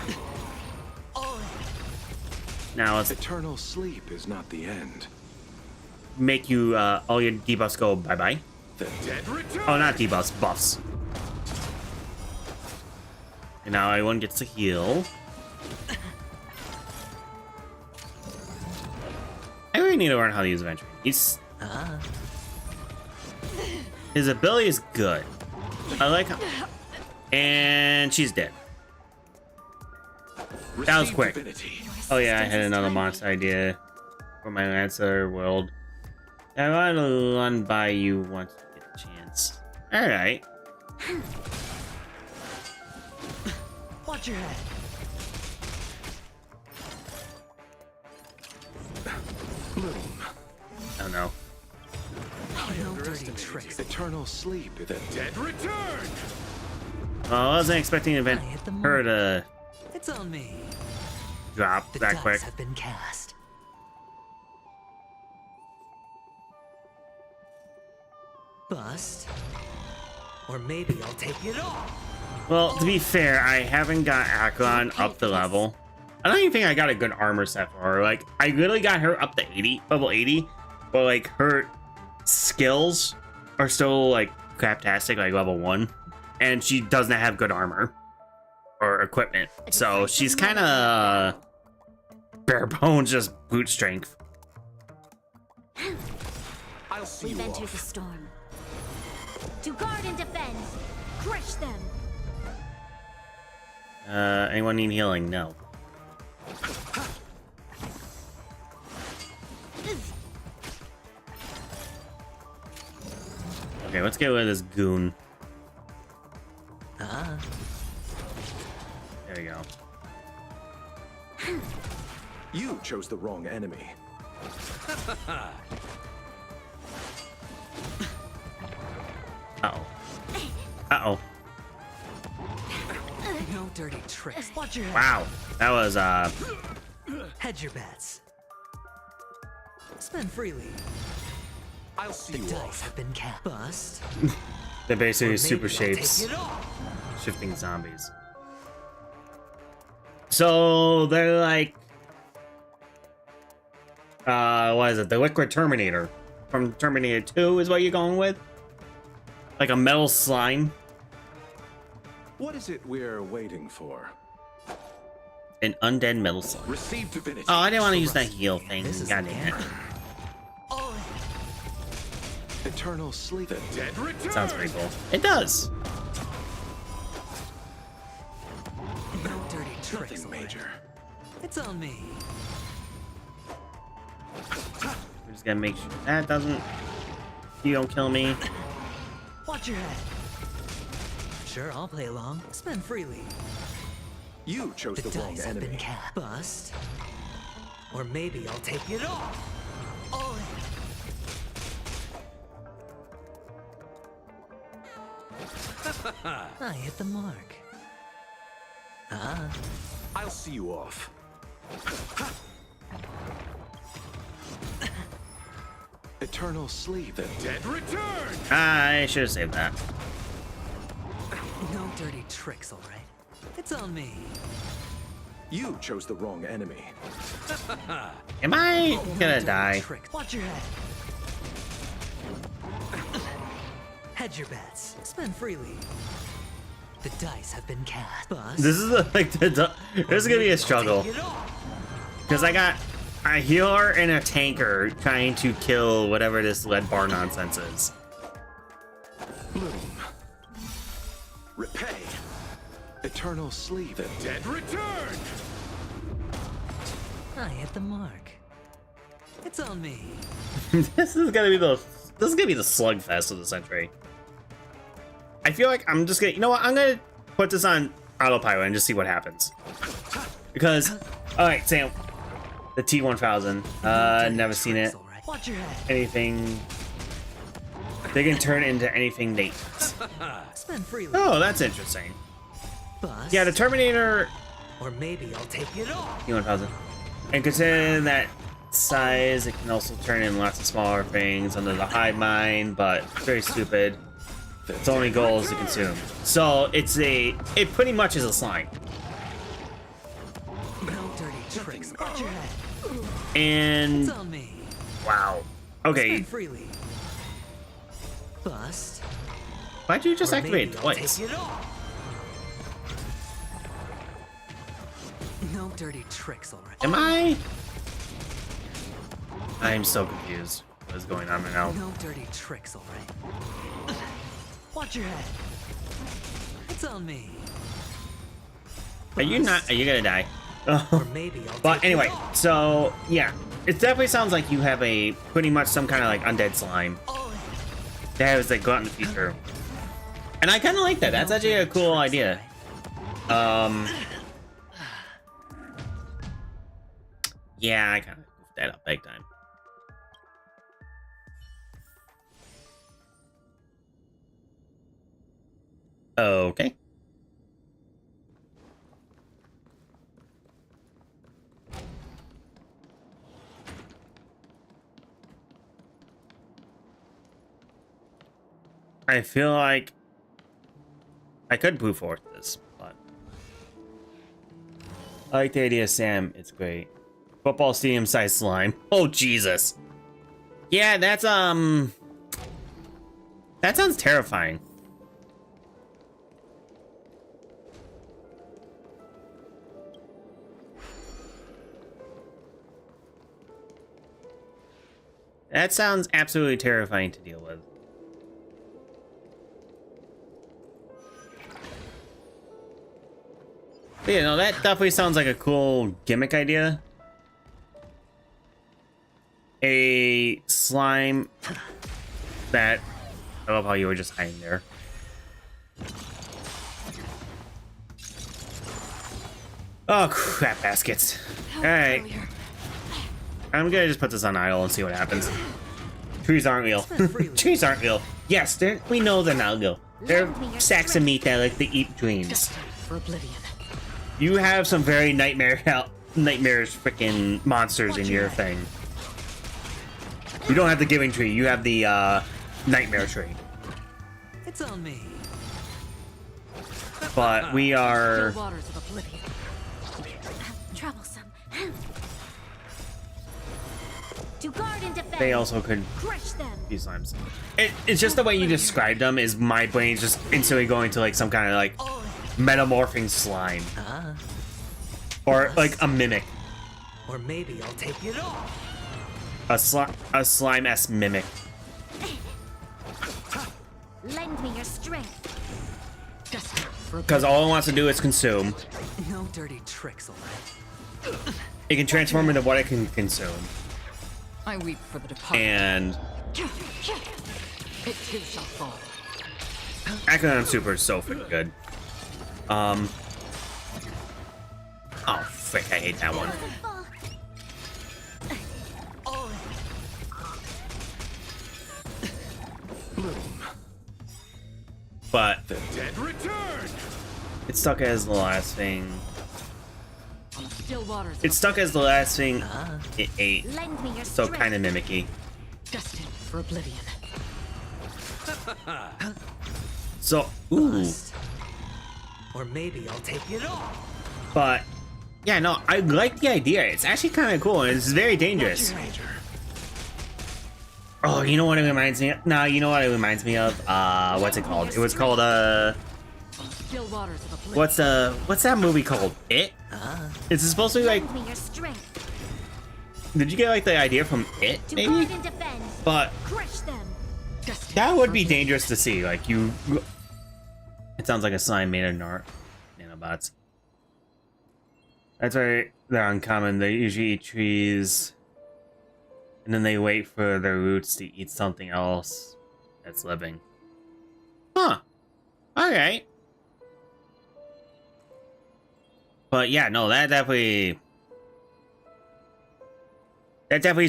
Speaker 1: Now let's
Speaker 9: Eternal sleep is not the end.
Speaker 1: make you all your debuffs go bye-bye.
Speaker 9: The dead return.
Speaker 1: Oh, not debuffs, buffs. And now everyone gets to heal. I really need to learn how to use Aventurine. His ability is good. I like how... And she's dead. That was quick. Oh yeah, I had another monster idea for my Lancer world. I want to run by you once you get a chance. Alright.
Speaker 2: Watch your head.
Speaker 1: Oh no.
Speaker 2: No dirty tricks.
Speaker 9: Eternal sleep. The dead return.
Speaker 1: Well, I wasn't expecting her to
Speaker 2: It's on me.
Speaker 1: drop
Speaker 2: The
Speaker 1: that
Speaker 2: dice
Speaker 1: quick.
Speaker 2: have been cast. Bust. Or maybe I'll take it all.
Speaker 1: Well, to be fair, I haven't got Akron up the level. I don't even think I got a good armor set for her. Like, I really got her up to 80, level 80, but like her skills are still like craptastic, like level 1, and she doesn't have good armor or equipment, so she's kind of bare bones, just brute strength.
Speaker 9: I'll see
Speaker 5: We've
Speaker 9: you
Speaker 5: entered
Speaker 9: off.
Speaker 5: the storm. To guard and defend. Crush them.
Speaker 1: Anyone need healing? No. Okay, let's get rid of this goon. There we go.
Speaker 9: You chose the wrong enemy.
Speaker 1: Uh-oh. Uh-oh.
Speaker 2: No dirty tricks. Watch your head.
Speaker 1: Wow. That was,
Speaker 2: Hedge your bets. Spend freely.
Speaker 9: I'll see
Speaker 2: The
Speaker 9: you
Speaker 2: dice
Speaker 9: off.
Speaker 2: have been cast. Bust.
Speaker 1: they're basically
Speaker 2: Or
Speaker 1: super
Speaker 2: maybe I'll
Speaker 1: shapes.
Speaker 2: take it all.
Speaker 1: Shifting zombies. So they're like what is it? The Liquid Terminator from Terminator 2 is what you're going with? Like a metal slime?
Speaker 17: What is it we're waiting for?
Speaker 1: An undead metal slime.
Speaker 17: Receive divinity.
Speaker 1: Oh, I didn't want to use that heal thing. God damn it.
Speaker 17: Eternal sleep. The dead return.
Speaker 1: Sounds pretty cool. It does.
Speaker 2: No dirty tricks,
Speaker 17: Major.
Speaker 2: It's on me.
Speaker 1: I'm just gonna make sure that doesn't. You don't kill me.
Speaker 2: Watch your head. Sure, I'll play along. Spend freely.
Speaker 17: You chose the wrong
Speaker 2: dice have
Speaker 17: enemy.
Speaker 2: been cast. Bust. Or maybe I'll take it off. All in. I hit the mark.
Speaker 17: I'll see you off. Eternal sleep. The dead return.
Speaker 1: I should have saved that.
Speaker 2: No dirty tricks, all right? It's on me.
Speaker 17: You chose the wrong enemy.
Speaker 1: Am I gonna die?
Speaker 2: Tricks. Watch your head. Hedge your bets. Spend freely. The dice have been cast. Bust.
Speaker 1: This is like this is gonna be a struggle because I got a healer and a tanker trying to kill whatever this lead bar nonsense is.
Speaker 17: Bloom. Repay. Eternal sleep. The dead return.
Speaker 2: I hit the mark. It's on me.
Speaker 1: This is gonna be the slugfest of the century. I feel like I'm just gonna, you know what? I'm gonna put this on autopilot and just see what happens. Because, all right, Sam, the T1000. Never seen it.
Speaker 2: Watch your head.
Speaker 1: Anything. They can turn into anything they eat.
Speaker 2: Spend freely.
Speaker 1: Oh, that's interesting.
Speaker 2: Bust.
Speaker 1: Yeah, the Terminator.
Speaker 2: Or maybe I'll take it off.
Speaker 1: T1000. And considering that size, it can also turn in lots of smaller things under the hive mind, but it's very stupid. Its only goal is to consume. So it pretty much is a slime.
Speaker 2: No dirty tricks. Watch your head.
Speaker 1: And
Speaker 2: It's on me.
Speaker 1: wow. Okay.
Speaker 2: Spend freely. Bust.
Speaker 1: Why'd you just
Speaker 2: Or
Speaker 1: activate
Speaker 2: maybe
Speaker 1: it
Speaker 2: I'll
Speaker 1: twice?
Speaker 2: take it off. No dirty tricks, all right.
Speaker 1: Am I? I'm so confused. What is going on right now?
Speaker 2: No dirty tricks, all right. Watch your head. It's on me.
Speaker 1: Are you not? Are you gonna die?
Speaker 2: Or maybe I'll
Speaker 1: But
Speaker 2: take it
Speaker 1: anyway,
Speaker 2: off.
Speaker 1: so yeah, it definitely sounds like you have a pretty much some kind of like undead slime that has like go out in the future, and I kind of like that. That's actually a cool idea. Yeah, I kind of goofed that up big time. Okay. I feel like I could move forward with this, but I like the idea of Sam. It's great. Football stadium size slime. Oh Jesus. Yeah, that's that sounds terrifying. That sounds absolutely terrifying to deal with. But yeah, no, that definitely sounds like a cool gimmick idea. A slime that... I love how you were just hiding there. Oh, crap baskets. Alright. I'm gonna just put this on idle and see what happens. Trees aren't real. Trees aren't real. Yes, we know they're not real. They're sacks of meat that like to eat dreams.
Speaker 7: For oblivion.
Speaker 1: You have some very nightmarish freaking monsters in your thing. You don't have the giving tree, you have the nightmare tree.
Speaker 2: It's on me.
Speaker 1: But we are...
Speaker 7: Still waters of oblivion.
Speaker 5: Troublesome.
Speaker 16: To guard and defend.
Speaker 1: they also could
Speaker 16: Crush them.
Speaker 1: be slimes. It's just the way you described them is my brain's just instantly going to like some kind of like metamorphing slime. Or like a mimic.
Speaker 2: Or maybe I'll take it off.
Speaker 1: A slime-esque mimic.
Speaker 16: Lend me your strength.
Speaker 1: Because all it wants to do is consume.
Speaker 2: No dirty tricks, alright.
Speaker 1: It can transform into what it can consume.
Speaker 7: I weep for the departed.
Speaker 1: And
Speaker 7: It too shall fall.
Speaker 1: Acronym Super is so freaking good. Oh frick, I hate that one. But
Speaker 17: the dead return.
Speaker 1: It's stuck as the last thing.
Speaker 7: Still waters.
Speaker 1: It's stuck as the last thing it ate.
Speaker 16: Lend me your
Speaker 1: So
Speaker 16: strength.
Speaker 1: kind of mimicky.
Speaker 7: Destined for oblivion.
Speaker 1: So, ooh.
Speaker 2: Or maybe I'll take it off.
Speaker 1: But yeah, no, I like the idea. It's actually kind of cool and it's very dangerous. Oh, you know what it reminds me of? No, you know what it reminds me of? What's it called? It was called
Speaker 7: Still waters of
Speaker 1: what's
Speaker 7: oblivion.
Speaker 1: that movie called? It? It's supposed to be like,
Speaker 16: Lend me your strength.
Speaker 1: did you get like the idea from It,
Speaker 16: To
Speaker 1: maybe?
Speaker 16: guard and defend.
Speaker 1: But
Speaker 16: Crush them.
Speaker 1: that would be dangerous to see. Like you, it sounds like a slime made of nanobots. That's why they're uncommon. They usually eat trees, and then they wait for their roots to eat something else that's living. Huh. Alright. But yeah, no, that definitely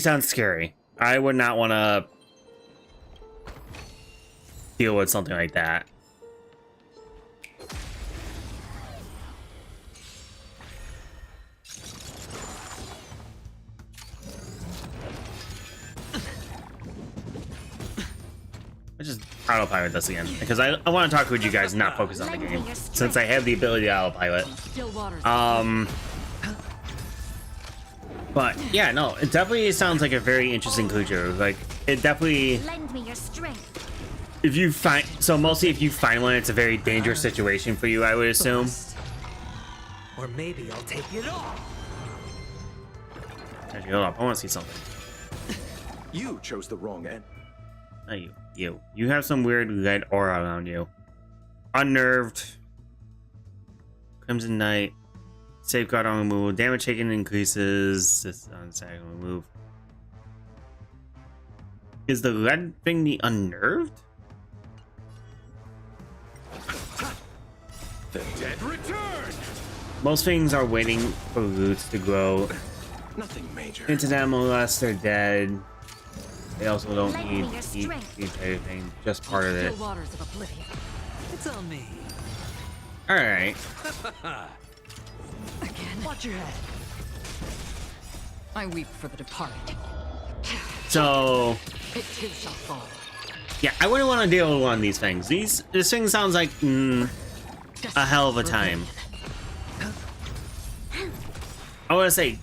Speaker 1: sounds scary. I would not want to deal with something like that. I just autopilot this again because I want to talk with you guys and not focus on the game since I have the ability to autopilot.
Speaker 7: Still waters.
Speaker 1: But yeah, no, it definitely sounds like a very interesting creature. Like it definitely.
Speaker 16: Lend me your strength.
Speaker 1: If you find mostly if you find one, it's a very dangerous situation for you, I would assume.
Speaker 2: Or maybe I'll take it off.
Speaker 1: Actually, hold up, I want to see something.
Speaker 17: You chose the wrong end.
Speaker 1: Not you. You have some weird red aura around you. Unnerved. Crimson Knight. Safeguard on removal. Damage taken increases. This on second remove. Is the red thing the unnerved?
Speaker 17: The dead return.
Speaker 1: Most things are waiting for roots to grow.
Speaker 17: Nothing major.
Speaker 1: Into them unless they're dead. They also don't
Speaker 16: Lend
Speaker 1: need
Speaker 16: me your
Speaker 1: the
Speaker 16: strength.
Speaker 1: entire thing, just part of it.
Speaker 7: Still waters of oblivion.
Speaker 2: It's on me.
Speaker 1: Alright.
Speaker 7: Again.
Speaker 2: Watch your head.
Speaker 7: I weep for the departed.
Speaker 1: So
Speaker 7: It too shall fall.
Speaker 1: yeah, I wouldn't want to deal with one of these things. This thing sounds like a hell of a time. I want to say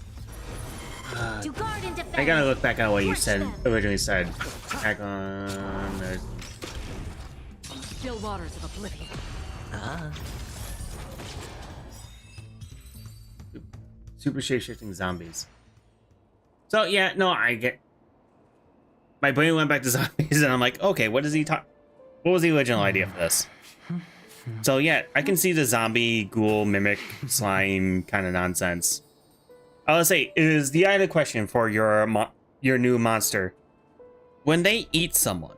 Speaker 16: To guard and defend.
Speaker 1: I gotta look back at what you
Speaker 16: Crush
Speaker 1: said
Speaker 16: them.
Speaker 1: originally said. Back on
Speaker 7: Still waters of oblivion.
Speaker 1: super shape-shifting zombies. So yeah, no, I get. My brain went back to zombies, and I'm like, okay, what does he talk? What was the original idea for this? So yeah, I can see the zombie, ghoul, mimic, slime kind of nonsense. I would say is the other question for your new monster. When they eat someone,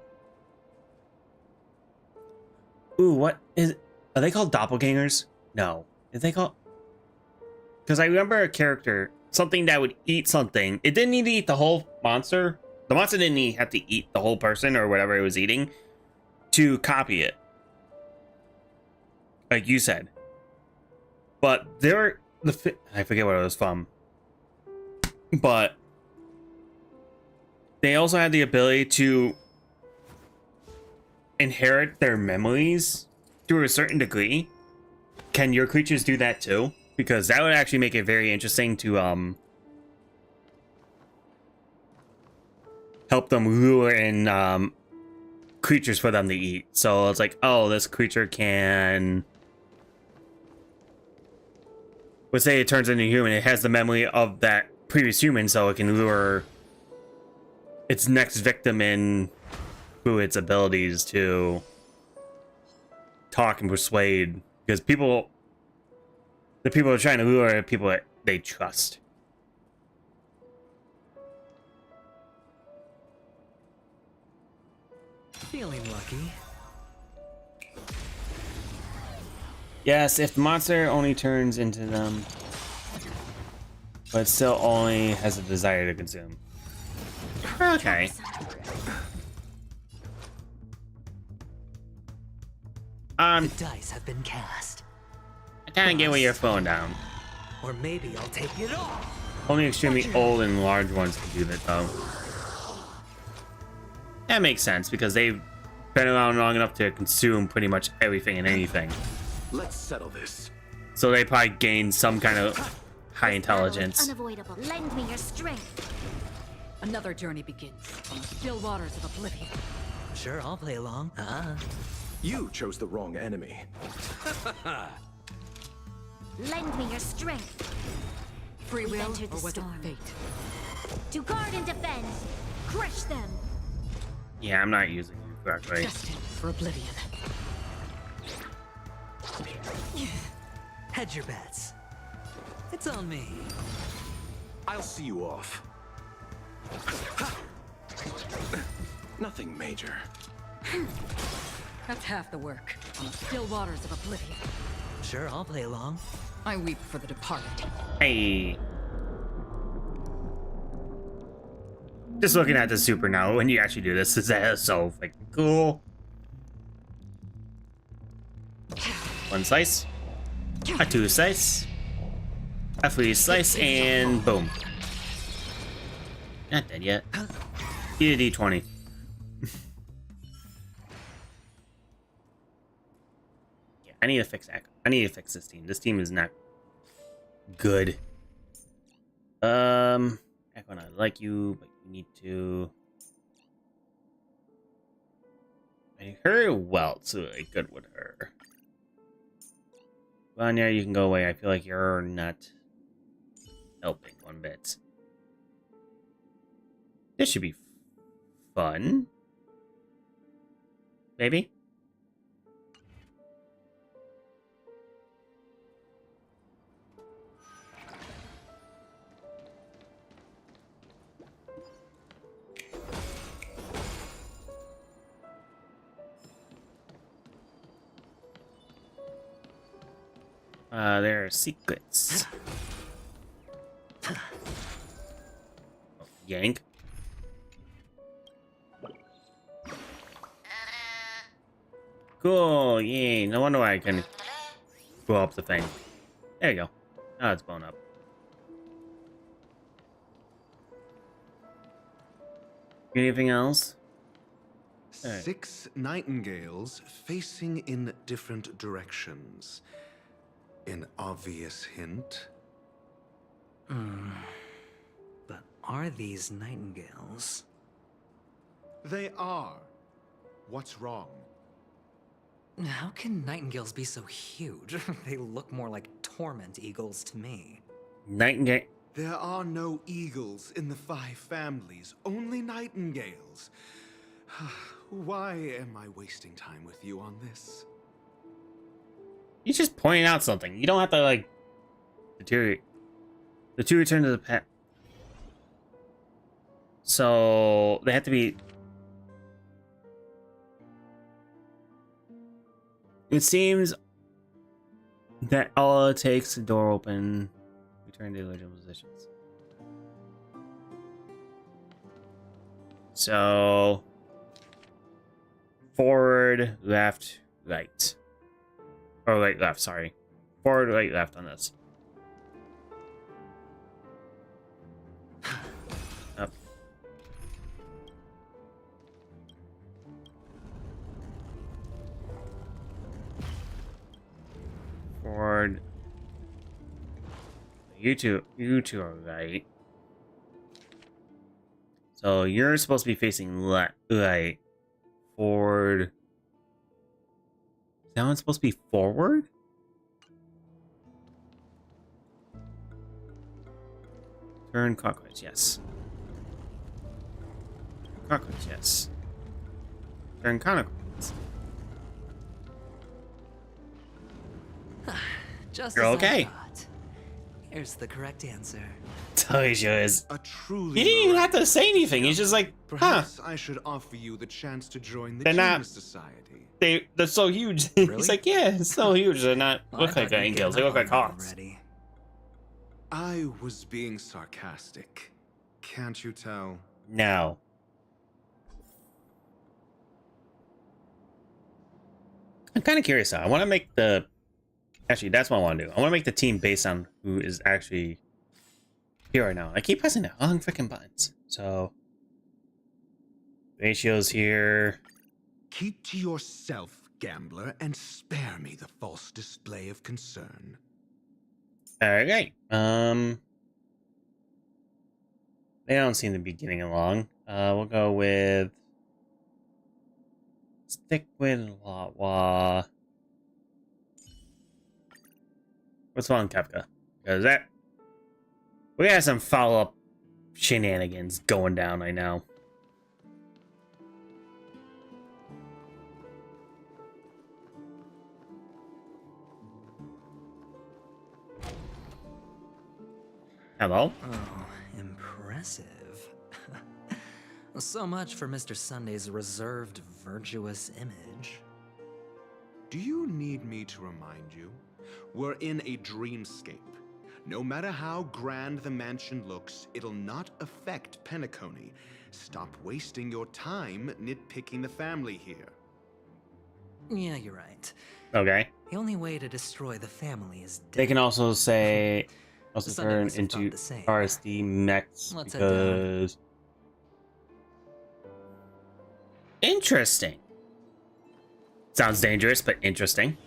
Speaker 1: ooh, what is? Are they called doppelgangers? No, is they called? Because I remember a character, something that would eat something. It didn't need to eat the whole monster. The monster didn't have to eat the whole person or whatever it was eating to copy it. Like you said. But I forget what it was from. But they also had the ability to inherit their memories to a certain degree. Can your creatures do that too? Because that would actually make it very interesting to help them lure in creatures for them to eat. So it's like, oh, this creature can, let's say it turns into a human, it has the memory of that previous human, so it can lure its next victim in through its abilities to talk and persuade, because the people are trying to lure are people that they trust.
Speaker 2: Feeling lucky.
Speaker 1: Yes, if the monster only turns into them, but still only has a desire to consume. Okay.
Speaker 2: The dice have been cast.
Speaker 1: I kind of get where you're throwing down.
Speaker 2: Or maybe I'll take it all.
Speaker 1: Only extremely old and large ones can do that, though. That makes sense, because they've been around long enough to consume pretty much everything and anything.
Speaker 17: Let's settle this.
Speaker 1: So they probably gain some kind of high intelligence.
Speaker 5: Unavoidable. Lend me your strength.
Speaker 7: Another journey begins on the still waters of oblivion.
Speaker 2: Sure, I'll play along.
Speaker 17: You chose the wrong enemy.
Speaker 5: Lend me your strength.
Speaker 7: Free
Speaker 5: We've
Speaker 7: will,
Speaker 5: entered the
Speaker 7: or was it
Speaker 5: storm.
Speaker 7: fate?
Speaker 5: To guard and defend. Crush them.
Speaker 1: Yeah, I'm not using it correctly.
Speaker 7: Destined for oblivion.
Speaker 2: Hedge your bets. It's on me.
Speaker 17: I'll see you off. Nothing major.
Speaker 7: That's half the work. On the still waters of oblivion.
Speaker 2: Sure, I'll play along.
Speaker 7: I weep for the departed.
Speaker 1: Hey. Just looking at the super now, when you actually do this, is so freaking cool. One slice, a two slice, a three slice, and boom. Not dead yet. Eat a D20. Yeah, I need to fix Echo. I need to fix this team. This team is not good. Echo, and I like you, but you need to. Her welt's really good with her. Vanya, you can go away. I feel like you're not helping one bit. This should be fun. Maybe? There are secrets. Oh, yank. Cool, yay. No wonder why I can blow up the thing. There you go. Oh, it's blown up. Anything else? Right.
Speaker 15: 6 nightingales facing in different directions. An obvious hint.
Speaker 2: But are these nightingales?
Speaker 15: They are. What's wrong?
Speaker 2: How can nightingales be so huge? They look more like torment eagles to me.
Speaker 1: Nightingale.
Speaker 15: There are no eagles in the 5 families, only nightingales. Why am I wasting time with you on this?
Speaker 1: He's just pointing out something. You don't have to, like, deteriorate. The two return to the pet. So, they have to be... It seems that all it takes the door open, return to the original positions. So, forward, left, right. Or right, left, sorry. Forward, right, left on this. Up. Forward. You two are right. So you're supposed to be facing right. Forward. That one's supposed to be forward? Turn clockwise, yes. Clockwise, yes. Turn counterclockwise.
Speaker 2: Just
Speaker 1: You're
Speaker 2: as
Speaker 1: okay.
Speaker 2: I thought. Here's the correct answer.
Speaker 1: Tojo is.
Speaker 15: A truly
Speaker 1: He didn't even have to say anything. He's just like, huh.
Speaker 15: Perhaps I should offer you the chance to join the
Speaker 1: They're not-
Speaker 15: Genius Society.
Speaker 1: They're so huge.
Speaker 2: Really?
Speaker 1: He's like, yeah, it's so huge. They're not
Speaker 2: Well, I
Speaker 1: look like
Speaker 2: thought you'd
Speaker 1: angels. They
Speaker 2: given
Speaker 1: look like
Speaker 2: up on
Speaker 1: hawks.
Speaker 2: already.
Speaker 15: I was being sarcastic. Can't you tell?
Speaker 1: No. I'm kind of curious though. I want to make the. Actually, that's what I want to do. I want to make the team based on who is actually here right now. I keep pressing the wrong freaking buttons. So ratios here.
Speaker 15: Keep to yourself, gambler, and spare me the false display of concern.
Speaker 1: Okay. They don't seem to be getting along. We'll go with. Stick with Wawa. What's wrong, Kefka? Because that. We got some follow-up shenanigans going down right now. Hello?
Speaker 2: Oh, impressive. So much for Mr. Sunday's reserved, virtuous image.
Speaker 15: Do you need me to remind you? We're in a dreamscape. No matter how grand the mansion looks, it'll not affect Penacony. Stop wasting your time nitpicking the family here.
Speaker 2: Yeah, you're right.
Speaker 1: Okay.
Speaker 2: The only way to destroy the family is death.
Speaker 1: They can also say. Also
Speaker 2: Sunday
Speaker 1: turn
Speaker 2: must have
Speaker 1: into
Speaker 2: thought the same.
Speaker 1: RSD mechs
Speaker 2: Let's head down.
Speaker 1: because. Interesting. Sounds dangerous, but interesting.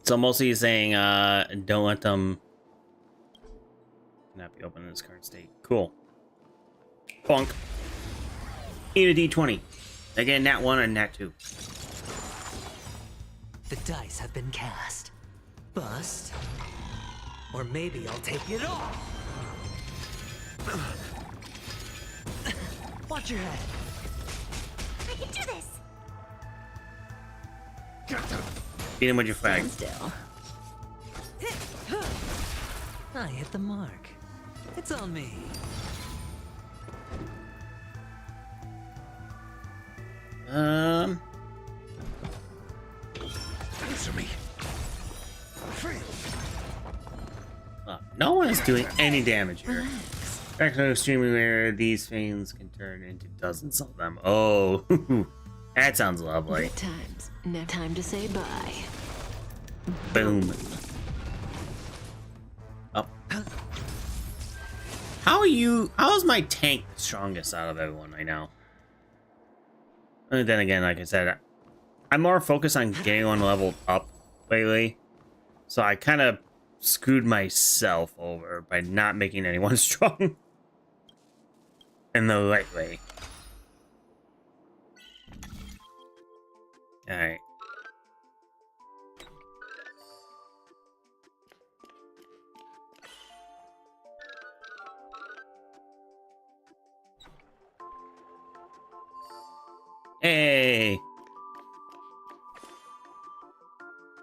Speaker 1: So mostly he's saying, don't let them not be open in this current state. Cool. Bonk. Eat a D20. Again, nat 1 or nat 2.
Speaker 2: The dice have been cast. Bust. Or maybe I'll take it off. Watch your head.
Speaker 5: I can do this!
Speaker 1: Beat him with your flag.
Speaker 2: Still. I hit the mark. It's on me.
Speaker 15: Answer me.
Speaker 1: No one is doing any damage here. Back to extremely rare, these things can turn into dozens of them. Oh, that sounds lovely.
Speaker 18: Good times. No time to say bye.
Speaker 1: Boom. Up. How is my tank the strongest out of everyone right now? And then again, like I said, I'm more focused on getting one leveled up lately. So I kind of screwed myself over by not making anyone strong in the right way. Alright. Hey!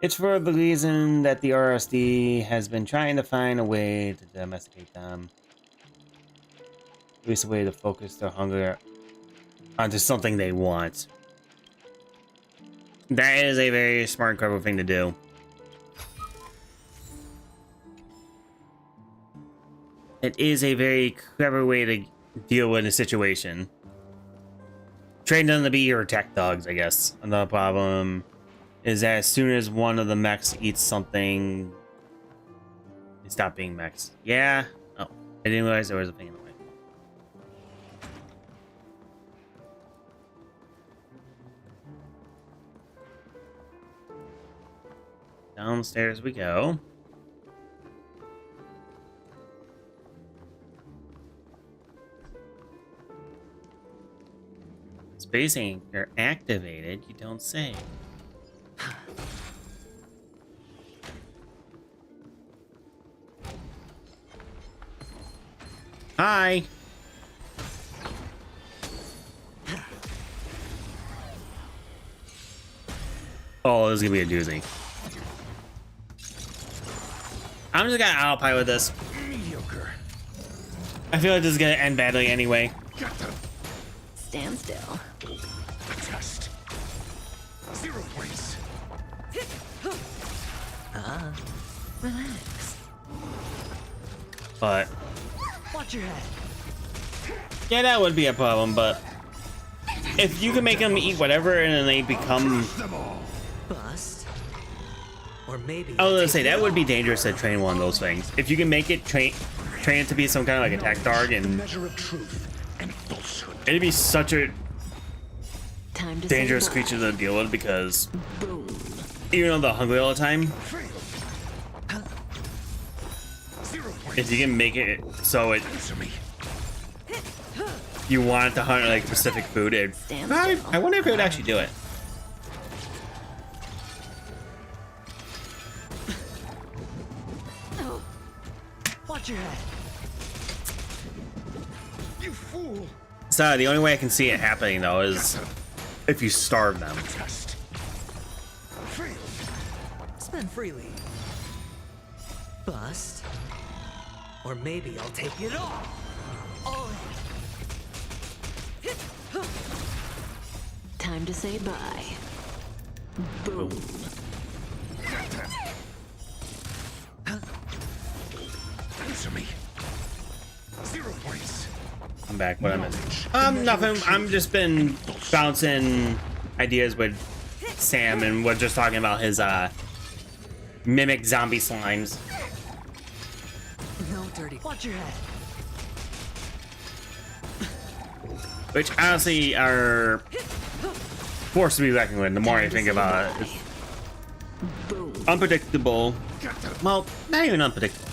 Speaker 1: It's for the reason that the RSD has been trying to find a way to domesticate them. At least a way to focus their hunger onto something they want. That is a very smart, clever thing to do. It is a very clever way to deal with a situation. Train them to be your attack dogs, I guess. Another problem is that as soon as one of the mechs eats something, they stop being mechs. Yeah. Oh, I didn't realize there was a thing in the way. Downstairs we go. Space anchor activated, you don't say. Hi. Oh, this is gonna be a doozy. I'm just gonna autopilot this.
Speaker 17: Mediocre.
Speaker 1: I feel like this is gonna end badly anyway.
Speaker 18: Stand still.
Speaker 17: Test. 0 points.
Speaker 2: Relax.
Speaker 1: But
Speaker 2: Watch your head.
Speaker 1: yeah, that would be a problem, but if you can make them eat whatever and then they become...
Speaker 2: Bust. Or maybe...
Speaker 1: I was gonna say, that would be dangerous to train one of those things. If you can make it train it to be some kind of like attack dog, and it'd be such a dangerous creature to deal with, because even though they're hungry all the time, if you can make it so it you want it to hunt like specific food, I wonder if it would actually do it.
Speaker 2: Watch your head.
Speaker 17: You fool.
Speaker 1: So the only way I can see it happening though is if you starve them.
Speaker 2: Spend freely. Bust. Or maybe I'll take it all in.
Speaker 18: Time to say bye. Boom.
Speaker 17: Answer me. 0 points.
Speaker 1: I'm back. What I missed? Nothing. I'm just been bouncing ideas with Sam, and we're just talking about his mimic zombie slimes.
Speaker 2: No dirty. Watch your head.
Speaker 1: Which honestly are forced to be reckoned with the more I think about it. It's unpredictable. Well, not even unpredictable.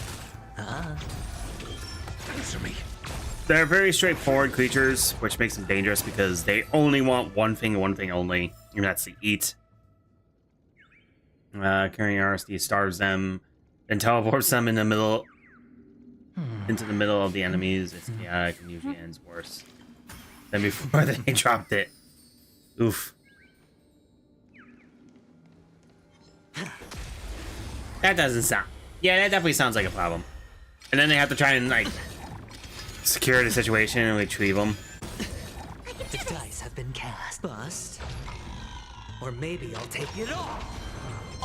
Speaker 17: Answer me.
Speaker 1: They're very straightforward creatures, which makes them dangerous because they only want one thing and one thing only, and that's to eat. Carrying RSD starves them and teleports them in the middle into the middle of the enemies. It's chaotic and usually ends worse than before they dropped it. Oof. That doesn't sound... Yeah, that definitely sounds like a problem. And then they have to try and, like, secure the situation and retrieve them.
Speaker 2: The dice have been cast. Bust. Or maybe I'll take it all in.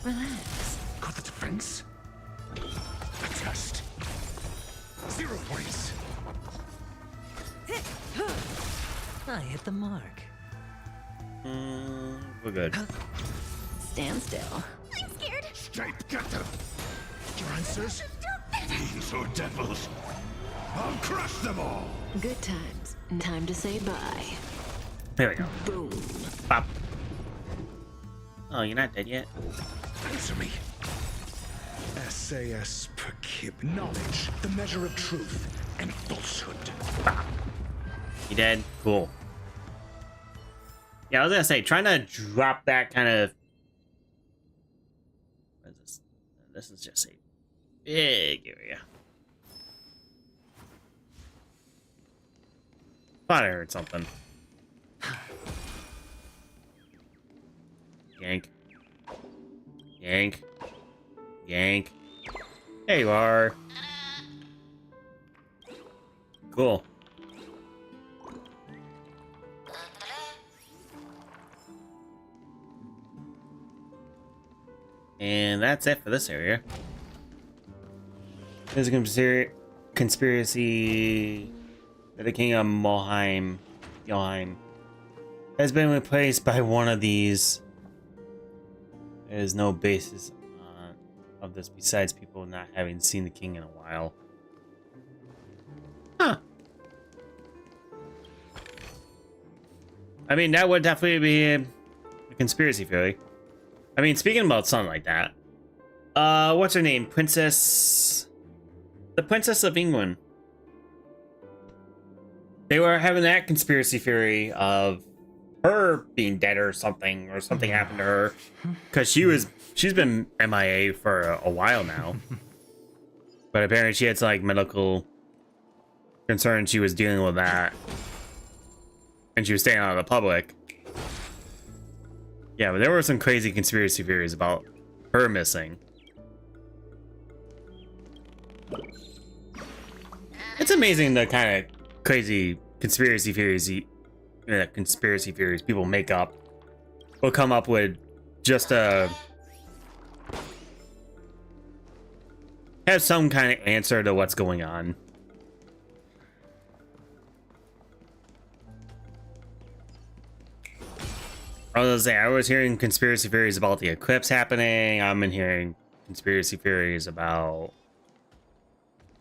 Speaker 2: Relax.
Speaker 17: Got the defense. Test. 0 points.
Speaker 2: I hit the mark.
Speaker 1: We're good.
Speaker 18: Stand still.
Speaker 5: I'm scared.
Speaker 17: Straight, get them. Your answers? Fiends or devils? I'll crush them all.
Speaker 18: Good times. Time to say bye.
Speaker 1: There we go.
Speaker 18: Boom.
Speaker 1: Pop. Oh, you're not dead yet?
Speaker 17: Answer me. SAS per kib. Knowledge, the measure of truth and falsehood.
Speaker 1: Pop. You dead? Cool. Yeah, I was gonna say, trying to drop that kind of... What is this? This is just a big area. Thought I heard something. Yank. Yank. Yank. There you are. Cool. And that's it for this area. There's a conspiracy that the king of Joheim has been replaced by one of these. There is no basis of this besides people not having seen the king in a while. Huh. I mean, that would definitely be a conspiracy theory. I mean, speaking about something like that, what's her name? Princess the Princess of England. They were having that conspiracy theory of her being dead or something happened to her, because she's been MIA for a while now. But apparently she had some like medical concerns. She was dealing with that, and she was staying out of the public. Yeah, but there were some crazy conspiracy theories about her missing. It's amazing the kind of crazy conspiracy theories people make up. Will come up with just have some kind of answer to what's going on. I was gonna say, I was hearing conspiracy theories about the eclipse happening. I've been hearing conspiracy theories about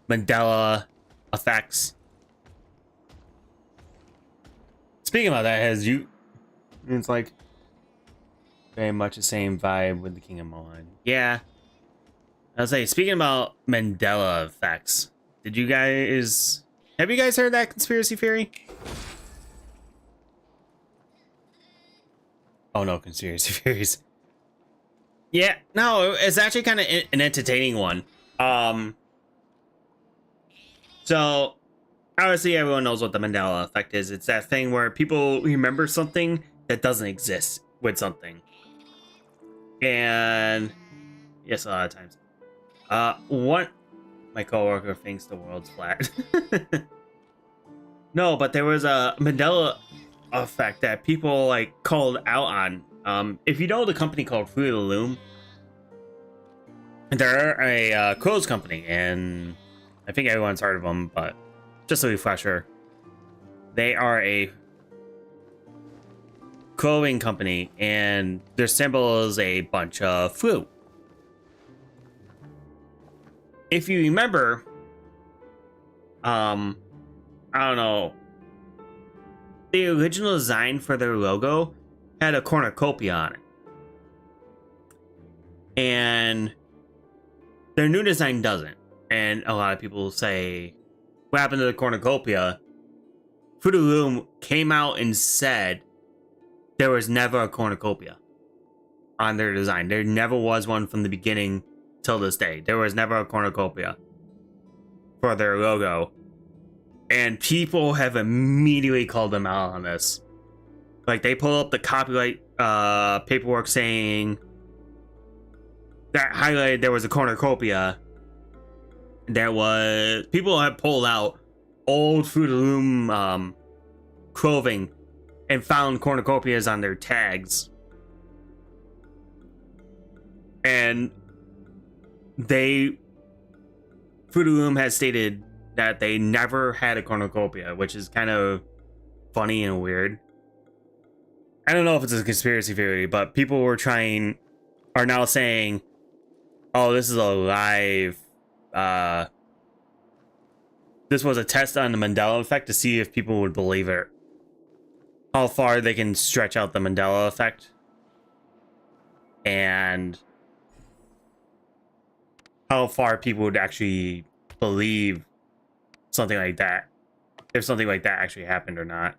Speaker 1: Mandela effects. Speaking about that, it's like very much the same vibe with the King of Milan. Yeah. I was like, speaking about Mandela effects, have you guys heard that conspiracy theory? Oh no, conspiracy theories. Yeah, no, it's actually kind of an entertaining one. So obviously everyone knows what the Mandela effect is. It's that thing where people remember something that doesn't exist with something. And yes, a lot of times. What my coworker thinks the world's flat. No, but there was a Mandela effect that people like called out on. If you know the company called Fruit of the Loom, they're a clothes company, and I think everyone's heard of them, but just a refresher, they are a clothing company, and their symbol is a bunch of fruit. If you remember, I don't know, the original design for their logo had a cornucopia on it. And their new design doesn't. And a lot of people say, what happened to the cornucopia? Fruit of the Loom came out and said there was never a cornucopia on their design. There never was one from the beginning till this day. There was never a cornucopia for their logo. And people have immediately called them out on this. Like, they pull up the copyright paperwork saying that highlighted there was a cornucopia. There was... People have pulled out old Fruit of the Loom clothing and found cornucopias on their tags. And Fruit of the Loom has stated that they never had a cornucopia, which is kind of funny and weird. I don't know if it's a conspiracy theory, but people are now saying, oh, this is a live, this was a test on the Mandela effect to see if people would believe it. How far they can stretch out the Mandela effect. And how far people would actually believe something like that, if something like that actually happened or not.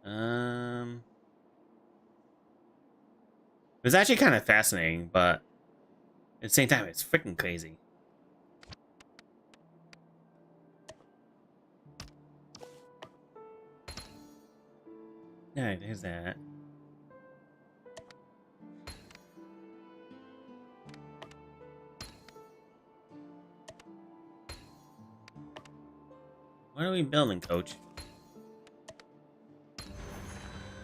Speaker 1: It was actually kind of fascinating, but at the same time, it's freaking crazy. Alright, there's that. What are we building, coach?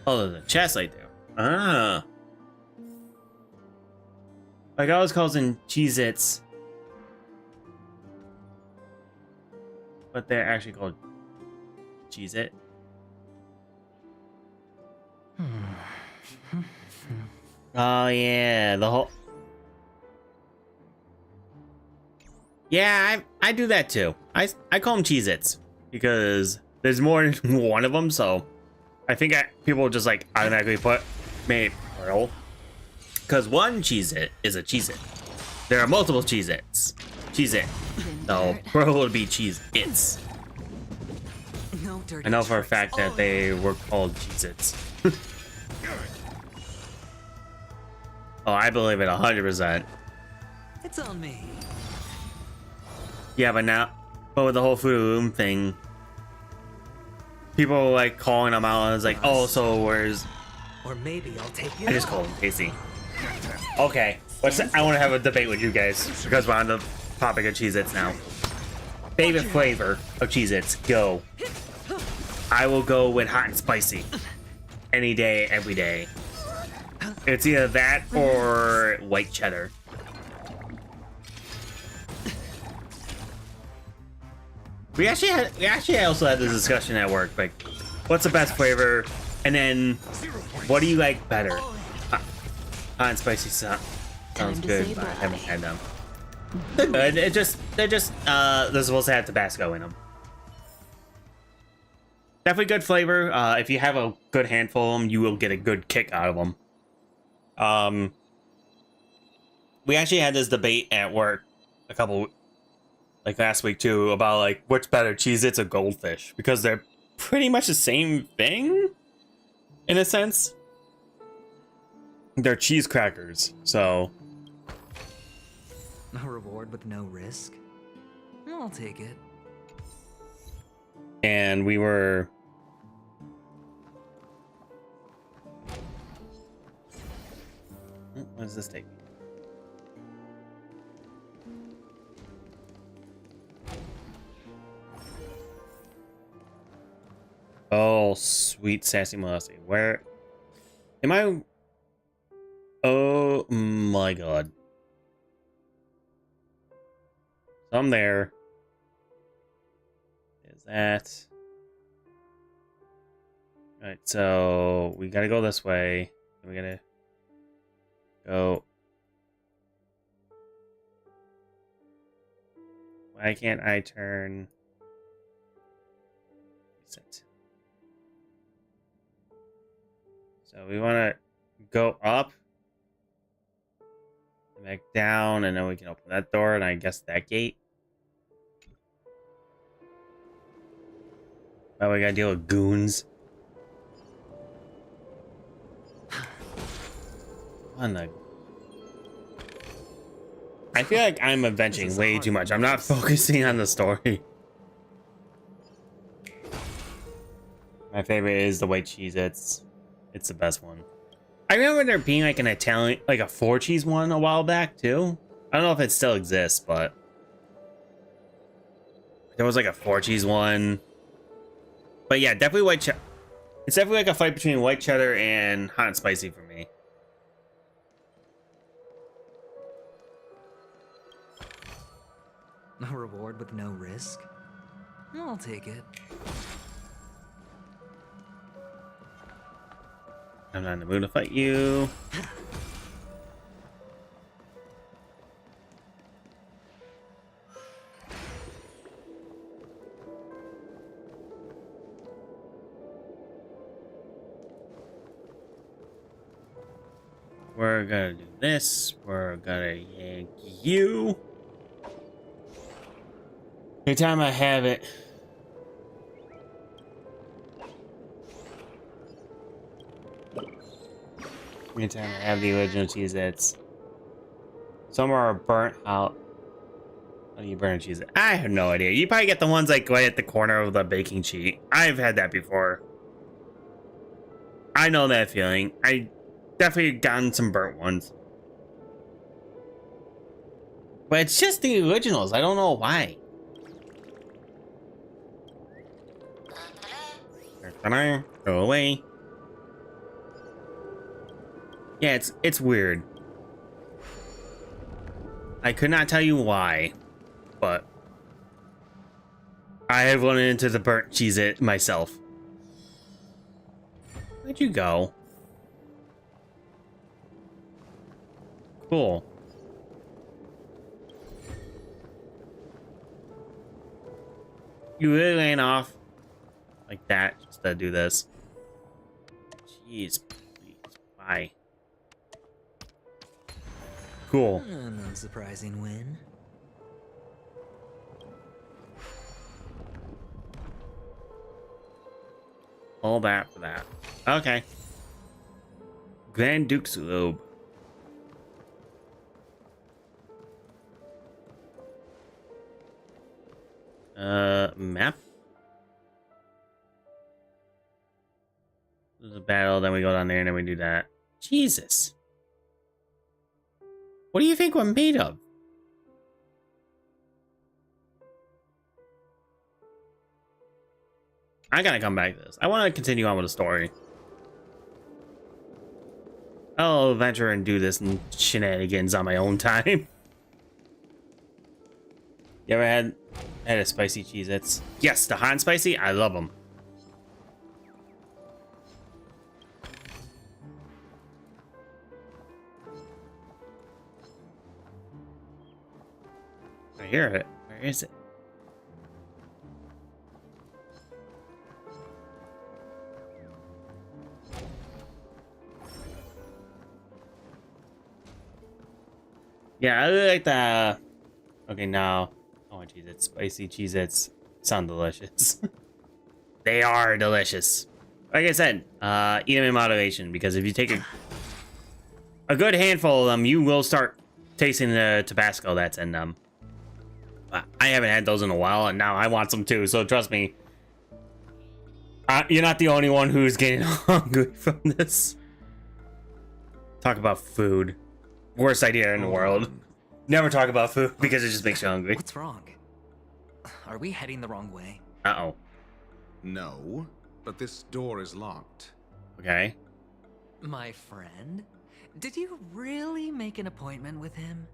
Speaker 1: Oh, there's a chest right there. Ah. Like I was calling Cheez-Its, but they're actually called Cheez-It. Oh yeah, the whole... Yeah, I do that too. I call them Cheez-Its because there's more than one of them, so I think people just like automatically put made plural. Because one Cheez-It is a Cheez-It. There are multiple Cheez-Its. Cheez-It. So, bro would be Cheez-Its.
Speaker 2: No dirty
Speaker 1: I know for a
Speaker 2: tricks.
Speaker 1: fact that they were called Cheez-Its. Oh, I believe it 100%.
Speaker 2: It's on me.
Speaker 1: Yeah, but with the whole food thing, people were like calling them out, and it's like, oh, so where's...
Speaker 2: Or maybe I'll take you.
Speaker 1: I just called him Tasty. Okay, I want to have a debate with you guys, because we're on the topic of Cheez-Its now. Favorite flavor of Cheez-Its, go. I will go with hot and spicy. Any day, every day. It's either that or white cheddar. We actually also had this discussion at work, like, what's the best flavor, and then what do you like better? Hot and spicy sounds good, but I haven't had them. They're good. They're just they're supposed to have Tabasco in them. Definitely good flavor. If you have a good handful of them, you will get a good kick out of them. We actually had this debate at work like last week too, about like what's better, Cheez-Its or Goldfish, because they're pretty much the same thing in a sense. They're cheese crackers, so
Speaker 2: A reward with no risk? I'll take it.
Speaker 1: and we were what does this take? Oh, sweet sassy molasses. Where am I? Oh my god. So I'm there. Is that? Alright, so we gotta go this way. We gotta go. Why can't I turn? Reset. So we want to go up, back down, and then we can open that door, and I guess that gate. Oh, we gotta deal with goons. On the... I feel like I'm adventuring way too much. I'm not focusing on the story. My favorite is the white Cheez-Its. It's the best one. I remember there being like an Italian, like a 4-cheese one a while back too. I don't know if it still exists, but there was like a 4-cheese one. But yeah, definitely white cheddar. It's definitely like a fight between white cheddar and hot and spicy for me.
Speaker 2: A reward with no risk? I'll take it.
Speaker 1: I'm not in the mood to fight you. We're gonna do this. We're gonna yank you. Anytime I have it. Anytime I have the original Cheez-Its. Some are burnt out. How do you burn a Cheez-It? I have no idea. You probably get the ones like right at the corner of the baking sheet. I've had that before. I know that feeling. I definitely gotten some burnt ones. But it's just the originals. I don't know why. Go away. Yeah, it's weird. I could not tell you why, but I have run into the burnt Cheez-It myself. Where'd you go? Cool. You really ran off like that just to do this. Jeez, please, bye. Cool.
Speaker 2: An unsurprising win.
Speaker 1: All that for that. Okay. Grand Duke's Lobe. Map. There's a battle, then we go down there and then we do that. Jesus. What do you think we're made of? I gotta come back to this. I want to continue on with the story. I'll venture and do this in shenanigans on my own time. You ever had a spicy Cheez-Its? Yes, the hot and spicy. I love them. I hear it. Where is it? Yeah, I really like the... Okay, now... Oh, Cheez-Its. Spicy Cheez-Its sound delicious. They are delicious. Like I said, eat them in moderation, because if you take a good handful of them, you will start tasting the Tabasco that's in them. I haven't had those in a while, and now I want some too, so trust me. You're not the only one who's getting hungry from this. Talk about food. Worst idea in the world. Never talk about food because it just makes you hungry.
Speaker 2: What's wrong? Are we heading the wrong way?
Speaker 1: Uh-oh.
Speaker 15: No, but this door is locked.
Speaker 1: Okay.
Speaker 2: My friend? Did you really make an appointment with him?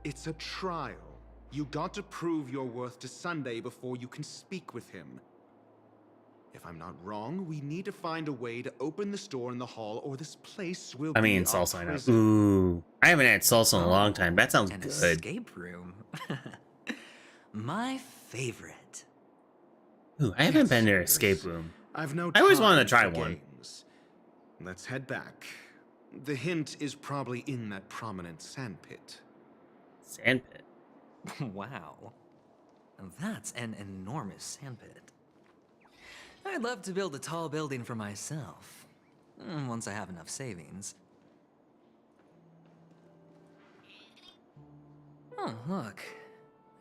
Speaker 15: It's a trial. You got to prove your worth to Sunday before you can speak with him. If I'm not wrong, we need to find a way to open this door in the hall, or this place will
Speaker 1: I mean,
Speaker 15: be
Speaker 1: salsa.
Speaker 15: our
Speaker 1: I know.
Speaker 15: prison.
Speaker 1: Ooh. I haven't had salsa in a long time. That sounds
Speaker 2: An
Speaker 1: good.
Speaker 2: escape room. My favorite.
Speaker 1: Ooh, I haven't been to an escape room.
Speaker 15: I've no
Speaker 1: I always
Speaker 15: time
Speaker 1: wanted to try
Speaker 15: for
Speaker 1: one.
Speaker 15: games. Let's head back. The hint is probably in that prominent sandpit.
Speaker 1: Sandpit?
Speaker 2: Wow. That's an enormous sandpit. I'd love to build a tall building for myself. Once I have enough savings. Oh, look.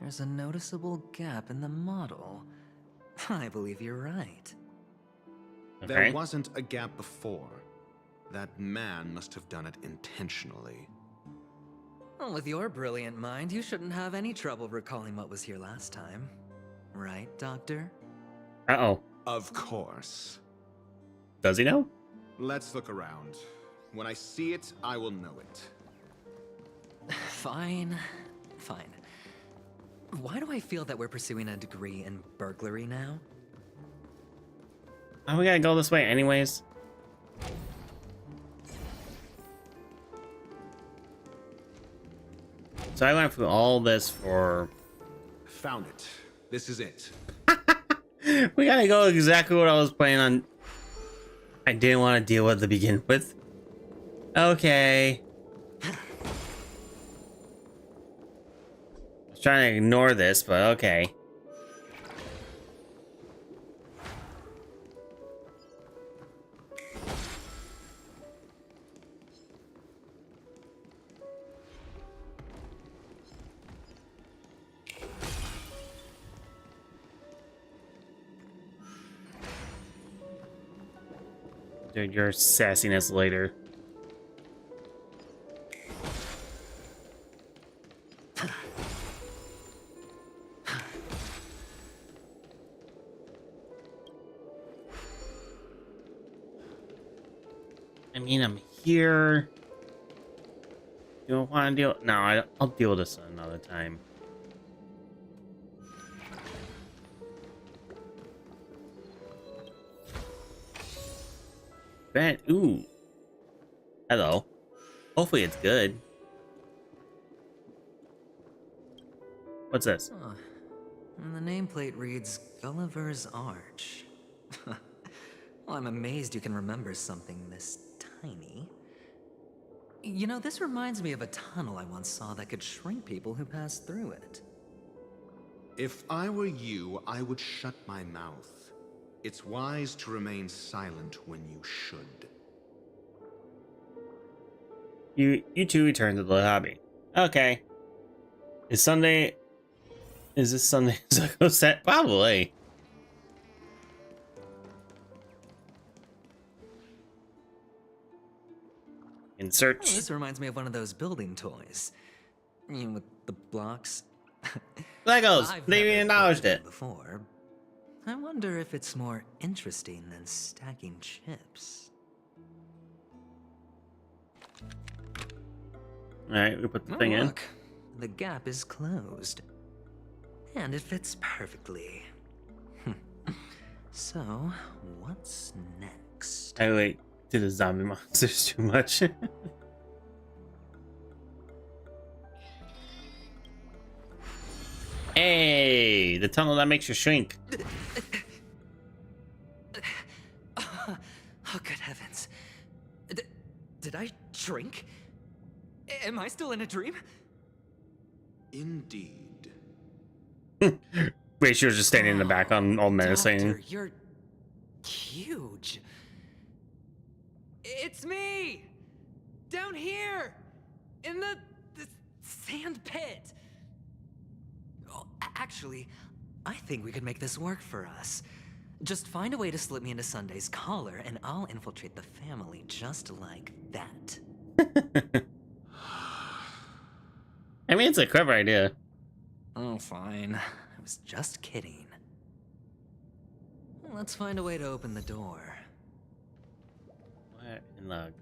Speaker 2: There's a noticeable gap in the model. I believe you're right.
Speaker 15: There wasn't a gap before. That man must have done it intentionally.
Speaker 2: Well, with your brilliant mind, you shouldn't have any trouble recalling what was here last time. Right, Doctor?
Speaker 1: Uh-oh.
Speaker 15: Of course.
Speaker 1: Does he know?
Speaker 15: Let's look around. When I see it, I will know it.
Speaker 2: Fine. Fine. Why do I feel that we're pursuing a degree in burglary now?
Speaker 1: Oh, we gotta go this way anyways. So I went through all this for...
Speaker 15: Found it. This is it.
Speaker 1: We gotta go exactly what I was planning on. I didn't want to deal with to begin with. Okay. I was trying to ignore this, but okay. Dude, your sassiness later. I mean, I'm here. You don't want to deal? No, I'll deal with this another time. Bad. Ooh. Hello. Hopefully it's good. What's this?
Speaker 2: Oh, and the nameplate reads Gulliver's Arch. Well, I'm amazed you can remember something this tiny. You know, this reminds me of a tunnel I once saw that could shrink people who passed through it.
Speaker 15: If I were you, I would shut my mouth. It's wise to remain silent when you should.
Speaker 1: You two return to the lobby. Okay. Is this Sunday's set? Probably. In search.
Speaker 2: Oh, this reminds me of one of those building toys. You know, with the blocks.
Speaker 1: Legos! They even acknowledged it.
Speaker 2: Before. I wonder if it's more interesting than stacking chips.
Speaker 1: Alright, we put the thing in.
Speaker 2: Look, the gap is closed. And it fits perfectly. So, what's next?
Speaker 1: I relate to the zombie monsters too much. Hey, the tunnel that makes you shrink.
Speaker 2: Oh, good heavens. Did I shrink? Am I still in a dream?
Speaker 15: Indeed.
Speaker 1: Wait, she was just standing in the back on all menacing.
Speaker 2: Doctor, you're huge. It's me! Down here! In the sand pit! Oh, actually, I think we could make this work for us. Just find a way to slip me into Sunday's collar, and I'll infiltrate the family just like that.
Speaker 1: I mean, it's a clever idea.
Speaker 2: Oh, fine. I was just kidding. Let's find a way to open the door.
Speaker 1: What in the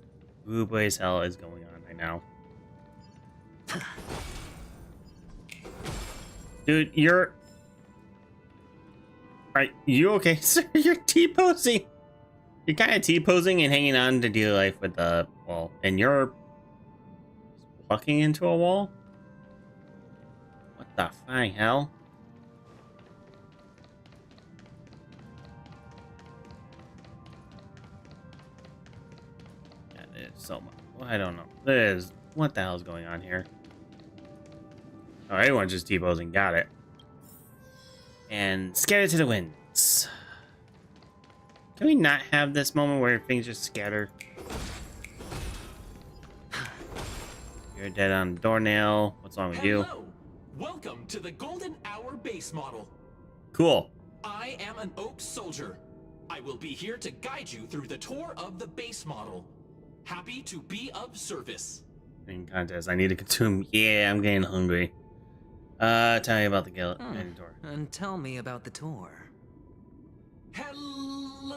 Speaker 1: blue blaze hell is going on right now? Dude, you're... Are you okay, sir? You're T-posing. You're kind of T-posing and hanging on to deal life with the wall. And you're... walking into a wall? What the flying hell? That is so much. Well, I don't know. There's... What the hell is going on here? Oh, everyone's just T-posing. Got it. And scatter to the winds. Can we not have this moment where things just scatter? You're dead on the doornail. What's wrong with you?
Speaker 4: Welcome to the Golden Hour base model.
Speaker 1: Cool.
Speaker 4: I am an Oak Soldier. I will be here to guide you through the tour of the base model. Happy to be of service.
Speaker 1: In contest, I need to consume. Yeah, I'm getting hungry. Tell me about the door.
Speaker 2: And tell me about the tour.
Speaker 4: Hello.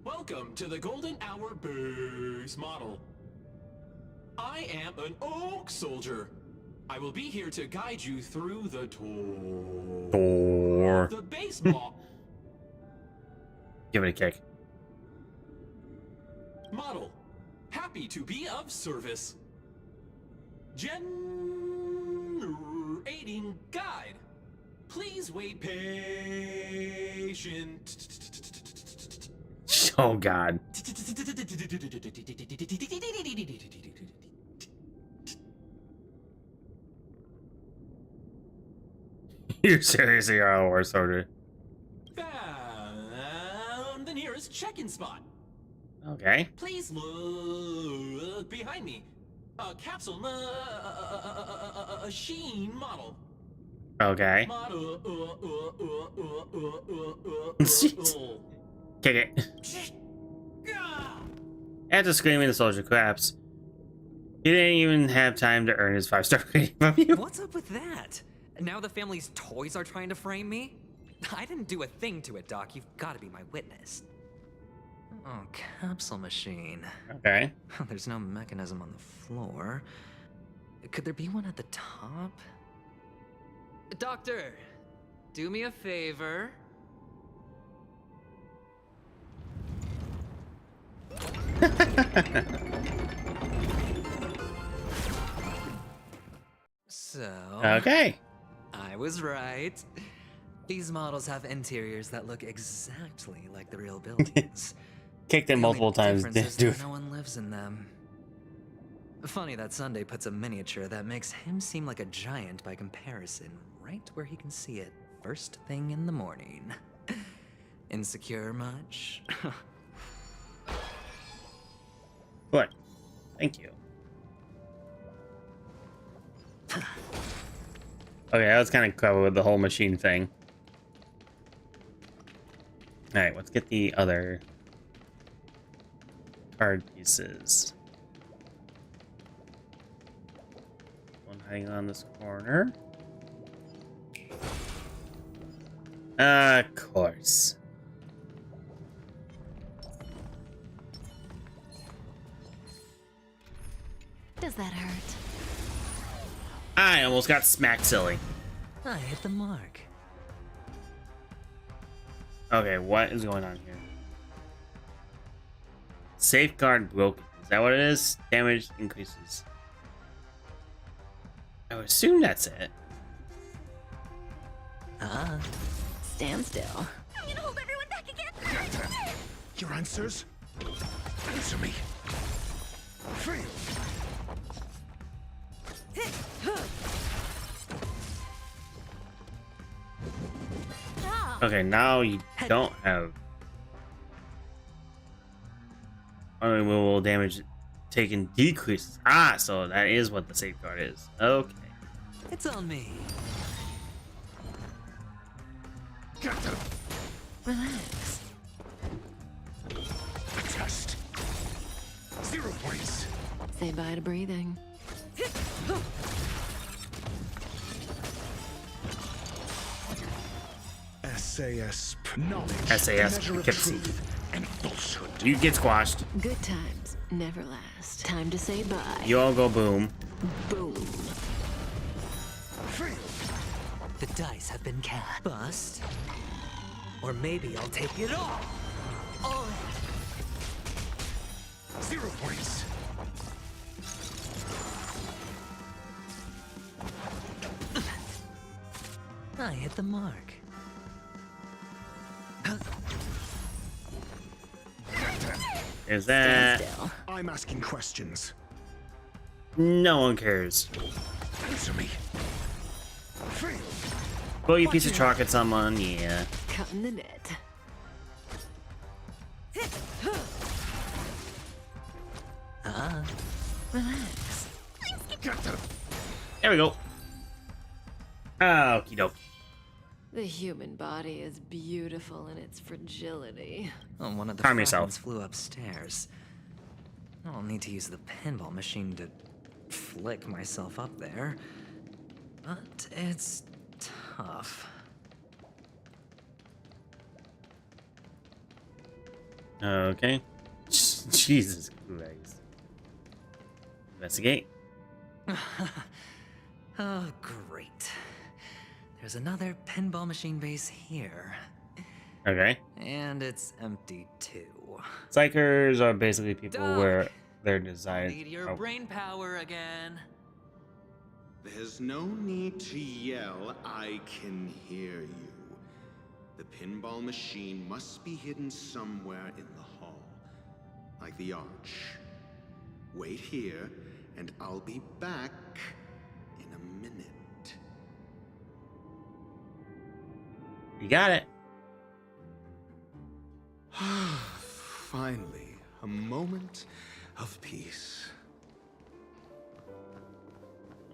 Speaker 4: Welcome to the Golden Hour base model. I am an Oak Soldier. I will be here to guide you through the tour. The base model.
Speaker 1: Give it a kick.
Speaker 4: Model. Happy to be of service. Generating guide. Please wait patient.
Speaker 1: Oh God. You're seriously a war soldier.
Speaker 4: Found the nearest check-in spot.
Speaker 1: Okay.
Speaker 4: Please look behind me. A capsule machine model.
Speaker 1: Okay.
Speaker 4: Model.
Speaker 1: Kick it. After screaming, the soldier collapsed. He didn't even have time to earn his 5-star rating from you.
Speaker 2: What's up with that? Now the family's toys are trying to frame me? I didn't do a thing to it, Doc. You've got to be my witness. Oh, capsule machine.
Speaker 1: Okay.
Speaker 2: There's no mechanism on the floor. Could there be one at the top? Doctor, do me a favor. So...
Speaker 1: Okay.
Speaker 2: I was right. These models have interiors that look exactly like the real buildings.
Speaker 1: Kicked it multiple times. Dude.
Speaker 2: No one lives in them. Funny that Sunday puts a miniature that makes him seem like a giant by comparison right where he can see it first thing in the morning. Insecure much?
Speaker 1: Good. Thank you. Okay, I was kind of clever with the whole machine thing. Alright, let's get the other card pieces. One hanging on this corner. Of course.
Speaker 18: Does that hurt?
Speaker 1: I almost got smacked silly.
Speaker 2: I hit the mark.
Speaker 1: Okay, what is going on here? Safeguard broken. Is that what it is? Damage increases. I would assume that's it.
Speaker 18: Stand still.
Speaker 16: I'm gonna hold everyone back again.
Speaker 17: Your answers? Answer me. Free.
Speaker 1: Okay, now you don't have unremovable damage taken decreases. Ah, so that is what the safeguard is. Okay.
Speaker 2: It's on me.
Speaker 18: Relax.
Speaker 17: A test. 0 points.
Speaker 18: Say bye to breathing.
Speaker 17: SAS knowledge.
Speaker 1: SAS
Speaker 17: measure of
Speaker 1: Poughkeepsie.
Speaker 17: truth and falsehood.
Speaker 1: You get squashed.
Speaker 18: Good times never last. Time to say bye.
Speaker 1: You all go boom.
Speaker 18: Boom.
Speaker 2: The dice have been cast. Bust. Or maybe I'll take it all. All in.
Speaker 17: 0 points.
Speaker 2: I hit the mark.
Speaker 1: Is that?
Speaker 17: I'm asking questions.
Speaker 1: No one cares.
Speaker 17: Answer me. Free.
Speaker 1: Well, you piece of chalk at someone, yeah.
Speaker 18: Cutting the net. Relax.
Speaker 1: There we go. Okie doke.
Speaker 18: The human body is beautiful in its fragility.
Speaker 2: Oh, one of the
Speaker 1: Calm
Speaker 2: fragments
Speaker 1: yourself.
Speaker 2: flew upstairs. I'll need to use the pinball machine to flick myself up there. But it's tough.
Speaker 1: Okay. Jesus Christ. Investigate.
Speaker 2: Oh, great. There's another pinball machine base here.
Speaker 1: Okay.
Speaker 2: And it's empty too.
Speaker 1: Psychers are basically people
Speaker 2: Doc,
Speaker 1: where their desires.
Speaker 2: Need your brain power again.
Speaker 15: There's no need to yell. I can hear you. The pinball machine must be hidden somewhere in the hall, like the arch. Wait here, and I'll be back in a minute.
Speaker 1: You got it.
Speaker 15: Finally, a moment of peace.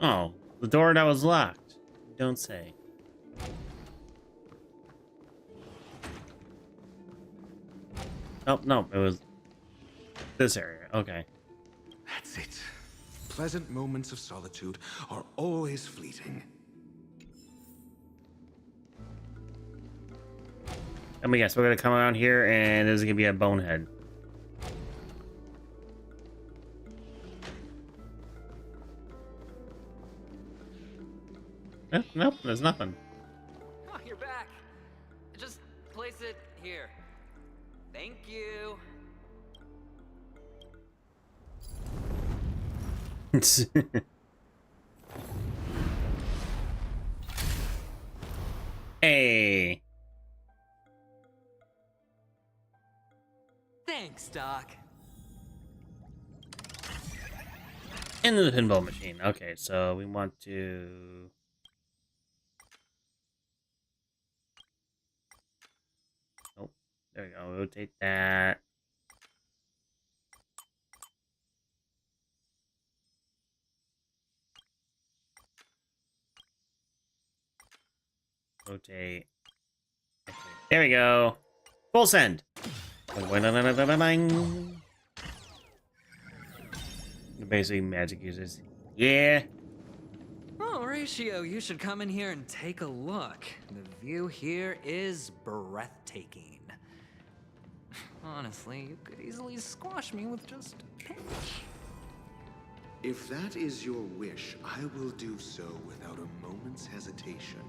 Speaker 1: Oh, the door that was locked. Don't say. Oh, no, it was this area. Okay.
Speaker 15: That's it. Pleasant moments of solitude are always fleeting.
Speaker 1: Let me guess, we're gonna come around here and there's gonna be a bonehead. Nope, there's nothing.
Speaker 2: Oh, you're back. Just place it here. Thank you. Hey. Thanks, Doc.
Speaker 1: Into the pinball machine. Okay, so we want to... Nope. There we go. Rotate that. Rotate. There we go. Full send. Basically, magic users. Yeah.
Speaker 2: Oh, Ratio, you should come in here and take a look. The view here is breathtaking. Honestly, you could easily squash me with just a pinch.
Speaker 15: If that is your wish, I will do so without a moment's hesitation.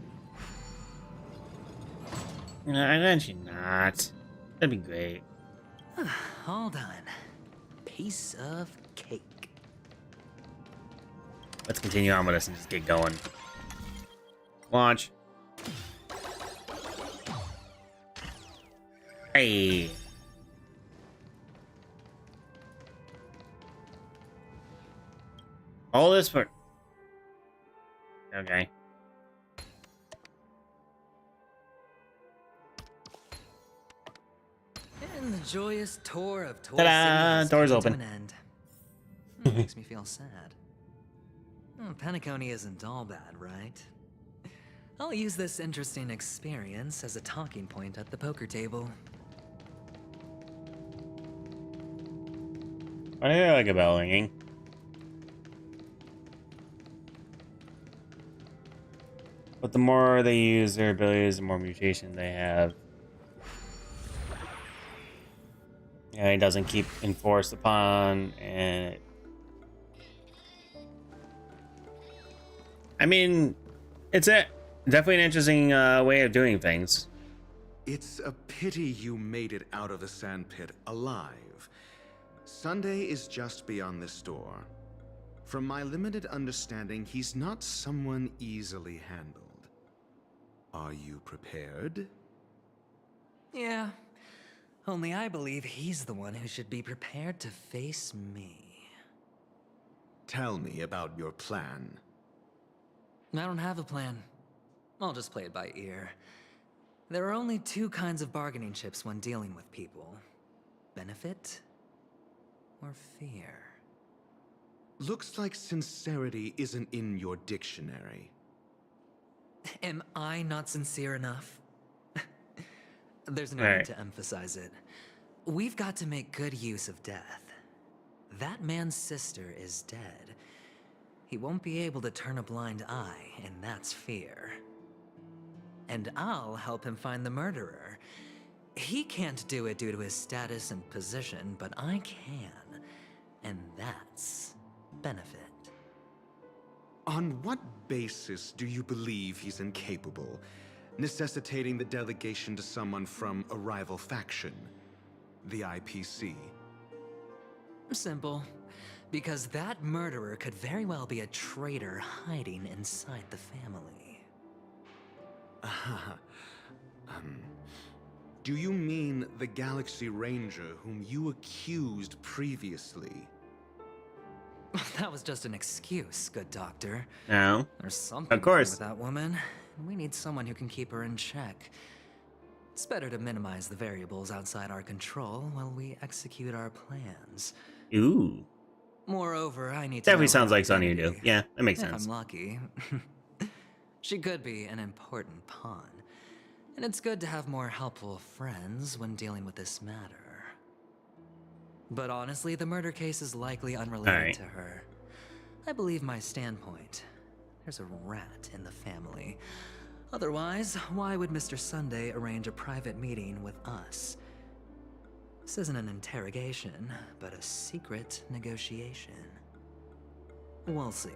Speaker 1: No, actually not. That'd be great.
Speaker 2: All done. Piece of cake.
Speaker 1: Let's continue on with this and just get going. Launch. Hey. All this for... Okay.
Speaker 2: And the joyous tour of Toy
Speaker 1: Ta-da!
Speaker 2: City
Speaker 1: Doors
Speaker 2: has come
Speaker 1: open.
Speaker 2: to an end. It makes me feel sad. Oh, Penacony isn't all bad, right? I'll use this interesting experience as a talking point at the poker table.
Speaker 1: I hear like a bell ringing. But the more they use their abilities, the more mutation they have. And it doesn't keep enforced upon, and I mean, it's definitely an interesting way of doing things.
Speaker 15: It's a pity you made it out of the sandpit alive. Sunday is just beyond this door. From my limited understanding, he's not someone easily handled. Are you prepared?
Speaker 2: Yeah. Only I believe he's the one who should be prepared to face me.
Speaker 15: Tell me about your plan.
Speaker 2: I don't have a plan. I'll just play it by ear. There are only two kinds of bargaining chips when dealing with people. Benefit or fear.
Speaker 15: Looks like sincerity isn't in your dictionary.
Speaker 2: Am I not sincere enough? There's no
Speaker 1: All
Speaker 2: need
Speaker 1: right.
Speaker 2: to emphasize it. We've got to make good use of death. That man's sister is dead. He won't be able to turn a blind eye, and that's fear. And I'll help him find the murderer. He can't do it due to his status and position, but I can. And that's benefit.
Speaker 15: On what basis do you believe he's incapable, necessitating the delegation to someone from a rival faction, the IPC?
Speaker 2: Simple. Because that murderer could very well be a traitor hiding inside the family.
Speaker 15: Do you mean the Galaxy Ranger whom you accused previously?
Speaker 2: That was just an excuse, good doctor.
Speaker 1: No.
Speaker 2: There's something
Speaker 1: Of course.
Speaker 2: wrong with that woman. We need someone who can keep her in check. It's better to minimize the variables outside our control while we execute our plans.
Speaker 1: Ooh.
Speaker 2: Moreover, I need to
Speaker 1: Definitely
Speaker 2: know
Speaker 1: sounds
Speaker 2: her
Speaker 1: like something you do.
Speaker 2: identity.
Speaker 1: Yeah, that makes
Speaker 2: If
Speaker 1: sense.
Speaker 2: I'm lucky. She could be an important pawn. And it's good to have more helpful friends when dealing with this matter. But honestly, the murder case is likely unrelated
Speaker 1: Alright.
Speaker 2: to her. I believe my standpoint. There's a rat in the family. Otherwise, why would Mr. Sunday arrange a private meeting with us? This isn't an interrogation, but a secret negotiation. We'll see.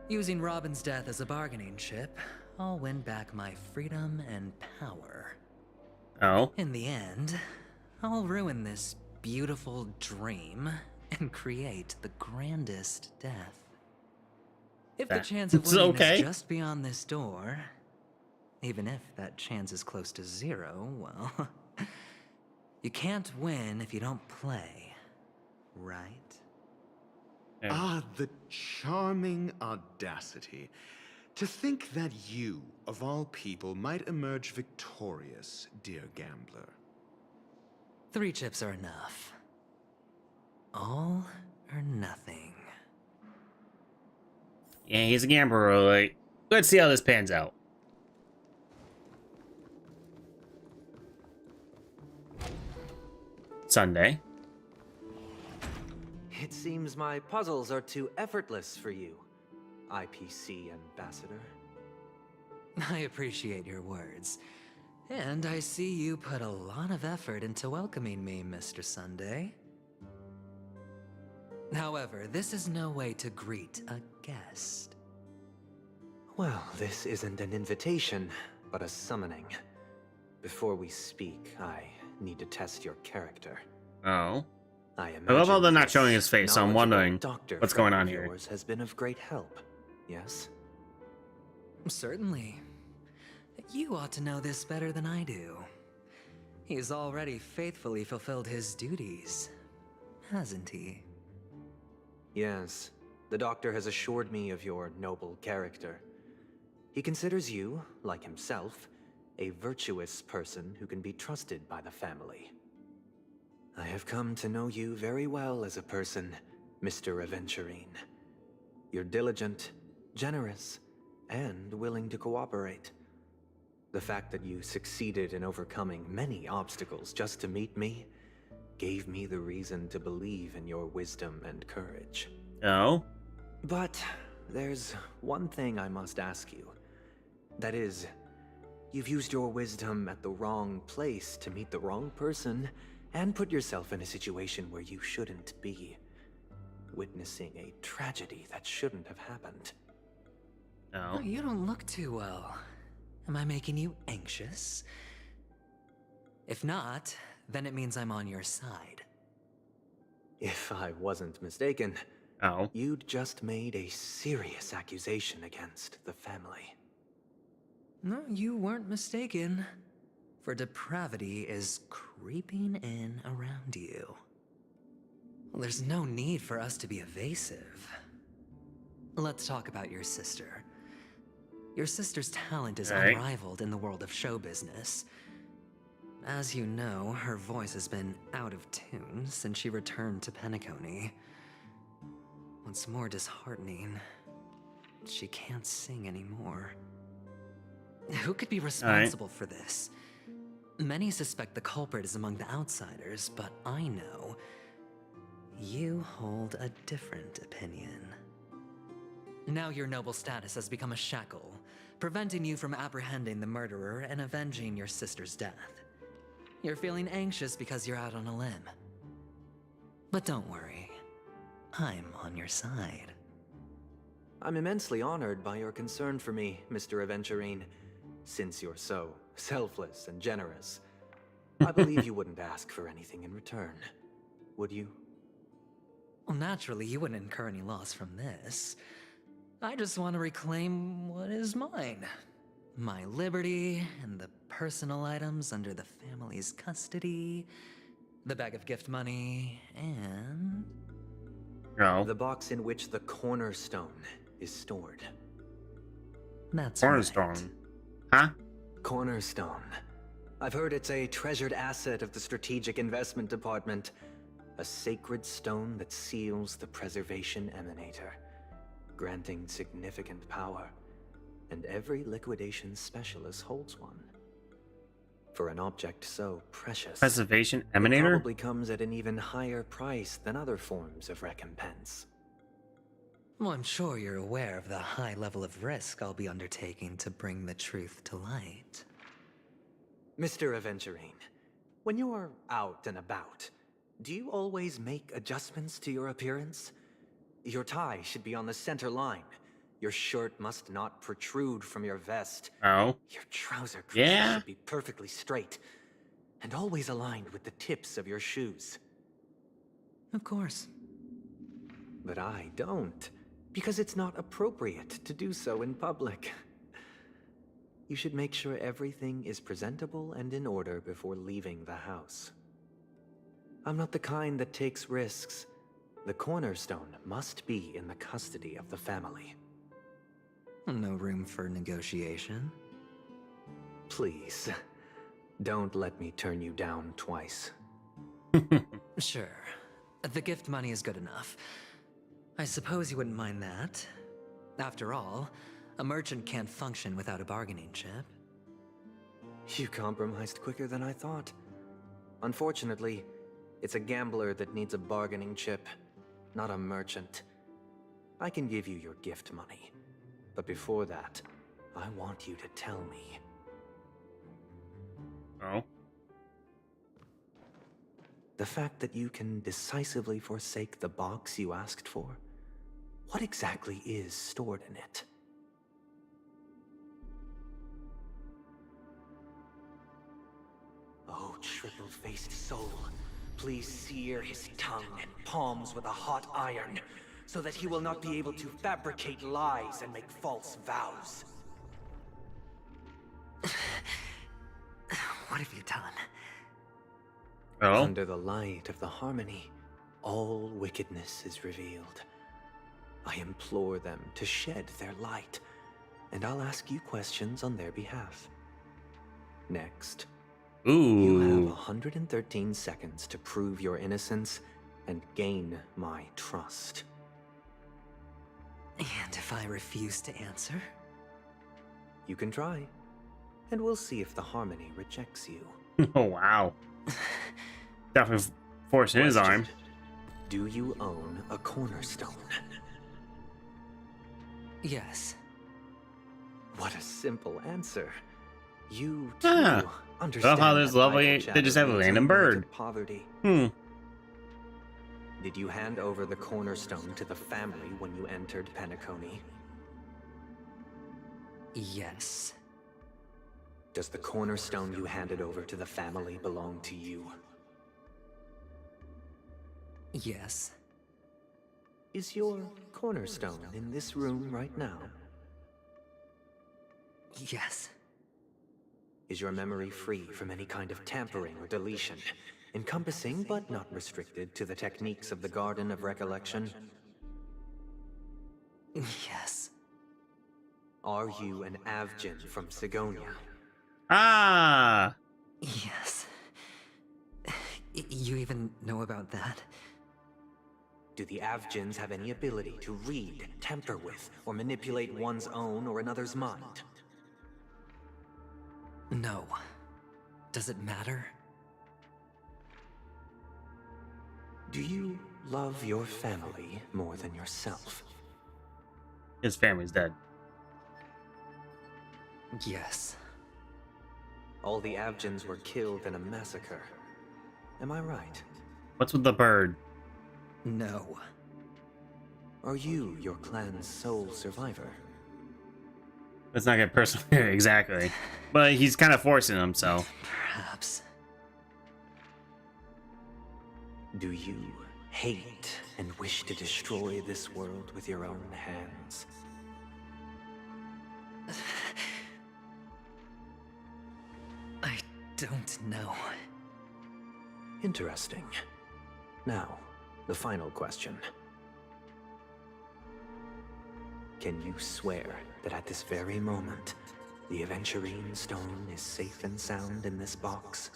Speaker 2: Using Robin's death as a bargaining chip, I'll win back my freedom and power.
Speaker 1: Oh.
Speaker 2: In the end, I'll ruin this beautiful dream and create the grandest death. If the chance of
Speaker 1: That's
Speaker 2: winning
Speaker 1: okay.
Speaker 2: is just beyond this door, even if that chance is close to zero, well, you can't win if you don't play, right?
Speaker 15: Ah, the charming audacity. To think that you, of all people, might emerge victorious, dear gambler.
Speaker 2: 3 chips are enough. All or nothing.
Speaker 1: Yeah, he's a gambler. Like, let's see how this pans out. Sunday.
Speaker 19: It seems my puzzles are too effortless for you, IPC ambassador.
Speaker 2: I appreciate your words. And I see you put a lot of effort into welcoming me, Mr. Sunday. However, this is no way to greet a guest.
Speaker 19: Well, this isn't an invitation, but a summoning. Before we speak, I need to test your character.
Speaker 1: Oh.
Speaker 19: I
Speaker 1: love how they're not
Speaker 19: this
Speaker 1: showing his face, so I'm wondering
Speaker 19: doctor
Speaker 1: what's going
Speaker 19: friend
Speaker 1: on
Speaker 19: of
Speaker 1: here.
Speaker 19: yours has been of great help, yes?
Speaker 2: Certainly. You ought to know this better than I do. He's already faithfully fulfilled his duties, hasn't he?
Speaker 19: Yes. The doctor has assured me of your noble character. He considers you, like himself, a virtuous person who can be trusted by the family. I have come to know you very well as a person, Mr. Aventurine. You're diligent, generous, and willing to cooperate. The fact that you succeeded in overcoming many obstacles just to meet me gave me the reason to believe in your wisdom and courage.
Speaker 1: Oh?
Speaker 19: But there's one thing I must ask you. That is, you've used your wisdom at the wrong place to meet the wrong person and put yourself in a situation where you shouldn't be, witnessing a tragedy that shouldn't have happened.
Speaker 1: No.
Speaker 2: Oh, you don't look too well. Am I making you anxious? If not, then it means I'm on your side.
Speaker 19: If I wasn't mistaken, you'd just made a serious accusation against the family.
Speaker 2: No, you weren't mistaken. For depravity is creeping in around you. Well, there's no need for us to be evasive. Let's talk about your sister. Your sister's talent is unrivaled in the world of show business. As you know, her voice has been out of tune since she returned to Penacony. What's more disheartening, she can't sing anymore. Who could be responsible for this? Many suspect the culprit is among the outsiders, but I know you hold a different opinion. Now your noble status has become a shackle, preventing you from apprehending the murderer and avenging your sister's death. You're feeling anxious because you're out on a limb. But don't worry, I'm on your side.
Speaker 19: I'm immensely honored by your concern for me, Mr. Aventurine. Since you're so selfless and generous, I believe you wouldn't ask for anything in return, would you?
Speaker 2: Well, naturally, you wouldn't incur any loss from this. I just want to reclaim what is mine. My liberty and the personal items under the family's custody, the bag of gift money, and...
Speaker 19: the box in which the cornerstone is stored.
Speaker 2: That's
Speaker 1: Cornerstone. Huh?
Speaker 19: Cornerstone. I've heard it's a treasured asset of the Strategic Investment Department. A sacred stone that seals the Preservation Emanator, granting significant power. And every liquidation specialist holds one. For an object so precious,
Speaker 1: Preservation
Speaker 19: it
Speaker 1: Emanator?
Speaker 19: probably comes at an even higher price than other forms of recompense.
Speaker 2: Well, I'm sure you're aware of the high level of risk I'll be undertaking to bring the truth to light.
Speaker 19: Mr. Aventurine, when you're out and about, do you always make adjustments to your appearance? Your tie should be on the center line. Your shirt must not protrude from your vest.
Speaker 1: Oh.
Speaker 19: Your trouser creases
Speaker 1: Yeah.
Speaker 19: should be perfectly straight and always aligned with the tips of your shoes.
Speaker 2: Of course.
Speaker 19: But I don't, because it's not appropriate to do so in public. You should make sure everything is presentable and in order before leaving the house. I'm not the kind that takes risks. The cornerstone must be in the custody of the family.
Speaker 2: No room for negotiation.
Speaker 19: Please, don't let me turn you down twice.
Speaker 2: Sure. The gift money is good enough. I suppose you wouldn't mind that. After all, a merchant can't function without a bargaining chip.
Speaker 19: You compromised quicker than I thought. Unfortunately, it's a gambler that needs a bargaining chip, not a merchant. I can give you your gift money, but before that, I want you to tell me.
Speaker 1: Oh?
Speaker 19: The fact that you can decisively forsake the box you asked for, what exactly is stored in it? Oh, triple-faced soul, please sear his tongue and palms with a hot iron, so that he will not be able to fabricate lies and make false vows.
Speaker 2: What have you done?
Speaker 1: Oh?
Speaker 19: Under the light of the harmony, all wickedness is revealed. I implore them to shed their light, and I'll ask you questions on their behalf. Next.
Speaker 1: Ooh.
Speaker 19: You have 113 seconds to prove your innocence and gain my trust.
Speaker 2: And if I refuse to answer?
Speaker 19: You can try, and we'll see if the harmony rejects you.
Speaker 1: Oh, wow. Definitely forcing his arm.
Speaker 19: Do you own a cornerstone?
Speaker 2: Yes.
Speaker 19: What a simple answer. You too understand
Speaker 1: love how there's
Speaker 19: that
Speaker 1: lovely.
Speaker 19: idle
Speaker 1: They just have a
Speaker 19: chatter leads
Speaker 1: random
Speaker 19: only
Speaker 1: bird.
Speaker 19: to poverty. Did you hand over the cornerstone to the family when you entered Penacony?
Speaker 2: Yes.
Speaker 19: Does the cornerstone you handed over to the family belong to you?
Speaker 2: Yes.
Speaker 19: Is your cornerstone in this room right now?
Speaker 2: Yes.
Speaker 19: Is your memory free from any kind of tampering or deletion, encompassing but not restricted to the techniques of the Garden of Recollection?
Speaker 2: Yes.
Speaker 19: Are you an Avgin from Sigonia?
Speaker 1: Ah!
Speaker 2: Yes. You even know about that?
Speaker 19: Do the Avgins have any ability to read, tamper with, or manipulate one's own or another's mind?
Speaker 2: No. Does it matter?
Speaker 19: Do you love your family more than yourself?
Speaker 1: His family's dead.
Speaker 2: Yes.
Speaker 19: All the Avgins were killed in a massacre. Am I right?
Speaker 1: What's with the bird?
Speaker 2: No.
Speaker 19: Are you your clan's sole survivor?
Speaker 1: Let's not get personal here, exactly. But he's kind of forcing him, so.
Speaker 2: Perhaps.
Speaker 19: Do you hate and wish to destroy this world with your own hands?
Speaker 2: I don't know.
Speaker 19: Interesting. Now, the final question. Can you swear that at this very moment, the Aventurine Stone is safe and sound in this box?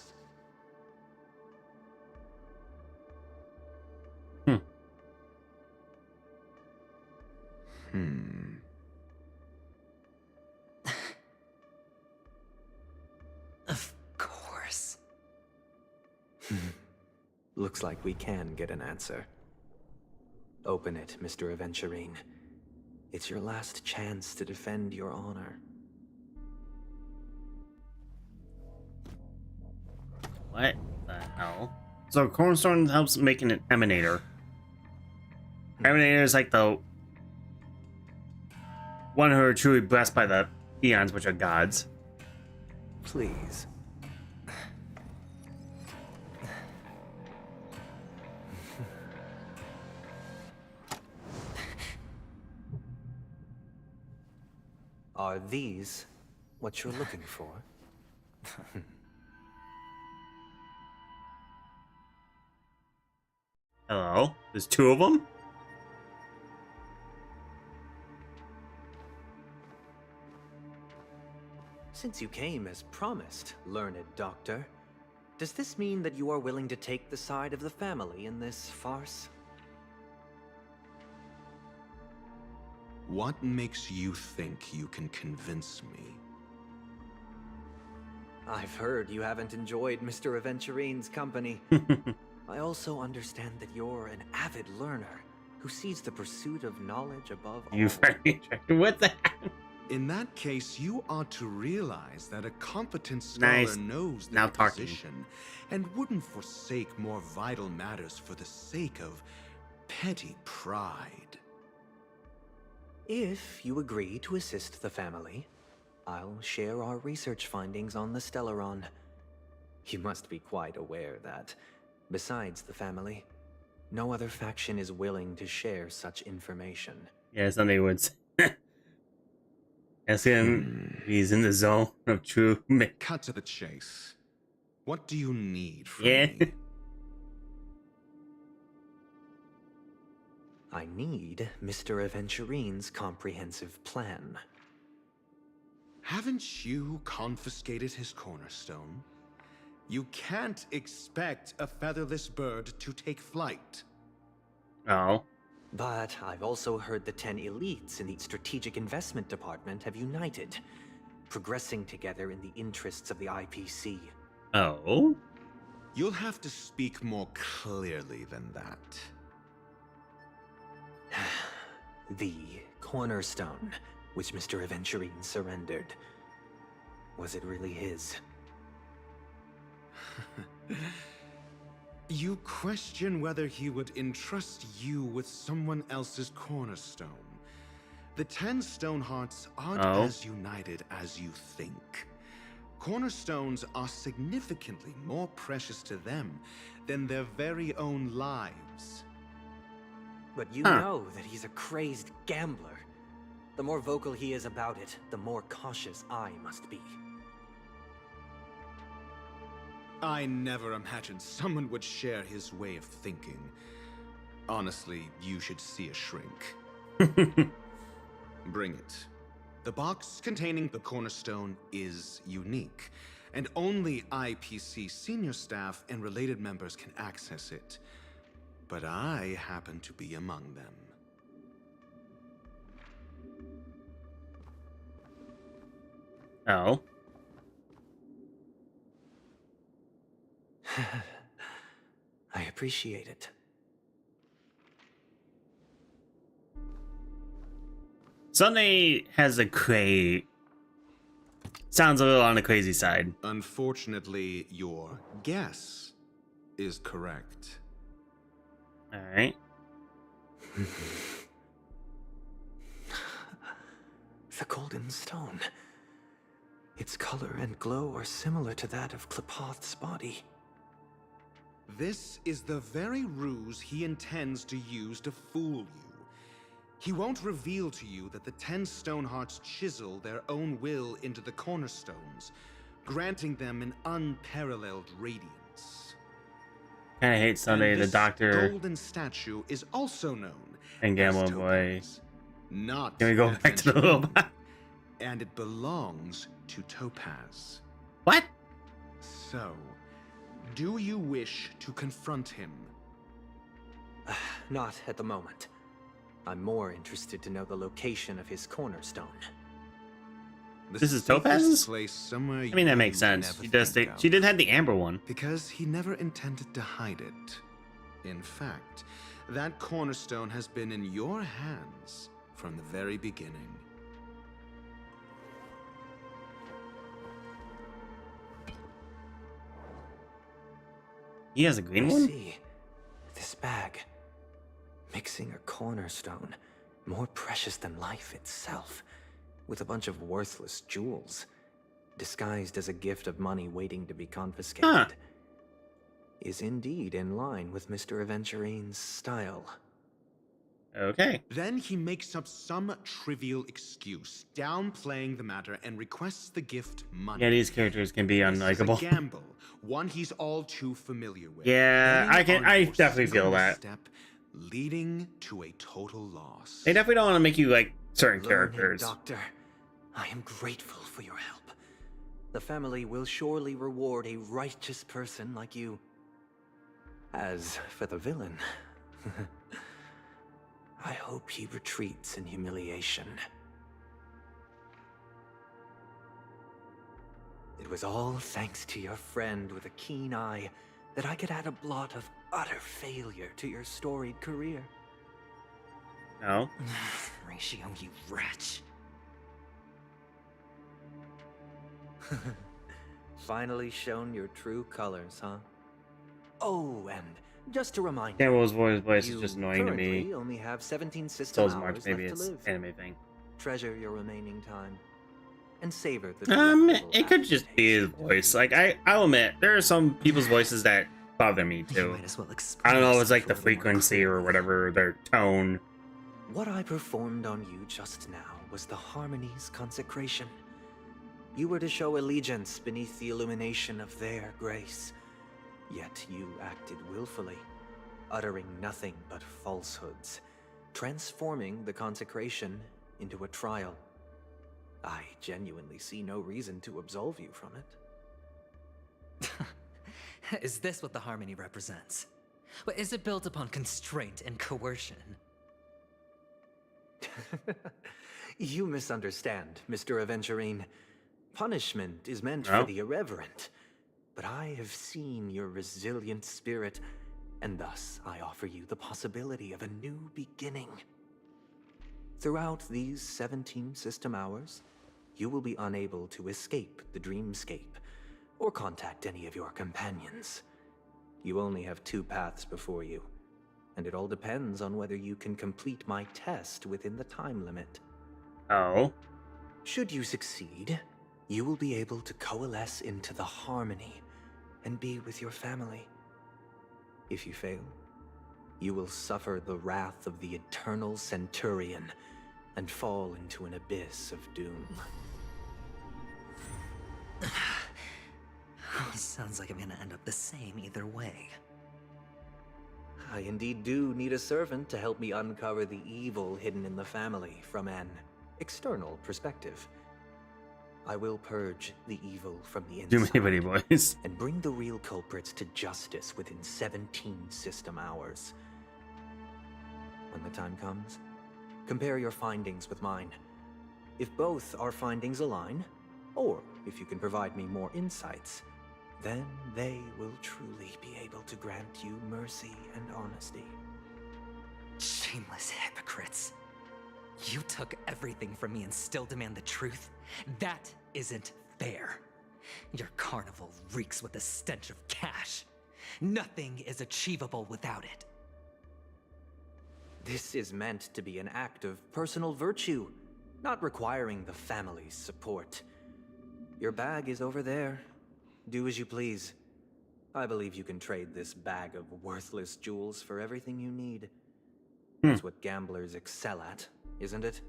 Speaker 2: Of course.
Speaker 19: Looks like we can get an answer. Open it, Mr. Aventurine. It's your last chance to defend your honor.
Speaker 1: What the hell? So cornerstone helps making an emanator. Emanator is like the one who are truly blessed by the eons, which are gods.
Speaker 19: Please. Are these what you're looking for?
Speaker 1: Hello? There's two of them?
Speaker 19: Since you came as promised, learned doctor, Does this mean that you are willing to take the side of the family in this farce?
Speaker 15: What makes you think you can convince me?
Speaker 19: I've heard you haven't enjoyed Mr. Aventurine's company. I also understand that you're an avid learner who sees the pursuit of knowledge above all.
Speaker 1: You finally checked. What the heck?
Speaker 15: In that case, you ought to realize that a competent scholar
Speaker 1: Nice.
Speaker 15: knows
Speaker 1: Now
Speaker 15: their
Speaker 1: talking.
Speaker 15: position and wouldn't forsake more vital matters for the sake of petty pride.
Speaker 19: If you agree to assist the family, I'll share our research findings on the Stellaron. You must be quite aware that, besides the family, no other faction is willing to share such information.
Speaker 1: Yeah, somebody would say. Ask him. He's in the zone of true.
Speaker 15: Cut to the chase. What do you need from
Speaker 1: Yeah.
Speaker 15: me?
Speaker 19: I need Mr. Aventurine's comprehensive plan.
Speaker 15: Haven't you confiscated his cornerstone? You can't expect a featherless bird to take flight.
Speaker 1: Oh.
Speaker 19: But I've also heard the 10 elites in the Strategic Investment Department have united, progressing together in the interests of the IPC.
Speaker 1: Oh?
Speaker 15: You'll have to speak more clearly than that.
Speaker 19: The cornerstone, which Mr. Aventurine surrendered. Was it really his?
Speaker 15: You question whether he would entrust you with someone else's cornerstone. The 10 Stonehearts aren't as united as you think. Cornerstones are significantly more precious to them than their very own lives.
Speaker 19: But you know that he's a crazed gambler. The more vocal he is about it, the more cautious I must be.
Speaker 15: I never imagined someone would share his way of thinking. Honestly, you should see a shrink. Bring it. The box containing the cornerstone is unique, and only IPC senior staff and related members can access it. But I happen to be among them.
Speaker 1: Oh.
Speaker 19: I appreciate it.
Speaker 1: Sunday has a sounds a little on the crazy side.
Speaker 15: Unfortunately, your guess is correct.
Speaker 1: All right.
Speaker 19: The golden stone. Its color and glow are similar to that of Klepoth's body.
Speaker 15: This is the very ruse he intends to use to fool you. He won't reveal to you that the 10 Stonehearts chisel their own will into the cornerstones, granting them an unparalleled radiance.
Speaker 1: Kinda hate Sunday,
Speaker 15: And
Speaker 1: the
Speaker 15: this
Speaker 1: doctor
Speaker 15: golden statue is also known
Speaker 1: and Gamma
Speaker 15: as
Speaker 1: Boy.
Speaker 15: Topaz. Not
Speaker 1: Can we go back to the robot?
Speaker 15: And it belongs to Topaz.
Speaker 1: What?
Speaker 15: So, do you wish to confront him?
Speaker 19: Not at the moment. I'm more interested to know the location of his cornerstone.
Speaker 1: This is Topaz's?
Speaker 15: Place somewhere
Speaker 1: I mean, that makes sense. She did have the amber one.
Speaker 15: Because he never intended to hide it. In fact, that cornerstone has been in your hands from the very beginning.
Speaker 1: He has a green
Speaker 19: I
Speaker 1: one?
Speaker 19: see. This bag. Mixing a cornerstone, more precious than life itself, with a bunch of worthless jewels, disguised as a gift of money waiting to be confiscated, is indeed in line with Mr. Aventurine's style.
Speaker 1: Okay.
Speaker 15: Then he makes up some trivial excuse, downplaying the matter, and requests the gift money.
Speaker 1: Yeah, these characters can be
Speaker 15: This is
Speaker 1: unlikable.
Speaker 15: a gamble, one he's all too familiar with.
Speaker 1: Yeah,
Speaker 15: Betting
Speaker 1: I
Speaker 15: on your
Speaker 1: definitely feel
Speaker 15: single
Speaker 1: that.
Speaker 15: Step, leading to a total loss.
Speaker 1: They definitely don't want to make you like certain
Speaker 19: Learned
Speaker 1: characters.
Speaker 19: Doctor, I am grateful for your help. The family will surely reward a righteous person like you. As for the villain, I hope he retreats in humiliation. It was all thanks to your friend with a keen eye that I could add a blot of utter failure to your storied career.
Speaker 1: No.
Speaker 2: Ratio, you wretch.
Speaker 19: Finally shown your true colors, huh? Oh, and just to remind you,
Speaker 1: Campbell's voice is
Speaker 19: you
Speaker 1: just annoying to me.
Speaker 19: currently only have 17 system
Speaker 1: So
Speaker 19: hours
Speaker 1: much, maybe
Speaker 19: left
Speaker 1: it's
Speaker 19: to live.
Speaker 1: anime thing.
Speaker 19: Treasure your remaining time and savor the
Speaker 1: It could just be his voice. Like I'll admit, there are some people's voices that bother me too. I don't know if it's like the frequency or whatever, their tone.
Speaker 19: What I performed on you just now was the Harmony's consecration. You were to show allegiance beneath the illumination of their grace. Yet you acted willfully, uttering nothing but falsehoods, transforming the consecration into a trial. I genuinely see no reason to absolve you from it.
Speaker 2: Is this what the Harmony represents? But is it built upon constraint and coercion?
Speaker 19: You misunderstand, Mr. Aventurine. Punishment is meant
Speaker 1: No.
Speaker 19: for the irreverent. But I have seen your resilient spirit, and thus I offer you the possibility of a new beginning. Throughout these 17 system hours, you will be unable to escape the dreamscape or contact any of your companions. You only have 2 paths before you, and it all depends on whether you can complete my test within the time limit.
Speaker 1: Oh.
Speaker 19: Should you succeed, you will be able to coalesce into the Harmony and be with your family. If you fail, you will suffer the wrath of the eternal Centurion and fall into an abyss of doom.
Speaker 2: Sounds like I'm gonna end up the same either way.
Speaker 19: I indeed do need a servant to help me uncover the evil hidden in the family from an external perspective. I will purge the evil from the
Speaker 1: Too
Speaker 19: inside
Speaker 1: many boys.
Speaker 19: and bring the real culprits to justice within 17 system hours. When the time comes, compare your findings with mine. If both our findings align, or if you can provide me more insights, then they will truly be able to grant you mercy and honesty.
Speaker 2: Shameless hypocrites. You took everything from me and still demand the truth? That isn't fair. Your carnival reeks with the stench of cash. Nothing is achievable without it.
Speaker 19: This is meant to be an act of personal virtue, not requiring the family's support. Your bag is over there. Do as you please. I believe you can trade this bag of worthless jewels for everything you need. That's what gamblers excel at, isn't it?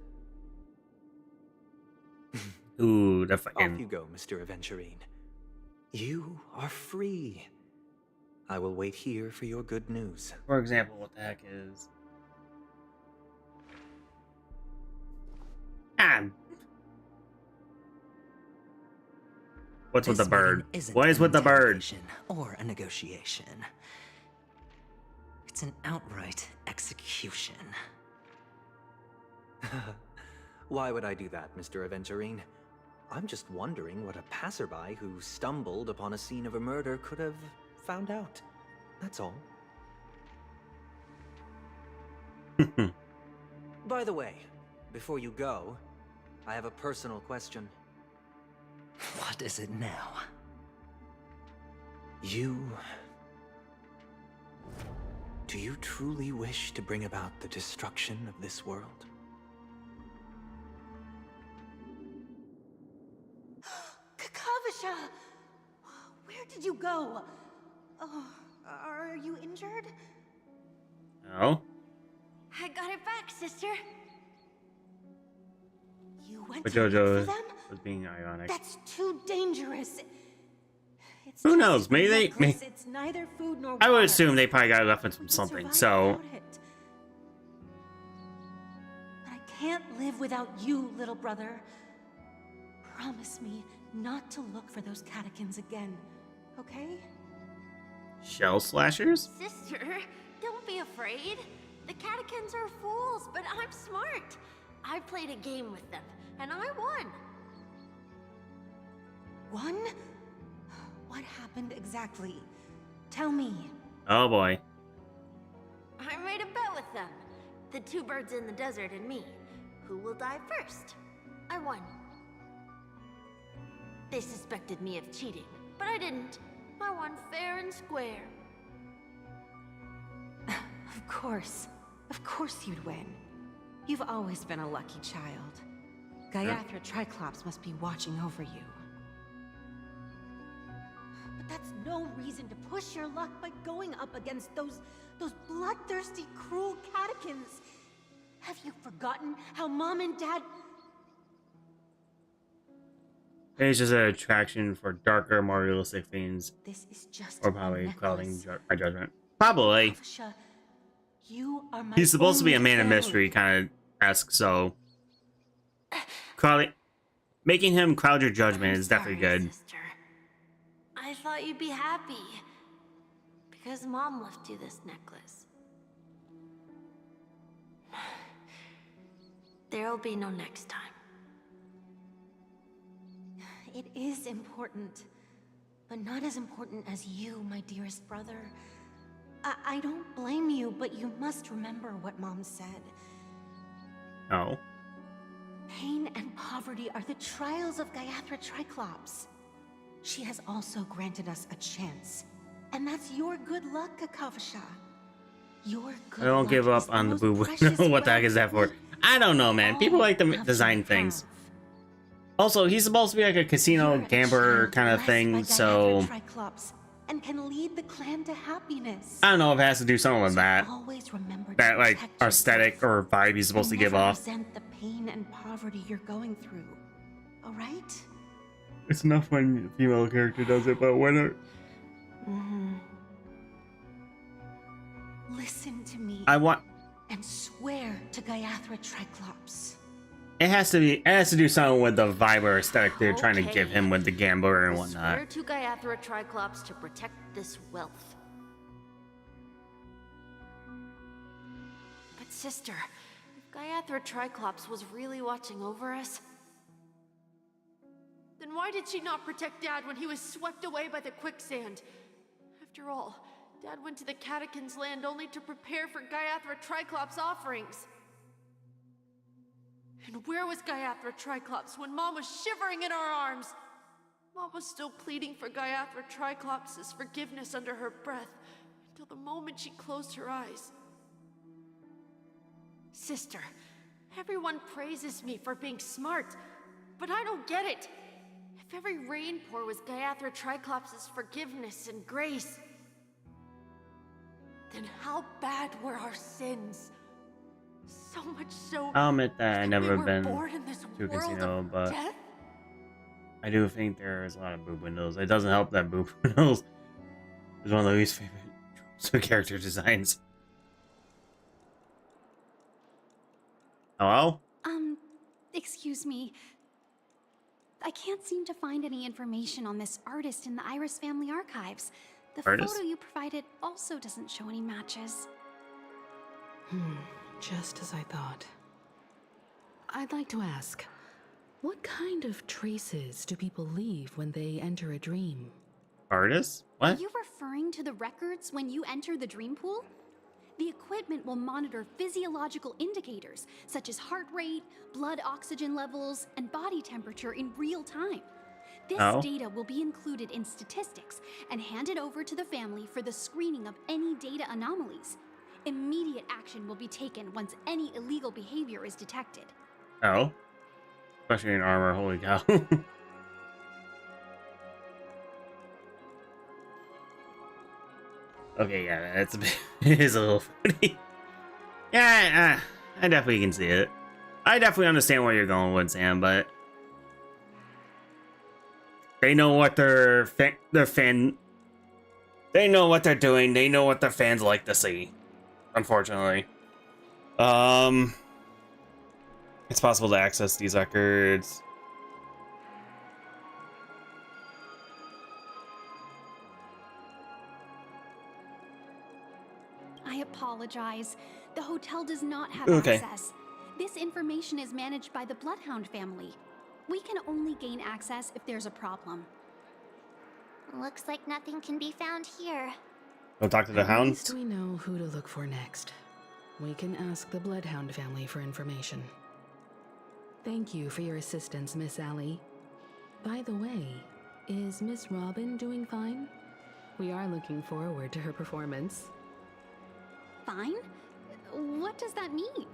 Speaker 1: Ooh, that fucking...
Speaker 19: Off you go, Mr. Aventurine. You are free. I will wait here for your good news.
Speaker 1: For example, what the heck is... What's with the bird? What is with the bird?
Speaker 2: Or a negotiation. It's an outright execution.
Speaker 19: Why would I do that, Mr. Aventurine? I'm just wondering what a passerby who stumbled upon a scene of a murder could have found out. That's all. By the way, before you go, I have a personal question.
Speaker 2: What is it now?
Speaker 19: Do you truly wish to bring about the destruction of this world?
Speaker 20: Kakavasha! Where did you go? Oh, are you injured?
Speaker 1: No.
Speaker 20: I got it back, sister. You went
Speaker 1: But
Speaker 20: to look
Speaker 1: JoJo
Speaker 20: for them?
Speaker 1: was being ironic.
Speaker 20: That's too dangerous. It's
Speaker 1: Who
Speaker 20: just
Speaker 1: knows?
Speaker 20: a
Speaker 1: Maybe they...
Speaker 20: necklace. It's neither food nor
Speaker 1: I would
Speaker 20: water.
Speaker 1: assume they probably got left with from something, so...
Speaker 20: But I can't live without you, little brother. Promise me not to look for those catechins again, okay?
Speaker 1: Shell slashers?
Speaker 11: Sister, don't be afraid. The catechins are fools, but I'm smart. I played a game with them, and I won.
Speaker 20: Won? What happened exactly? Tell me.
Speaker 1: Oh boy.
Speaker 11: I made a bet with them. The two birds in the desert and me. Who will die first? I won. They suspected me of cheating, but I didn't. I won fair and square.
Speaker 20: Of course. Of course you'd win. You've always been a lucky child. Gaiathra Triclops must be watching over you. But that's no reason to push your luck by going up against those bloodthirsty, cruel catechins. Have you forgotten how Mom and Dad...
Speaker 1: It's just an attraction for darker, more realistic themes.
Speaker 20: This is just
Speaker 1: or probably clouding my judgment. Probably.
Speaker 20: Kavasha, you are my
Speaker 1: He's supposed to be a
Speaker 20: only
Speaker 1: man of
Speaker 20: family.
Speaker 1: mystery, kind of esque, so making him cloud your judgment is definitely good.
Speaker 11: Sister. I thought you'd be happy. Because Mom left you this necklace. There'll be no next time.
Speaker 20: It is important, but not as important as you, my dearest brother. I don't blame you, but you must remember what Mom said.
Speaker 1: Oh.
Speaker 20: Pain and poverty are the trials of Gaiathra Triclops. She has also granted us a chance. And that's your good luck, Kavasha. Your good
Speaker 1: I don't
Speaker 20: luck
Speaker 1: give
Speaker 20: is
Speaker 1: up on the
Speaker 20: most
Speaker 1: boo
Speaker 20: precious
Speaker 1: boo. What the heck
Speaker 20: wealth
Speaker 1: is that for? I don't know, man. People like to design things. Also, he's supposed to be like a casino gambler kind of thing, so
Speaker 20: Triclops and can lead the clan to happiness.
Speaker 1: I don't know if it has to do something with that.
Speaker 20: Always remember
Speaker 1: That
Speaker 20: to
Speaker 1: like
Speaker 20: protect
Speaker 1: aesthetic or vibe he's supposed to
Speaker 20: and
Speaker 1: give
Speaker 20: never
Speaker 1: off.
Speaker 20: resent the pain and poverty you're going through. All right?
Speaker 1: It's enough when a female character does it, but when it...
Speaker 20: Listen to me.
Speaker 1: I want...
Speaker 20: And swear to Gaiathra Triclops.
Speaker 1: It has to do something with the vibe or aesthetic they're trying to
Speaker 11: Okay.
Speaker 1: give him with the gambler and whatnot.
Speaker 11: Swear to Gaiathra Triclops to protect this wealth. But sister, if Gaiathra Triclops was really watching over us, then why did she not protect Dad when he was swept away by the quicksand? After all, Dad went to the Catechins' land only to prepare for Gaiathra Triclops' offerings. And where was Gaiathra Triclops when Mom was shivering in our arms? Mom was still pleading for Gaiathra Triclops' forgiveness under her breath until the moment she closed her eyes. Sister, everyone praises me for being smart, but I don't get it. If every rain pour was Gaiathra Triclops' forgiveness and grace, then how bad were our sins? So much so.
Speaker 1: I'll admit that I've never
Speaker 11: we were
Speaker 1: been
Speaker 11: born in this
Speaker 1: to a
Speaker 11: world
Speaker 1: casino,
Speaker 11: of
Speaker 1: but
Speaker 11: death?
Speaker 1: I do think there's a lot of boob windows. It doesn't help that boob windows is one of the least favorite character designs. Hello?
Speaker 21: Excuse me. I can't seem to find any information on this artist in the Iris family archives. The
Speaker 1: Artist?
Speaker 21: photo you provided also doesn't show any matches.
Speaker 8: Just as I thought. I'd like to ask, what kind of traces do people leave when they enter a dream?
Speaker 1: Artist?
Speaker 21: Are
Speaker 1: What?
Speaker 21: you referring to the records when you enter the dream pool? The equipment will monitor physiological indicators such as heart rate, blood oxygen levels, and body temperature in real time. This
Speaker 1: Oh.
Speaker 21: data will be included in statistics and handed over to the family for the screening of any data anomalies. Immediate action will be taken once any illegal behavior is detected.
Speaker 1: Oh. Especially in armor, holy cow. Okay, yeah, that's a bit, it is a little funny. Yeah, I definitely can see it. I definitely understand where you're going with, Sam, but they know what their fan, they know what they're doing. They know what their fans like to see. Unfortunately, it's possible to access these records.
Speaker 21: I apologize. The hotel does not have
Speaker 1: Okay.
Speaker 21: access. This information is managed by the Bloodhound family. We can only gain access if there's a problem.
Speaker 5: Looks like nothing can be found here.
Speaker 1: Go talk to the
Speaker 8: At
Speaker 1: hound.
Speaker 8: least we know who to look for next. We can ask the Bloodhound family for information. Thank you for your assistance, Miss Allie. By the way, is Miss Robin doing fine? We are looking forward to her performance.
Speaker 21: Fine? What does that mean?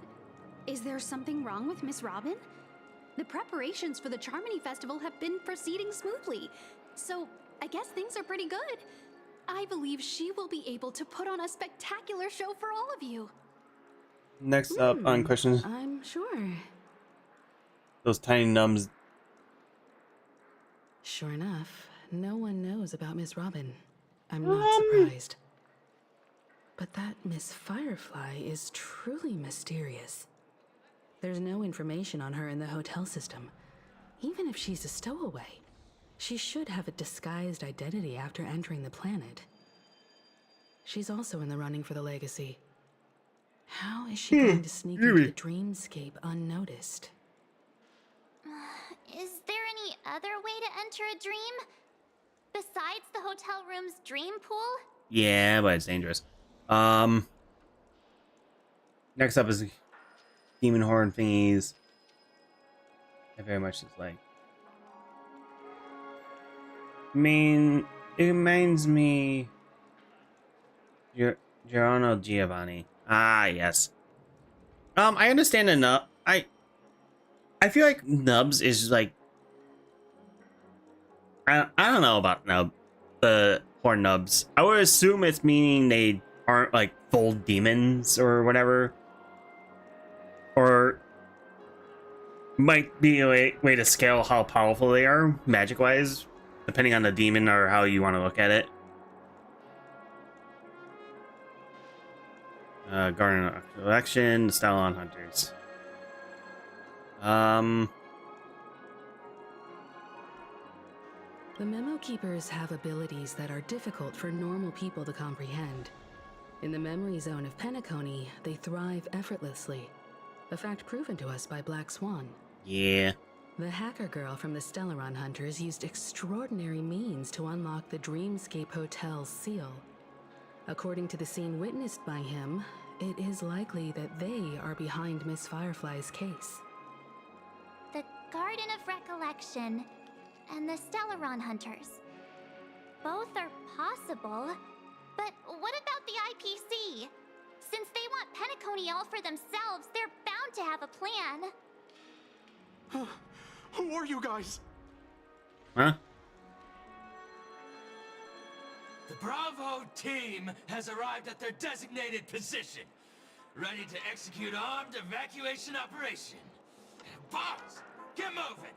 Speaker 21: Is there something wrong with Miss Robin? The preparations for the Charmony Festival have been proceeding smoothly, so I guess things are pretty good. I believe she will be able to put on a spectacular show for all of you.
Speaker 1: Next up on questions.
Speaker 8: I'm sure.
Speaker 1: Those tiny nubs.
Speaker 8: Sure enough, no one knows about Miss Robin. I'm not surprised. But that Miss Firefly is truly mysterious. There's no information on her in the hotel system. Even if she's a stowaway, she should have a disguised identity after entering the planet. She's also in the running for the legacy. How is she going to sneak into the dreamscape unnoticed?
Speaker 5: Is there any other way to enter a dream? Besides the hotel room's dream pool?
Speaker 1: Yeah, but it's dangerous. Next up is demon horn thingies. I very much dislike. It reminds me Giorno Giovanni. Ah, yes. I understand the nub. I feel like nubs is like I don't know about the horn nubs. I would assume it's meaning they aren't like full demons or whatever, or might be a way to scale how powerful they are magic wise, depending on the demon or how you want to look at it. Garden of Collection, Stylon Hunters.
Speaker 8: The Memo Keepers have abilities that are difficult for normal people to comprehend. In the memory zone of Penacony, they thrive effortlessly, a fact proven to us by Black Swan.
Speaker 1: Yeah.
Speaker 8: The hacker girl from the Stellaron Hunters used extraordinary means to unlock the Dreamscape Hotel's seal. According to the scene witnessed by him, it is likely that they are behind Miss Firefly's case.
Speaker 5: The Garden of Recollection and the Stellaron Hunters. Both are possible, but what about the IPC? Since they want Penacony all for themselves, they're bound to have a plan.
Speaker 4: Who are you guys?
Speaker 1: Huh?
Speaker 10: The Bravo team has arrived at their designated position, ready to execute armed evacuation operation. Boss, get moving!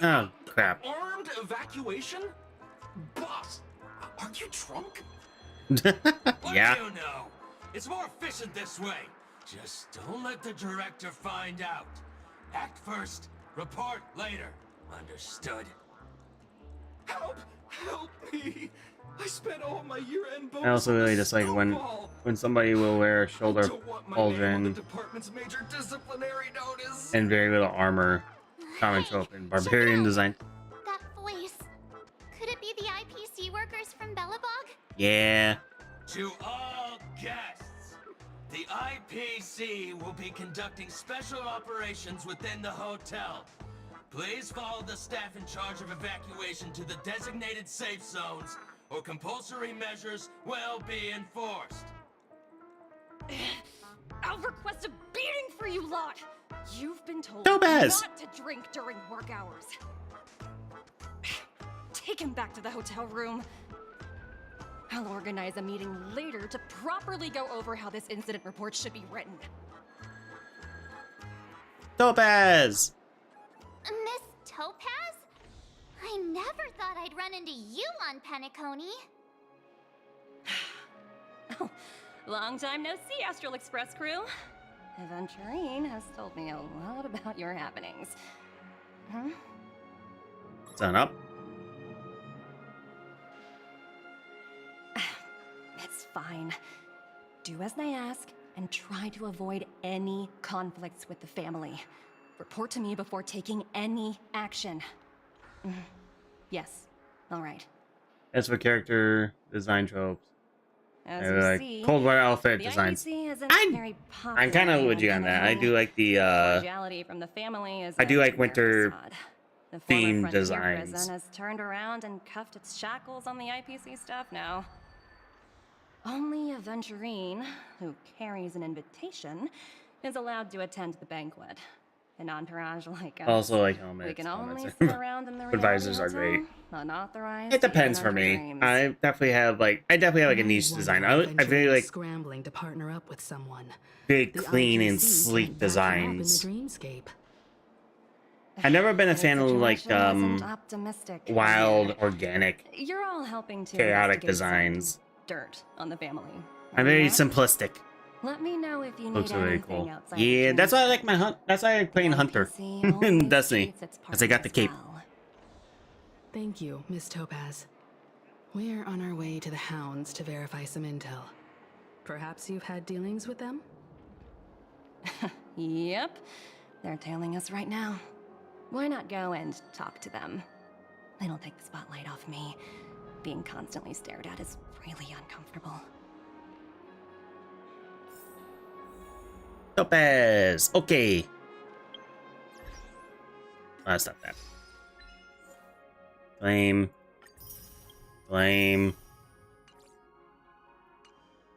Speaker 1: Oh, crap.
Speaker 4: Armed evacuation? Boss, are you drunk?
Speaker 10: What
Speaker 1: Yeah.
Speaker 10: do you know? It's more efficient this way. Just don't let the director find out. Act first, report later. Understood?
Speaker 4: Help! Help me! I spent all my year-end bonus
Speaker 1: I also really dislike when somebody will wear a shoulder
Speaker 4: Don't want my name on the
Speaker 1: pauldron
Speaker 4: department's major disciplinary notice.
Speaker 1: and very little armor. Common trope in barbarian design.
Speaker 5: That voice. Could it be the IPC workers from Bellabog?
Speaker 1: Yeah.
Speaker 10: To all guests, the IPC will be conducting special operations within the hotel. Please follow the staff in charge of evacuation to the designated safe zones, or compulsory measures will be enforced.
Speaker 16: I'll request a beating for you lot! You've been told
Speaker 1: Topaz!
Speaker 16: not to drink during work hours. Take him back to the hotel room. I'll organize a meeting later to properly go over how this incident report should be written.
Speaker 1: Topaz!
Speaker 5: Miss Topaz? I never thought I'd run into you on Penacony.
Speaker 16: Long time no see, Astral Express crew. Aventurine has told me a lot about your happenings. Huh?
Speaker 1: Sign up.
Speaker 16: It's fine.
Speaker 6: Do as they ask, and try to avoid any conflicts with the family. Report to me before taking any action. Yes. All right.
Speaker 1: As for character design tropes,
Speaker 6: As you
Speaker 1: like
Speaker 6: see,
Speaker 1: cold white outfit
Speaker 6: the
Speaker 1: designs.
Speaker 6: IPC isn't very popular
Speaker 1: I'm kind of
Speaker 6: here
Speaker 1: with
Speaker 6: in
Speaker 1: you on that. I
Speaker 6: Penacony.
Speaker 1: do like the
Speaker 6: Cordiality from the family is
Speaker 1: I do like
Speaker 6: their
Speaker 1: winter
Speaker 6: facade. The former
Speaker 1: themed
Speaker 6: frontier
Speaker 1: designs.
Speaker 6: prison has turned around and cuffed its shackles on the IPC stuff now. Only a Venturine, who carries an invitation, is allowed to attend the banquet. An entourage like us.
Speaker 1: Also like helmets.
Speaker 6: We can only
Speaker 1: helmets
Speaker 6: sit around in the
Speaker 1: advisors are
Speaker 6: reality
Speaker 1: great.
Speaker 6: hotel, unauthorized.
Speaker 1: It depends
Speaker 6: in
Speaker 1: for
Speaker 6: our
Speaker 1: me.
Speaker 6: dreams.
Speaker 1: I definitely have like a niche design. I very like
Speaker 8: scrambling to partner up with someone.
Speaker 1: very
Speaker 8: The
Speaker 1: clean and
Speaker 8: IPC
Speaker 1: sleek
Speaker 8: can't back them up in the
Speaker 1: designs.
Speaker 8: dreamscape.
Speaker 1: I've never been a
Speaker 6: The
Speaker 1: fan of like
Speaker 6: situation wasn't optimistic.
Speaker 1: wild, organic,
Speaker 6: You're all helping to
Speaker 1: chaotic
Speaker 6: investigate
Speaker 1: designs.
Speaker 6: some dirt on the family.
Speaker 1: I'm
Speaker 6: Are you
Speaker 1: very
Speaker 6: not?
Speaker 1: simplistic.
Speaker 6: Let me know if you
Speaker 1: Looks
Speaker 6: need
Speaker 1: really
Speaker 6: anything
Speaker 1: cool.
Speaker 6: outside
Speaker 1: Yeah,
Speaker 6: the
Speaker 1: that's why I
Speaker 6: dream.
Speaker 1: like my hunt. That's why I like playing Hunter in Destiny, because I got the cape.
Speaker 8: Thank you, Miss Topaz. We're on our way to the Hounds to verify some intel. Perhaps you've had dealings with them?
Speaker 6: Yep. They're tailing us right now. Why not go and talk to them? It'll take the spotlight off me. Being constantly stared at is really uncomfortable.
Speaker 1: Topaz. Okay. That's not that. Flame. Flame.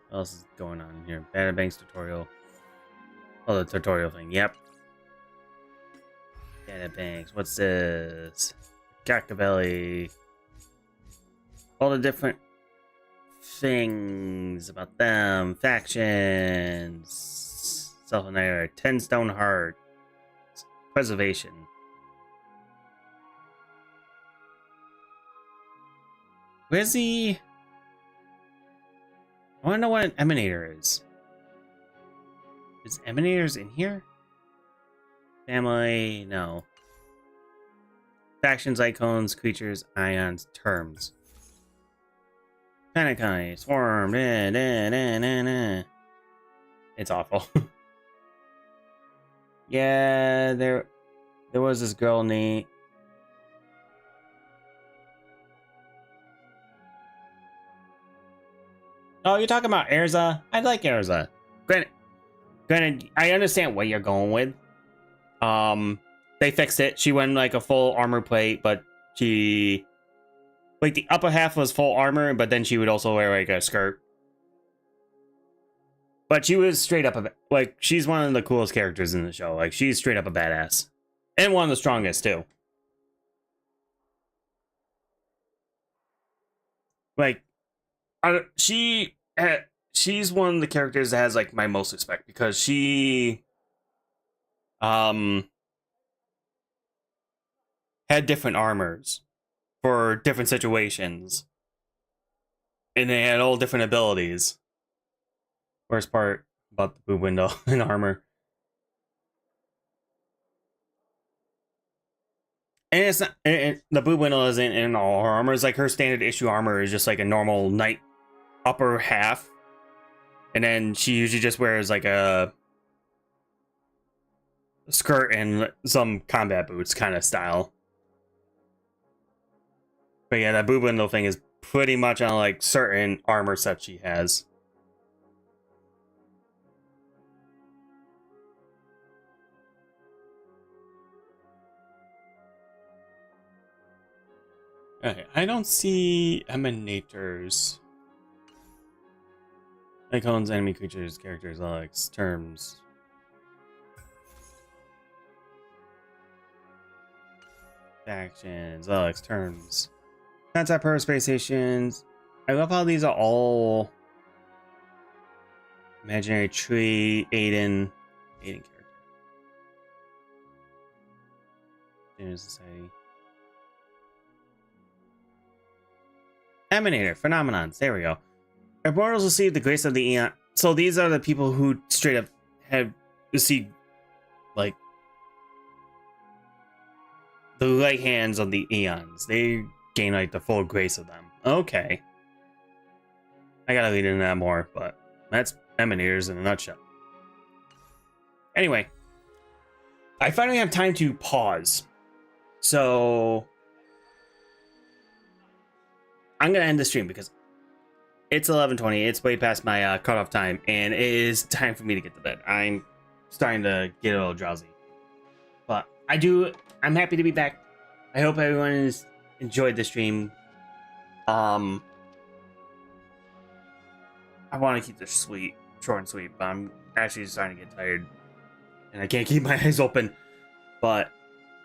Speaker 1: What else is going on here? Batter Banks tutorial. Oh, the tutorial thing. Yep. Data Banks. What's this? Cacabelli. All the different things about them. Factions. Self-advertisement. 10 stone heart. Preservation. Where's the... I want to know what an emanator is. Is emanators in here? Family, no. Factions, icons, creatures, ions, terms. Penacony, swarm, It's awful. Yeah, there was this girl named... Oh, you're talking about Erza? I like Erza. Granted, I understand what you're going with. They fixed it. She went like a full armor plate, but she... Like, the upper half was full armor, but then she would also wear like a skirt. But she was straight up like, she's one of the coolest characters in the show. Like, she's straight up a badass. And one of the strongest, too. Like, she's one of the characters that has, like, my most respect. Because she... had different armors for different situations. And they had all different abilities. Worst part about the boob window and armor. And it's not, the boob window isn't in all her armor. It's like her standard issue armor is just like a normal knight upper half. And then she usually just wears like a skirt and some combat boots kind of style. But yeah, that boob window thing is pretty much on like certain armor sets she has. Okay, I don't see emanators. Icons, enemy creatures, characters, Alex, terms. Factions, Alex, terms. Contact per space stations. I love how these are all imaginary tree, Aiden character. Junior Society. Emanator, phenomenons. There we go. Immortals receive the grace of the Eon. So these are the people who straight up have received, like, the right hands of the Eons. They gain, like, the full grace of them. Okay. I gotta read into that more, but that's Emanators in a nutshell. Anyway, I finally have time to pause. So I'm going to end the stream because it's 11:20. It's way past my cutoff time, and it is time for me to get to bed. I'm starting to get a little drowsy. But I'm happy to be back. I hope everyone has enjoyed the stream. I want to keep this short and sweet, but I'm actually starting to get tired. And I can't keep my eyes open. But,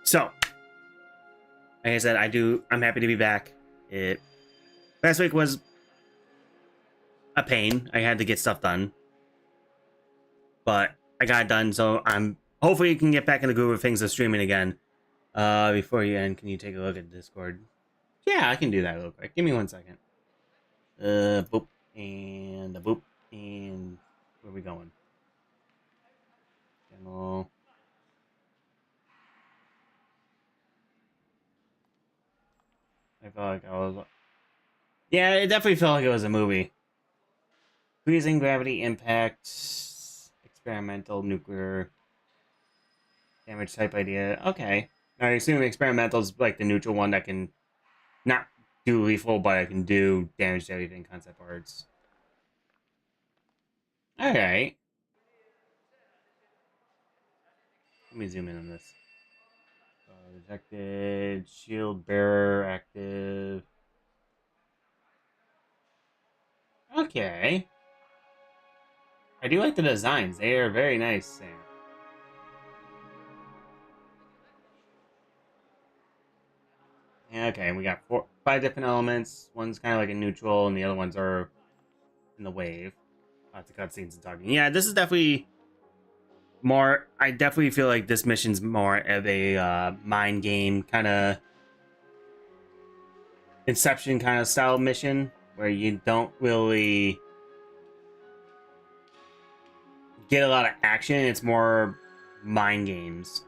Speaker 1: so, like I said, I'm happy to be back. Last week was a pain. I had to get stuff done. But I got it done, so hopefully you can get back in the groove of things of streaming again. Before you end, can you take a look at Discord? Yeah, I can do that real quick. Give me 1 second. Boop, and a boop, and where are we going? Channel. I felt like I was... Yeah, it definitely felt like it was a movie. Freezing gravity impact, experimental nuclear damage type idea. Okay. I assume experimental is like the neutral one that can not do lethal, but it can do damage to everything, concept arts. Alright. Let me zoom in on this. Detected, shield bearer active. Okay. I do like the designs. They are very nice, Sam. Okay, we got 5 different elements. One's kind of like a neutral, and the other ones are in the wave. Lots of cutscenes and talking. Yeah, this is definitely more... I definitely feel like this mission's more of a mind game kind of... Inception kind of style mission, where you don't really get a lot of action. It's more mind games.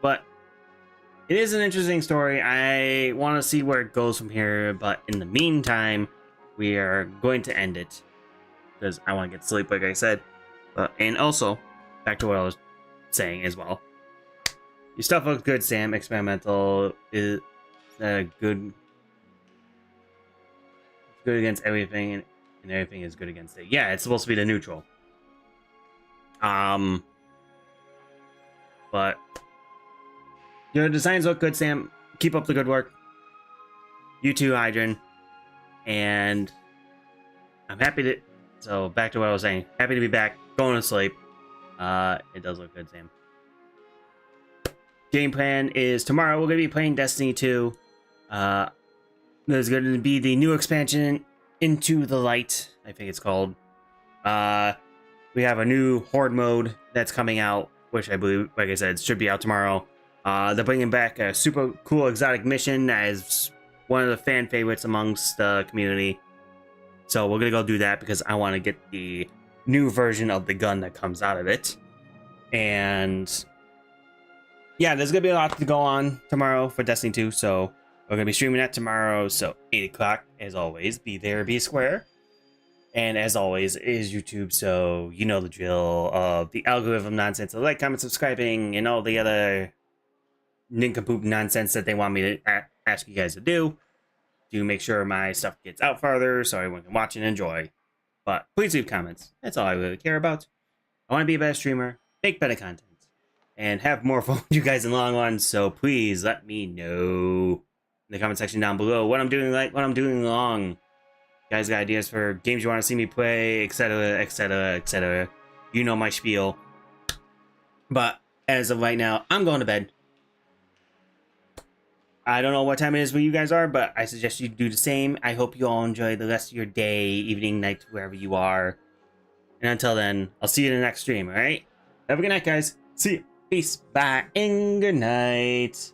Speaker 1: But it is an interesting story. I want to see where it goes from here, but in the meantime, we are going to end it because I want to get sleep, like I said. And also, back to what I was saying as well. Your stuff looks good, Sam. Experimental is good. It's good against everything, and everything is good against it. Yeah, it's supposed to be the neutral. But your designs look good, Sam. Keep up the good work. You too, Hydran. And I'm happy to... So, back to what I was saying. Happy to be back. Going to sleep. It does look good, Sam. Game plan is tomorrow we're going to be playing Destiny 2. There's going to be the new expansion, Into the Light, I think it's called. We have a new Horde mode that's coming out, which I believe, like I said, should be out tomorrow. They're bringing back a super cool exotic mission as one of the fan favorites amongst the community. So we're going to go do that because I want to get the new version of the gun that comes out of it. And yeah, there's going to be a lot to go on tomorrow for Destiny 2. So we're going to be streaming that tomorrow. So 8 o'clock, as always, be there, be square. And as always, it is YouTube, so you know the drill of the algorithm nonsense, the like, comment, subscribing, and all the other nincompoop nonsense that they want me to ask you guys to do to make sure my stuff gets out farther so everyone can watch and enjoy. But please leave comments. That's all I really care about. I want to be a better streamer, make better content, and have more fun with you guys in the long run, so please let me know in the comment section down below what I'm doing right, what I'm doing wrong. You guys got ideas for games you want to see me play, etc., etc., etc. You know my spiel. But as of right now, I'm going to bed. I don't know what time it is where you guys are, but I suggest you do the same. I hope you all enjoy the rest of your day, evening, night, wherever you are. And until then, I'll see you in the next stream, alright? Have a good night, guys. See you. Peace. Bye. And good night.